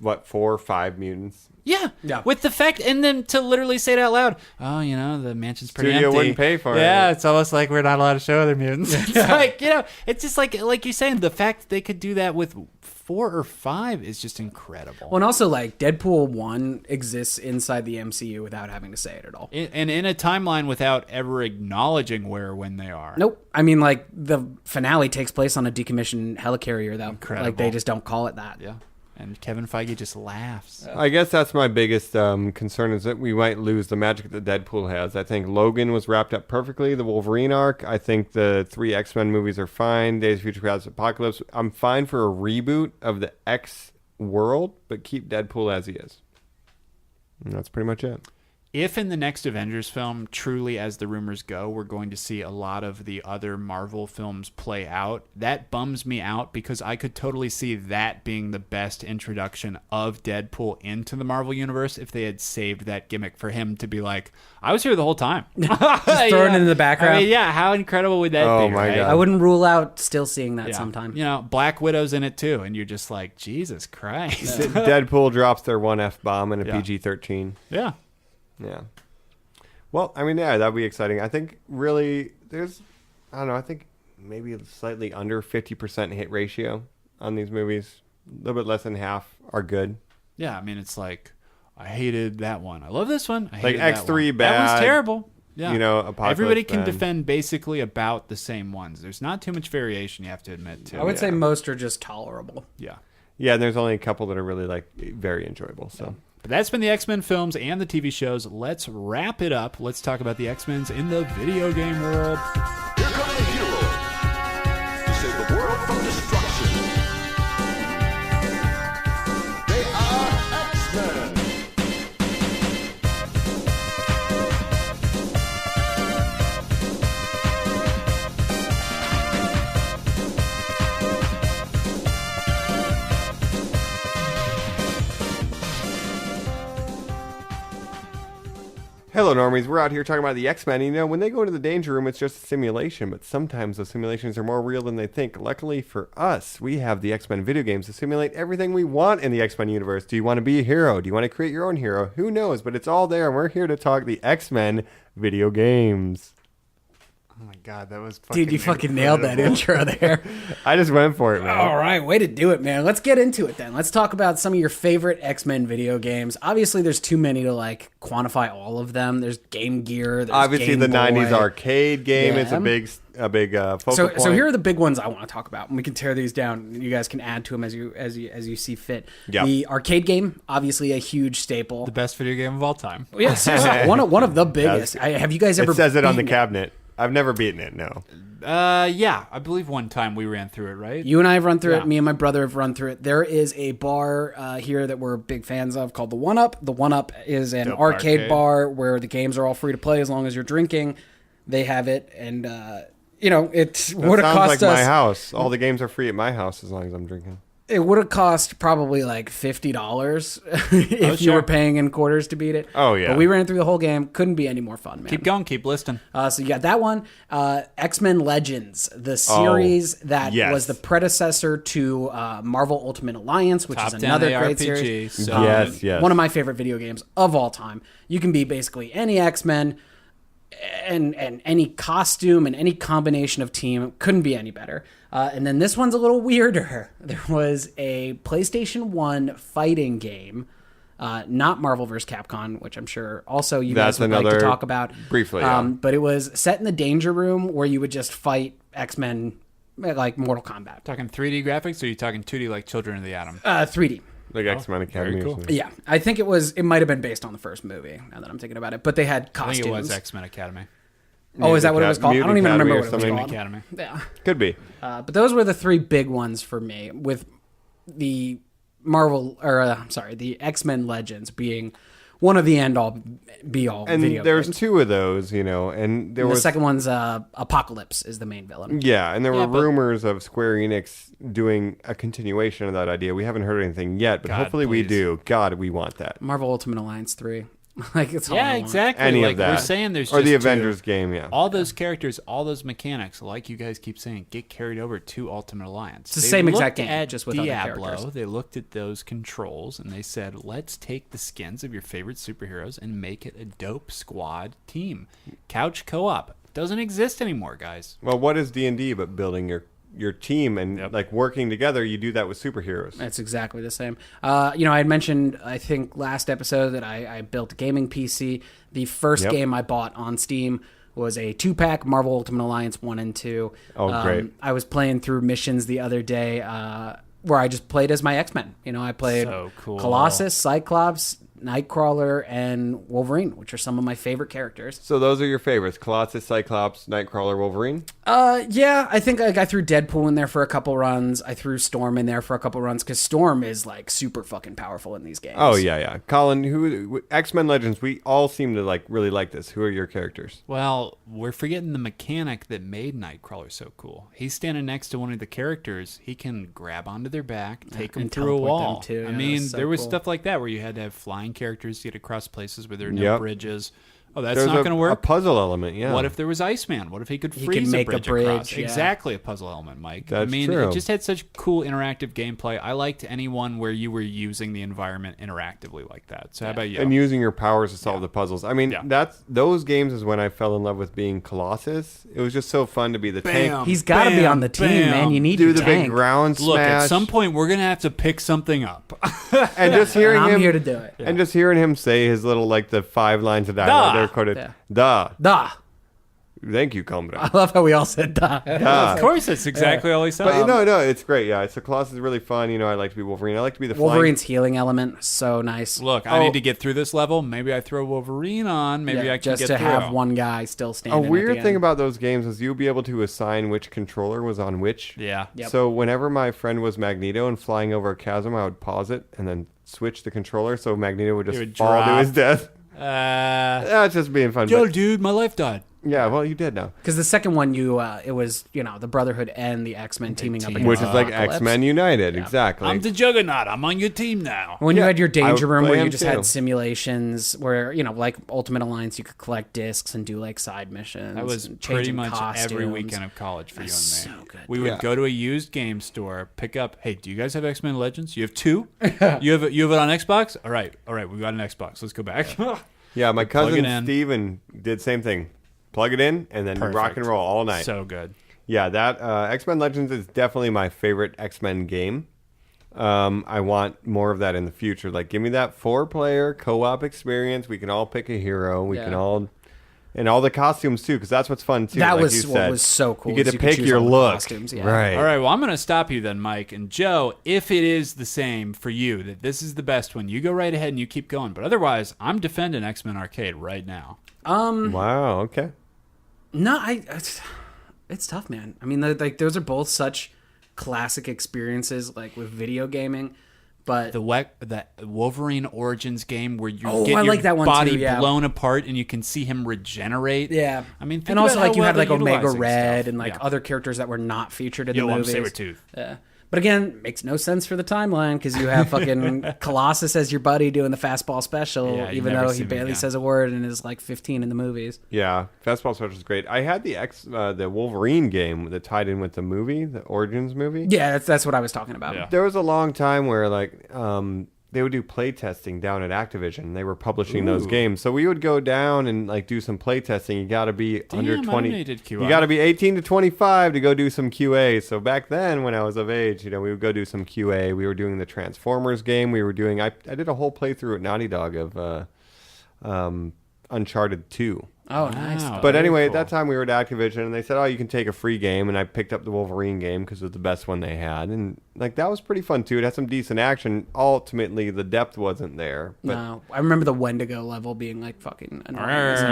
4 or 5 mutants? Yeah. Yeah. With the fact, and then to literally say it out loud, oh, you know, the mansion's pretty Studio empty. wouldn't pay for it. Yeah, it's almost like we're not allowed to show other mutants. It's like, you know, it's just like you're saying, the fact that they could do that with 4 or 5 is just incredible. Well, and also, like, Deadpool 1 exists inside the MCU without having to say it at all. And in a timeline without ever acknowledging where or when they are. Nope. I mean, like, the finale takes place on a decommissioned helicarrier, though. Incredible. Like, they just don't call it that. Yeah. And Kevin Feige just laughs. I guess that's my biggest concern is that we might lose the magic that Deadpool has. I think Logan was wrapped up perfectly, the Wolverine arc. I think the 3 X-Men movies are fine. Days of Future Past, Apocalypse. I'm fine for a reboot of the X world, but keep Deadpool as he is. And that's pretty much it. If in the next Avengers film, truly as the rumors go, we're going to see a lot of the other Marvel films play out, that bums me out because I could totally see that being the best introduction of Deadpool into the Marvel Universe if they had saved that gimmick for him to be like, I was here the whole time. Just throw it into the background. I mean, yeah, how incredible would that Oh be, my right? God. I wouldn't rule out still seeing that Yeah. sometime. You know, Black Widow's in it too, and you're just like, Jesus Christ. Deadpool drops their one F-bomb in a Yeah. PG-13. Yeah. Yeah. Well, I mean, yeah, that'd be exciting. I think really there's, I don't know, I think maybe slightly under 50% hit ratio on these movies. A little bit less than half are good. Yeah, I mean, it's like, I hated that one. I love this one. I Like hated that X3 one. bad, That one's terrible. Yeah. you know, Apocalypse Everybody can bad. defend basically about the same ones. There's not too much variation, you have to admit, too. I would say most are just tolerable. Yeah. Yeah, and there's only a couple that are really like very enjoyable. So But that's been the X-Men films and the TV shows. Let's wrap it up. Let's talk about the X-Men's in the video game world. Here come the heroes to save the world from destruction. They are X-Men. hello, normies. We're out here talking about the X-Men. You know, when they go into the danger room, it's just a simulation, but sometimes those simulations are more real than they think. Luckily for us, we have the X-Men video games to simulate everything we want in the X-Men universe. Do you want to be a hero? Do you want to create your own hero? Who knows? But it's all there, and we're here to talk the X-Men video games. Oh my God, that was fucking Dude, you fucking nailed that intro there. I just went for it, man. All right, way to do it, man. Let's get into it then. Let's talk about some of your favorite X-Men video games. Obviously, there's too many to like quantify all of them. There's Game Gear. There's Obviously, Game the Boy. 90s arcade game is Yeah. a big focal So point. here are the big ones I want to talk about, and we can tear these down. You guys can add to them as you see fit. Yep. The arcade game, obviously a huge staple. the best video game of all time. Yeah, seriously, one of the biggest. Have you guys ever? It says it on the beaten cabinet. I've never beaten it. No. Yeah, I believe one time we ran through it, right? You and I have run through Yeah. it. Me and my brother have run through it. There is a bar here that we're big fans of called the One Up. The One Up is an Dope arcade arcade. bar where the games are all free to play as long as you're drinking. They have it, and you know, it would have Sounds cost like us. my house. All the games are free at my house as long as I'm drinking. It would have cost probably like $50 if you sure. were paying in quarters to beat it. Oh, yeah. But we ran through the whole game. Couldn't be any more fun, man. Keep going, keep listing. So you got that one. X-Men Legends, the series that yes. was the predecessor to Marvel Ultimate Alliance, which Top is 10 another great ARPG, series. so Yes, yes. One of my favorite video games of all time. You can be basically any X-Men and any costume and any combination of team. Couldn't be any better. And then this one's a little weirder. There was a PlayStation 1 fighting game, not Marvel vs. Capcom, which I'm sure also you That's guys would like to another- talk about. briefly, yeah. But it was set in the Danger Room where you would just fight X-Men like Mortal Kombat. Talking 3D graphics, or are you talking 2D like Children of the Atom? 3D. Like X-Men Academy. cool. Or something. Yeah, I think it might have been based on the first movie, now that I'm thinking about it. But they had I costumes. think it was X-Men Academy. Oh, is that what it was called? I don't even Mutant remember Academy what it or was something. called. Academy. Yeah. Could be. But those were the three big ones for me, with the the X-Men Legends being one of the end-all, be-all And video there's games. two of those, you know, and there And the was second one's Apocalypse is the main villain. yeah, and there were but- rumors of Square Enix doing a continuation of that idea. We haven't heard anything yet, but God, hopefully we please. do. God, we want that. Marvel Ultimate Alliance 3. Like it's all I Yeah, want. exactly. Any like of that. we're saying there's or just the two. Avengers game, yeah. All those characters, all those mechanics, like you guys keep saying, get carried over to Ultimate Alliance. It's the They same exact looked game, at just with other Diablo. characters. They looked at those controls and they said, let's take the skins of your favorite superheroes and make it a dope squad team. Couch co-op doesn't exist anymore, guys. Well, what is D&D but building your team and Yep. like working together? You do that with superheroes. It's exactly the same. You know, I had mentioned, I think, last episode that I built a gaming PC. The first Yep. game I bought on Steam was a 2-pack Marvel Ultimate Alliance 1 and 2. Oh, great. I was playing through missions the other day where I just played as my X-Men. You know, I played So cool. Colossus, Cyclops, Nightcrawler, and Wolverine, which are some of my favorite characters. So those are your favorites: Colossus, Cyclops, Nightcrawler, Wolverine. Yeah, I think I threw Deadpool in there for a couple runs. I threw Storm in there for a couple runs because Storm is like super fucking powerful in these games. Oh yeah. Colin, who X-Men Legends? We all seem to really like this. Who are your characters? Well, we're forgetting the mechanic that made Nightcrawler so cool. He's standing next to one of the characters. He can grab onto their back, take them and through a teleport them wall. too. I Yeah, mean, that's so there was cool. stuff like that where you had to have flying characters to get across places where there are no Yep. bridges. Oh, that's There's not going to a work. puzzle element. Yeah. What if there was Iceman? What if he could He freeze could make a a bridge across? bridge, yeah. Exactly, a puzzle element, Mike. I That's mean, true. it just had such cool interactive gameplay. I liked anyone where you were using the environment interactively like that. So how about you? And using your powers to solve the puzzles. I mean, Yeah. those games is when I fell in love with being Colossus. It was just so fun to be the tank. He's got to be on the team, man. You need Do your the tank. big ground Look, smash. at some point we're gonna have to pick something up. and just hearing And I'm him here to do it. and just hearing him say his little the 5 lines of Da. dialogue they're quoted. Yeah. Da. Da. Thank you, Combra. I love how we all said da. Of course, that's exactly all he said. But no, it's great. Yeah, so Colossus is really fun. You know, I like to be Wolverine. I like to be the Wolverine's healing element, so nice. Look, I need to get through this level. Maybe I throw Wolverine on. Maybe Yeah, I can just get to through. have one guy still A standing. weird at the thing end. about those games is you'll be able to assign which controller was on which. Yeah. Yep. So whenever my friend was Magneto and flying over a chasm, I would pause it and then switch the controller so Magneto would just would fall to drop. his death. That's just being fun. Yo, But, dude, my life died. yeah, well, you did now. Because the second one, it was the Brotherhood and the X-Men teaming up against Which is like Apocalypse. X-Men United, exactly. I'm the Juggernaut. I'm on your team now. When you Yeah, had your I danger would room play where you him just too. had simulations where, like Ultimate Alliance, you could collect discs and do like side missions. That was and pretty changing much every costumes. weekend of college for you and me. so good. We would Yeah. go to a used game store, pick up. Hey, do you guys have X-Men Legends? You have 2. you have it on Xbox. All right, we got an Xbox. Let's go back. Yeah, my Plug cousin it in. Steven did same thing. Plug it in and then rock and Perfect. roll all night. So good. Yeah, that X-Men Legends is definitely my favorite X-Men game. I want more of that in the future. Like, give me that 4-player co-op experience. We can all pick a hero. We Yeah. can all, and all the costumes too, because that's what's fun too. That like was you what said. was so cool. You get is to could pick choose your all the look, costumes, yeah. right? All right, well, I'm going to stop you then, Mike. And Joe, if it is the same for you, that this is the best one, you go right ahead and you keep going. But otherwise, I'm defending X-Men Arcade right now. Wow. Okay. No, it's tough, man. I mean, like those are both such classic experiences, like with video gaming. But The Wolverine Origins game where you I get your like that one body too, yeah. blown apart and you can see him regenerate. yeah, I mean, think and also about like how you well had like they're Omega utilizing Red stuff. and like Yeah. other characters that were not featured in Yo, the I'm movies. Sabretooth. Yeah. But again, makes no sense for the timeline because you have fucking Colossus as your buddy doing the fastball special, Yeah, you even never though see he him barely again. says a word and is like 15 in the movies. Yeah, Fastball Special is great. I had the Wolverine game that tied in with the movie, the Origins movie. Yeah, that's what I was talking about. Yeah. There was a long time where like they would do play testing down at Activision. They were publishing those games, so we would go down and like do some play testing. You got to be under I 20. didn't know you did QA. You got to be 18 to 25 to go do some QA. So back then, when I was of age, we would go do some QA. We were doing the Transformers game. We were doing. I did a whole playthrough at Naughty Dog of Uncharted 2. Oh, nice. Wow. But Very anyway, cool. at that time we were at Activision, and they said, "Oh, you can take a free game." And I picked up the Wolverine game because it was the best one they had, and like that was pretty fun too. It had some decent action. Ultimately, the depth wasn't there. But No, I remember the Wendigo level being like fucking annoying.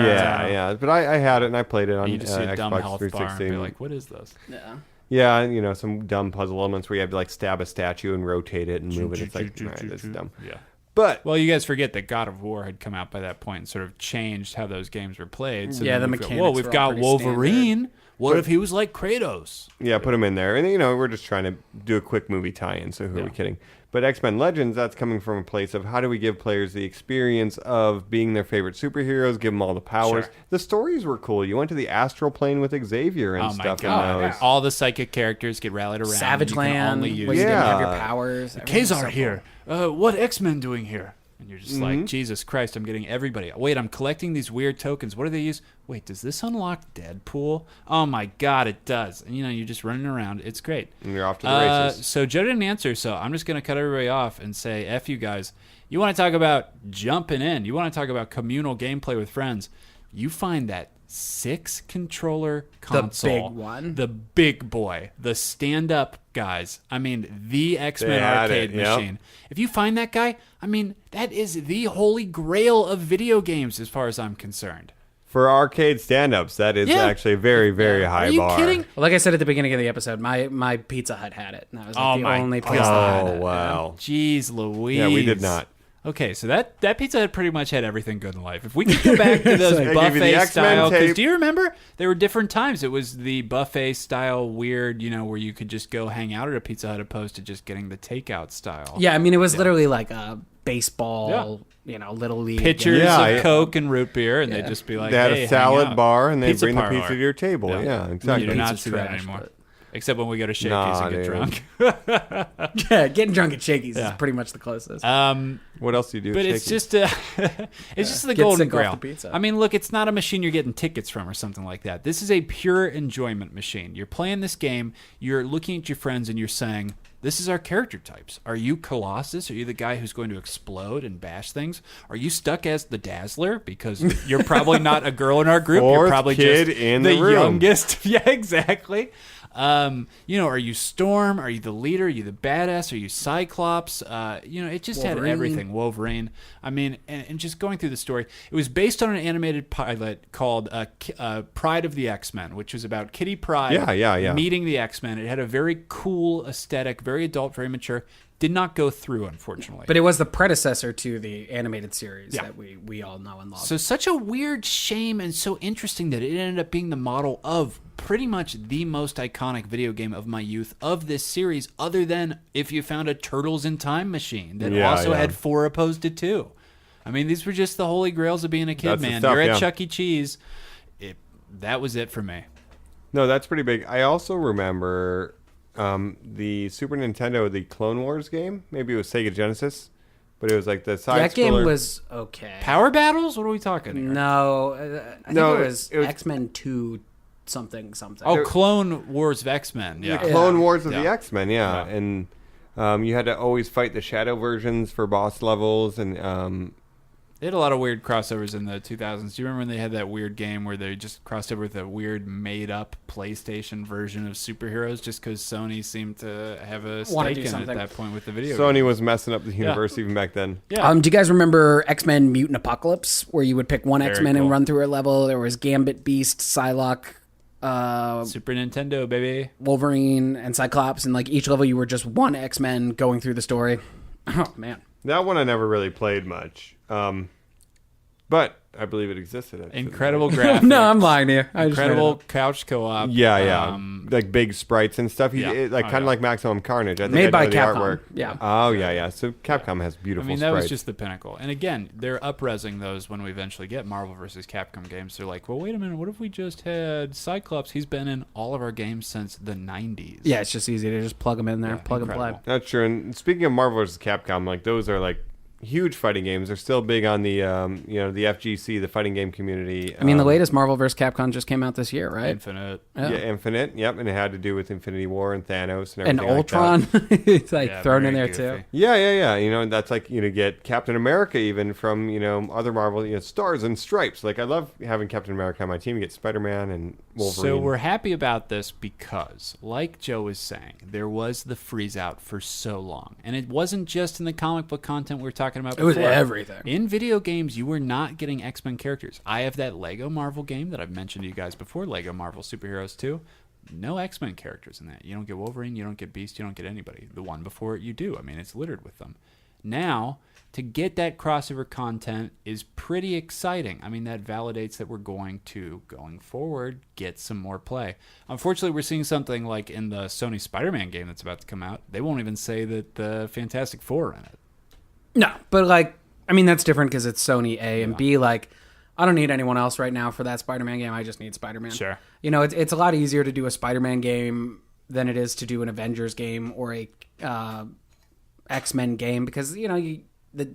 yeah. But I had it, and I played it on And you just see a dumb Xbox health bar and 360. be like, what is this? Yeah. Yeah, and, some dumb puzzle elements where you have to like stab a statue and rotate it and move it. It's like, all right, that's dumb. Yeah. But Well, you guys forget that God of War had come out by that point and sort of changed how those games were played. So Yeah, then the we've got, mechanics well, we've were all got pretty Wolverine. What if he was like Kratos? yeah, put them in there, and we're just trying to do a quick movie tie-in. So who are we kidding? But X-Men Legends, that's coming from a place of how do we give players the experience of being their favorite superheroes, give them all the powers. Sure. The stories were cool. You went to the astral plane with Xavier and Oh my stuff. god! in those. All the psychic characters get rallied around. Savage You can Land, only where use you didn't have Yeah. your powers. Everything's Kazar so here. What X-Men doing here? And you're just like, Jesus Christ, I'm getting everybody. Wait, I'm collecting these weird tokens. What do they use? Wait, does this unlock Deadpool? Oh my God, it does. And you're just running around. It's great. And you're off to the races. So Joe didn't answer, so I'm just going to cut everybody off and say, F you guys. You want to talk about jumping in. You want to talk about communal gameplay with friends. You find that 6-controller console. big one? The big boy. The stand-up guys. I mean, the X-Men They had arcade it, yep. machine. If you find that guy, I mean, that is the holy grail of video games as far as I'm concerned. For arcade stand-ups, that is Yeah. actually a very, very high Are you bar. kidding? Well, like I said at the beginning of the episode, my Pizza Hut had it. And that was like Oh the my only place God. that had Oh, it. wow. Jeez Louise. Yeah, we did not. Okay, so that Pizza Hut pretty much had everything good in life. If we could go back to those They gave you the buffet X-Men style, because tape. do you remember there were different times? It was the buffet style weird, where you could just go hang out at a Pizza Hut opposed to just getting the takeout style. Yeah, I mean, it was literally like a baseball, little league. Pitchers Yeah, of yeah. Coke and root beer, and they'd just be like, They had hey, a salad hang out. bar, and they Pizza bring the parlor. pizza to your table. Yeah, exactly. You do not Pizza's see that trash, anymore. but- Except when we go to Shakey's Nah, and get dude. drunk. Yeah, getting drunk at Shakey's Yeah. is pretty much the closest. What else do you do? But at it's Shakey's? just it's just the Get golden sick off grail. the pizza. I mean, look, it's not a machine you're getting tickets from or something like that. This is a pure enjoyment machine. You're playing this game, you're looking at your friends, and you're saying, this is our character types. Are you Colossus? Are you the guy who's going to explode and bash things? Are you stuck as the Dazzler? Because you're probably not a girl in our group. You're Fourth probably kid just in the the room. youngest. Yeah, exactly. Are you Storm? Are you the leader? Are you the badass? Are you Cyclops? It just had Wolverine. everything. Wolverine. I mean, and just going through the story, it was based on an animated pilot called Pride of the X-Men, which was about Kitty Pryde Yeah. meeting the X-Men. It had a very cool aesthetic, very adult, very mature. Did not go through, unfortunately. But it was the predecessor to the animated series Yeah. that we all know and love. So such a weird shame and so interesting that it ended up being the model of pretty much the most iconic video game of my youth of this series, other than if you found a Turtles in Time machine that also had 4 opposed to 2. I mean, these were just the holy grails of being a kid, That's the man. stuff, You're at yeah. Chuck E. Cheese. That was it for me. No, that's pretty big. I also remember the Super Nintendo, the Clone Wars game. Maybe it was Sega Genesis, but it was like the side that game scroller. was okay. Power Battles? What are we talking here? No, I think No, it was it was- X-Men 2 something. Oh, Clone Wars of X-Men. Yeah. The Clone Wars of Yeah. the X-Men, yeah. And you had to always fight the shadow versions for boss levels, and They had a lot of weird crossovers in the 2000s. Do you remember when they had that weird game where they just crossed over with a weird made-up PlayStation version of superheroes just because Sony seemed to have a stake in it at that point with the video Sony game? was messing up the universe even back then. Yeah. Do you guys remember X-Men Mutant Apocalypse, where you would pick one X-Men cool. and run through a level? There was Gambit, Beast, Psylocke, Super Nintendo, baby. Wolverine, and Cyclops, and like each level you were just one X-Men going through the story. Oh man. That one I never really played much. But I believe it existed. Incredible graphics. No, I'm lying to you. I just Incredible made it up. couch co-op. Yeah. Like big sprites and stuff. Yeah. Kind of like Maximum Carnage. I think Made I by know the Capcom. artwork. Yeah. Oh, yeah. So Capcom has beautiful I mean, that sprites. was just the pinnacle. And again, they're up-resing those when we eventually get Marvel vs. Capcom games. They're like, well, wait a minute. What if we just had Cyclops? He's been in all of our games since the 90s. Yeah, it's just easy to just plug them in there, plug incredible. and play. That's true. And speaking of Marvel vs. Capcom, like those are like huge fighting games. They're still big on the the FGC, the fighting game community. I mean, the latest Marvel vs. Capcom just came out this year, right? Infinite. Yeah, Infinite. Yep, and it had to do with Infinity War and Thanos and And everything Ultron, like that. it's like thrown in very there goofy. too. Yeah. That's like get Captain America even from other Marvel stars and stripes. Like I love having Captain America on my team. You get Spider-Man and Wolverine. So we're happy about this because, like Joe was saying, there was the freeze out for so long. And it wasn't just in the comic book content we were talking about before. It was everything. In video games, you were not getting X-Men characters. I have that Lego Marvel game that I've mentioned to you guys before, Lego Marvel Superheroes 2. No X-Men characters in that. You don't get Wolverine, you don't get Beast, you don't get anybody. The one before it, you do. I mean, it's littered with them. Now, to get that crossover content is pretty exciting. I mean, that validates that we're going forward, get some more play. Unfortunately, we're seeing something like in the Sony Spider-Man game that's about to come out. They won't even say that the Fantastic Four are in it. No, but like, I mean, that's different because it's Sony, A, and B, like, I don't need anyone else right now for that Spider-Man game. I just need Spider-Man. Sure. It's a lot easier to do a Spider-Man game than it is to do an Avengers game or a X-Men game because,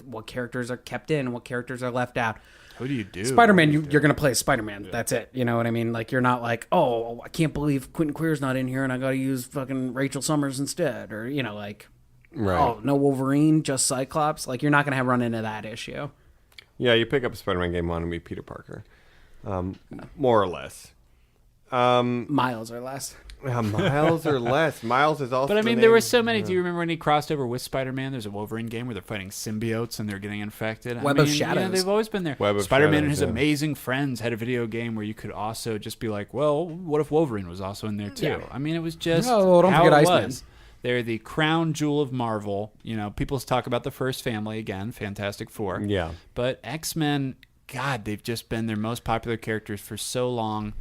what characters are kept in, what characters are left out. Who do you do? Spider-Man, you're going to play Spider-Man. That's it. You know what I mean? Like, you're not like, oh, I can't believe Quentin Queer's not in here and I got to use fucking Rachel Summers instead. Or, Right. oh, no Wolverine, just Cyclops. Like, you're not going to run into that issue. Yeah, you pick up a Spider-Man game, want to be Peter Parker, more or less. Miles or less. Miles or less. Miles is also. But I mean, the there name. were so many. Do you remember when he crossed over with Spider-Man? There's a Wolverine game where they're fighting symbiotes and they're getting infected. Web of Shadows. Yeah, they've always been there. Web of Spider-Man and his Shadows, yeah. amazing friends had a video game where you could also just be like, well, what if Wolverine was also in there too? Yeah. I mean, it was just No, don't how forget it Iceman. was. They're the crown jewel of Marvel. People talk about the first family again, Fantastic Four. Yeah. But X-Men, God, they've just been their most popular characters for so long.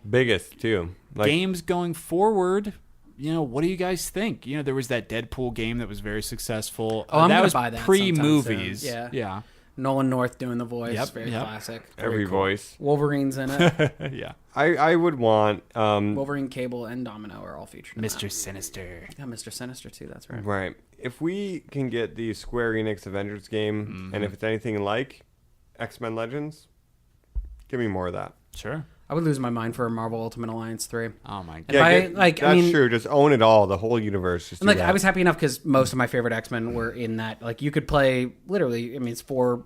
Biggest too. Like, Games going forward, what do you guys think? There was that Deadpool game that was very successful. Oh, I'm that gonna was buy that pre-movies. sometime soon. Yeah. Nolan North doing the voice. Yep, Very yep. classic. every voice. Wolverine's in it. Yeah. I would want. Wolverine, Cable, and Domino are all featured in that. Mr. Sinister. Yeah, Mr. Sinister, too. That's right. Right. If we can get the Square Enix Avengers game, and if it's anything like X-Men Legends, give me more of that. Sure. I would lose my mind for a Marvel Ultimate Alliance 3. Oh my God. If I, that's true. Just own it all, the whole universe. Just And do that. I was happy enough because most of my favorite X-Men were in that. Like, you could play, literally, it's four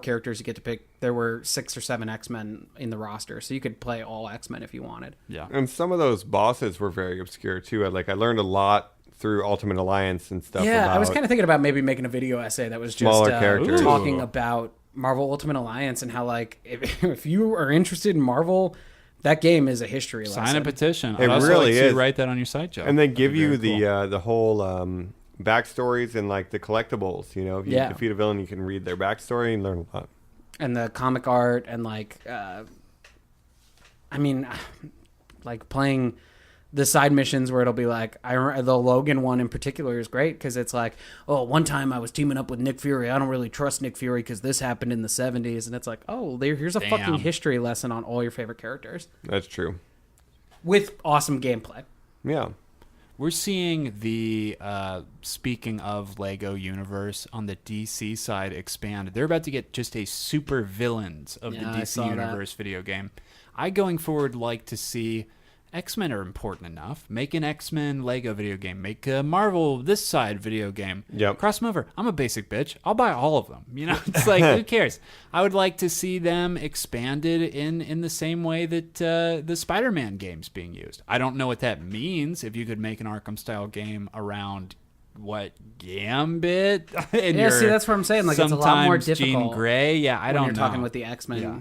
characters you get to pick. There were 6 or 7 X-Men in the roster, so you could play all X-Men if you wanted. Yeah. And some of those bosses were very obscure too. I learned a lot through Ultimate Alliance and stuff. Yeah, I was about- kind of thinking about maybe making a video essay that was just Smaller characters. talking Ooh. about Marvel Ultimate Alliance and how, like, if you are interested in Marvel, that game is a history lesson. Sign a petition. It I'd also really like to is. write that on your site, Joe. And they That'd give be you very cool. the whole backstories and like the collectibles. If you Yeah. defeat a villain, you can read their backstory and learn a lot. And the comic art and, like, playing the side missions where it'll be like, the Logan one in particular is great because it's like, oh, one time I was teaming up with Nick Fury. I don't really trust Nick Fury because this happened in the 70s. And it's like, oh, here's a fucking Damn. history lesson on all your favorite characters That's true. with awesome gameplay. Yeah. We're seeing the, speaking of Lego universe, on the DC side expand. They're about to get just a super villains of the Yeah, I DC saw that. universe video game. I, going forward, like to see, X-Men are important enough. Make an X-Men Lego video game. Make a Marvel this side video game. Yep. Cross them over. I'm a basic bitch. I'll buy all of them. You know, it's like, who cares? I would like to see them expanded in the same way that the Spider-Man game's being used. I don't know what that means. If you could make an Arkham-style game around what Gambit? And Yeah, see, that's what I'm saying. Like, it's a lot more sometimes difficult. Jean Grey. Yeah, I when don't you're know. talking with the X-Men. Yeah.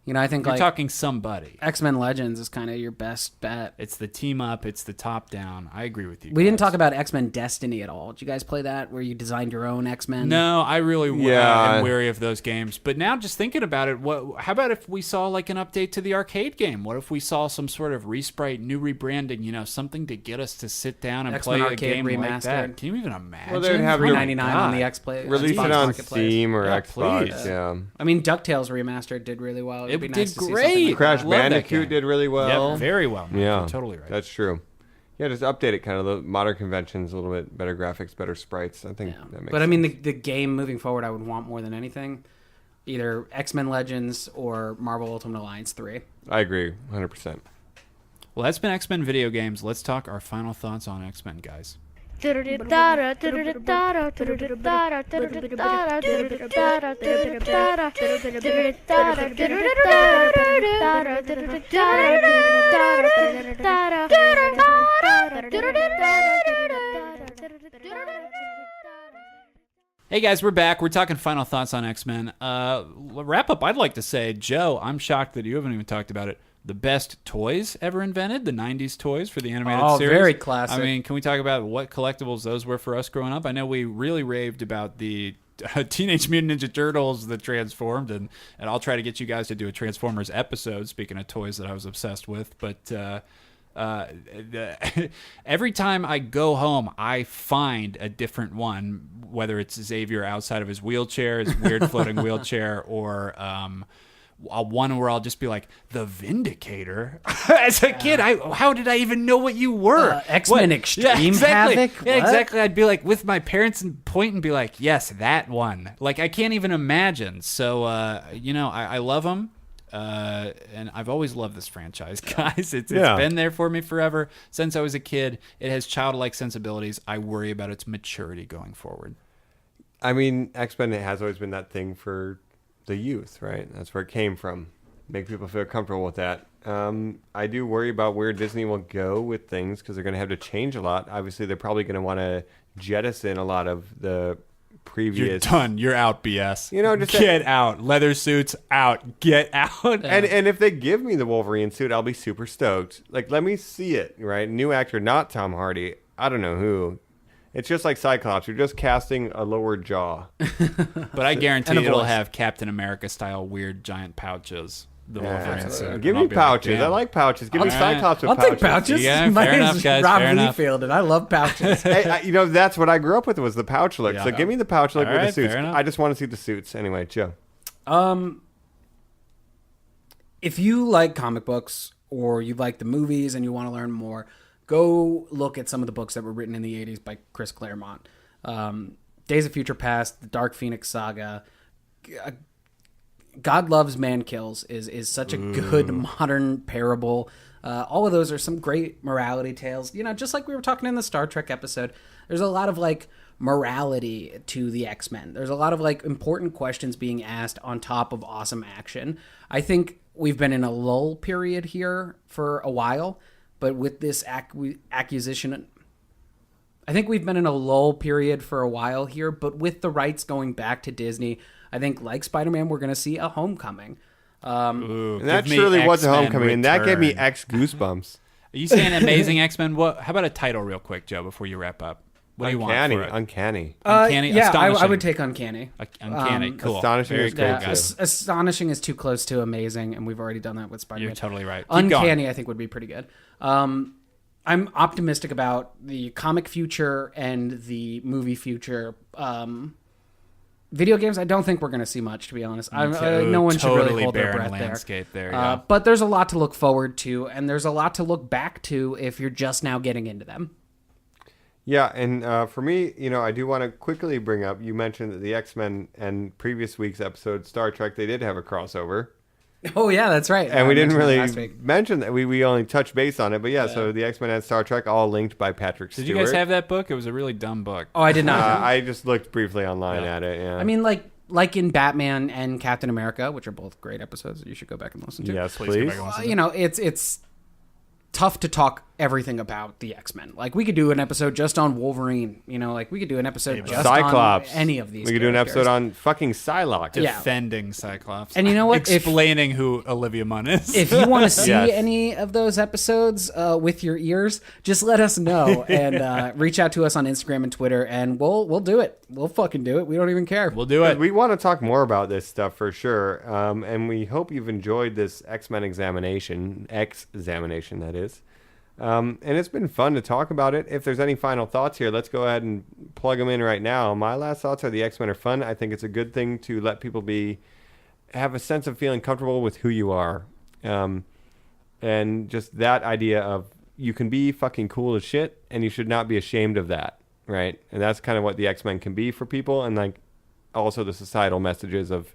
You know, I think You're like talking somebody. X-Men Legends is kind of your best bet. It's the team up. It's the top down. I agree with you. We didn't guys. talk about X-Men Destiny at all. Did you guys play that, where you designed your own X-Men? No, I really Yeah. am wary of those games. But now, just thinking about it, how about if we saw like an update to the arcade game? What if we saw some sort of resprite, new rebranding? You know, something to get us to sit down and X-Men play a Arcade game like remastered. that. Can you even imagine? Well, they'd have $3.99 on the Xbox Release it on Marketplace. Steam or Yeah, Xbox. please. Yeah. I mean, DuckTales remastered did really well. It'd It be did nice to see great. something like Crash Love that Bandicoot game. did really well. Yep, very well. Mike. Yeah, You're totally right. That's true. Yeah, just update it, kind of the modern conventions, a little bit better graphics, better sprites. I think that makes But I mean, sense. the game moving forward, I would want more than anything, either X-Men Legends or Marvel Ultimate Alliance 3. I agree, 100%. Well, that's been X-Men video games. Let's talk our final thoughts on X-Men, guys. Hey guys, we're back. We're talking final thoughts on X-Men. Wrap up, I'd like to say, Joe, I'm shocked that you haven't even talked about it. The best toys ever invented, the 90s toys for the animated Oh, series. very classic. I mean, can we talk about what collectibles those were for us growing up? I know we really raved about the Teenage Mutant Ninja Turtles that transformed, and I'll try to get you guys to do a Transformers episode, speaking of toys that I was obsessed with. But every time I go home, I find a different one, whether it's Xavier outside of his wheelchair, his weird floating wheelchair, or one where I'll just be like, the Vindicator. As a kid, how did I even know what you were? X-Men What? Extreme exactly. Havoc? Yeah, What? exactly. I'd be like with my parents and point and be like, yes, that one. Like, I can't even imagine. So, I love them. And I've always loved this franchise, guys. It's been there for me forever since I was a kid. It has childlike sensibilities. I worry about its maturity going forward. I mean, X-Men has always been that thing for the youth, right? That's where it came from. Make people feel comfortable with that. I do worry about where Disney will go with things because they're going to have to change a lot. Obviously, they're probably going to want to jettison a lot of the previous. You're done. You're out, BS. You know, just get out. Leather suits out. Get out. And if they give me the Wolverine suit, I'll be super stoked. Like, let me see it, right? New actor, not Tom Hardy. I don't know who. It's just like Cyclops. You're just casting a lower jaw. But I guarantee And a it'll voice. have Captain America style weird giant pouches. The Wolverine suit. Give I'll me be like, pouches. I damn. like pouches. Give me All right. Cyclops with I'll pouches. take pouches. Yeah, My fair name enough, is guys, Rob fair enough. Liefeld, and I love pouches. Hey, that's what I grew up with was the pouch look. Yeah. So give me the pouch look All with the right, suits. fair enough. I just want to see the suits. Anyway, Joe. If you like comic books or you like the movies and you want to learn more, go look at some of the books that were written in the 80s by Chris Claremont. Days of Future Past, The Dark Phoenix Saga, God Loves, Man Kills is such a good modern parable. All of those are some great morality tales. You know, just like we were talking in the Star Trek episode, there's a lot of like morality to the X-Men. There's a lot of like important questions being asked on top of awesome action. I think we've been in a lull period here for a while, but with this acquisition, I think we've been in a lull period for a while here, but with the rights going back to Disney, I think like Spider-Man, we're going to see a homecoming. Ooh, And that give me surely was a X-Men homecoming. And that gave me Return. X goosebumps. Are you saying Amazing X-Men? What? How about a title real quick, Joe, before you wrap up? What do you want Uncanny. for it? Uncanny. Uncanny? Yeah, I Astonishing. would take Uncanny. Uncanny. Cool. Astonishing Very is cool, great, too. guys. Astonishing is too close to amazing, and we've already done that with Spider-Man. You're totally right. Keep Uncanny, going. I think, would be pretty good. I'm optimistic about the comic future and the movie future. Video games, I don't think we're going to see much, to be honest. No one should really hold their breath landscape there. there. Yeah. But there's a lot to look forward to, and there's a lot to look back to if you're just now getting into them. Yeah, and for me, I do want to quickly bring up, you mentioned that the X-Men and previous week's episode, Star Trek, they did have a crossover. Oh yeah, that's right. And we didn't mentioned that really last week. mention that. We only touched base on it. But yeah, so the X-Men and Star Trek all linked by Patrick Stewart. Did you guys have that book? It was a really dumb book. Oh, I did not. I just looked briefly online at it. Yeah. I mean, like in Batman and Captain America, which are both great episodes that you should go back and listen to. yes, Go please. back and listen to You know, it's tough to talk everything about the X-Men. Like, we could do an episode just on Wolverine. You know, like, we could do an episode just Cyclops. on any of these. We could do an characters. episode on fucking Psylocke. Yeah. Defending Cyclops. And you know what? Explaining who Olivia Munn is. If you want to see Yes. any of those episodes with your ears, just let us know and reach out to us on Instagram and Twitter, and we'll do it. We'll fucking do it. We don't even care. We'll do it. We want to talk more about this stuff for sure. And we hope you've enjoyed this X-Men examination, that is. And it's been fun to talk about it. If there's any final thoughts here, let's go ahead and plug them in right now. My last thoughts are the X-Men are fun. I think it's a good thing to let people have a sense of feeling comfortable with who you are. And just that idea of you can be fucking cool as shit and you should not be ashamed of that, right? And that's kind of what the X-Men can be for people. And like also the societal messages of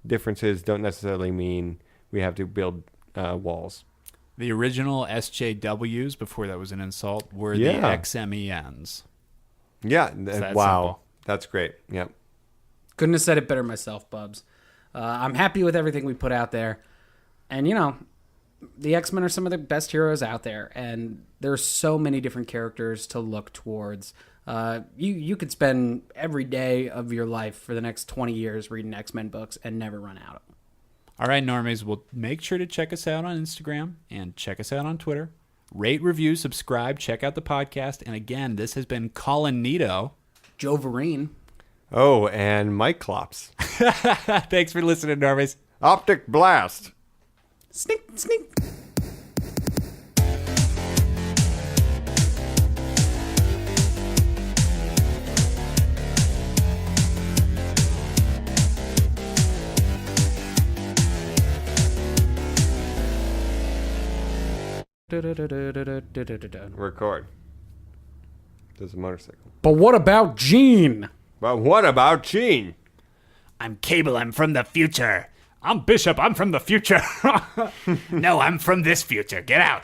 differences don't necessarily mean we have to build walls. The original SJWs, before that was an insult, were the Yeah. XMENs. Yeah. that Wow. simple. That's great. Yep. Couldn't have said it better myself, Bubs. I'm happy with everything we put out there. And, you know, the X-Men are some of the best heroes out there. And there's so many different characters to look towards. You could spend every day of your life for the next 20 years reading X-Men books and never run out of them. All right, Normies, well, make sure to check us out on Instagram and check us out on Twitter. Rate, review, subscribe, check out the podcast. And again, this has been Colin Nito. Joe Vereen. Oh, and Mike Klops. Thanks for listening, Normies. Optic Blast. Sneak, sneak. Record. There's a motorcycle. But what about Gene? But what about Gene? I'm Cable, I'm from the future. I'm Bishop, I'm from the future. No, I'm from this future. Get out.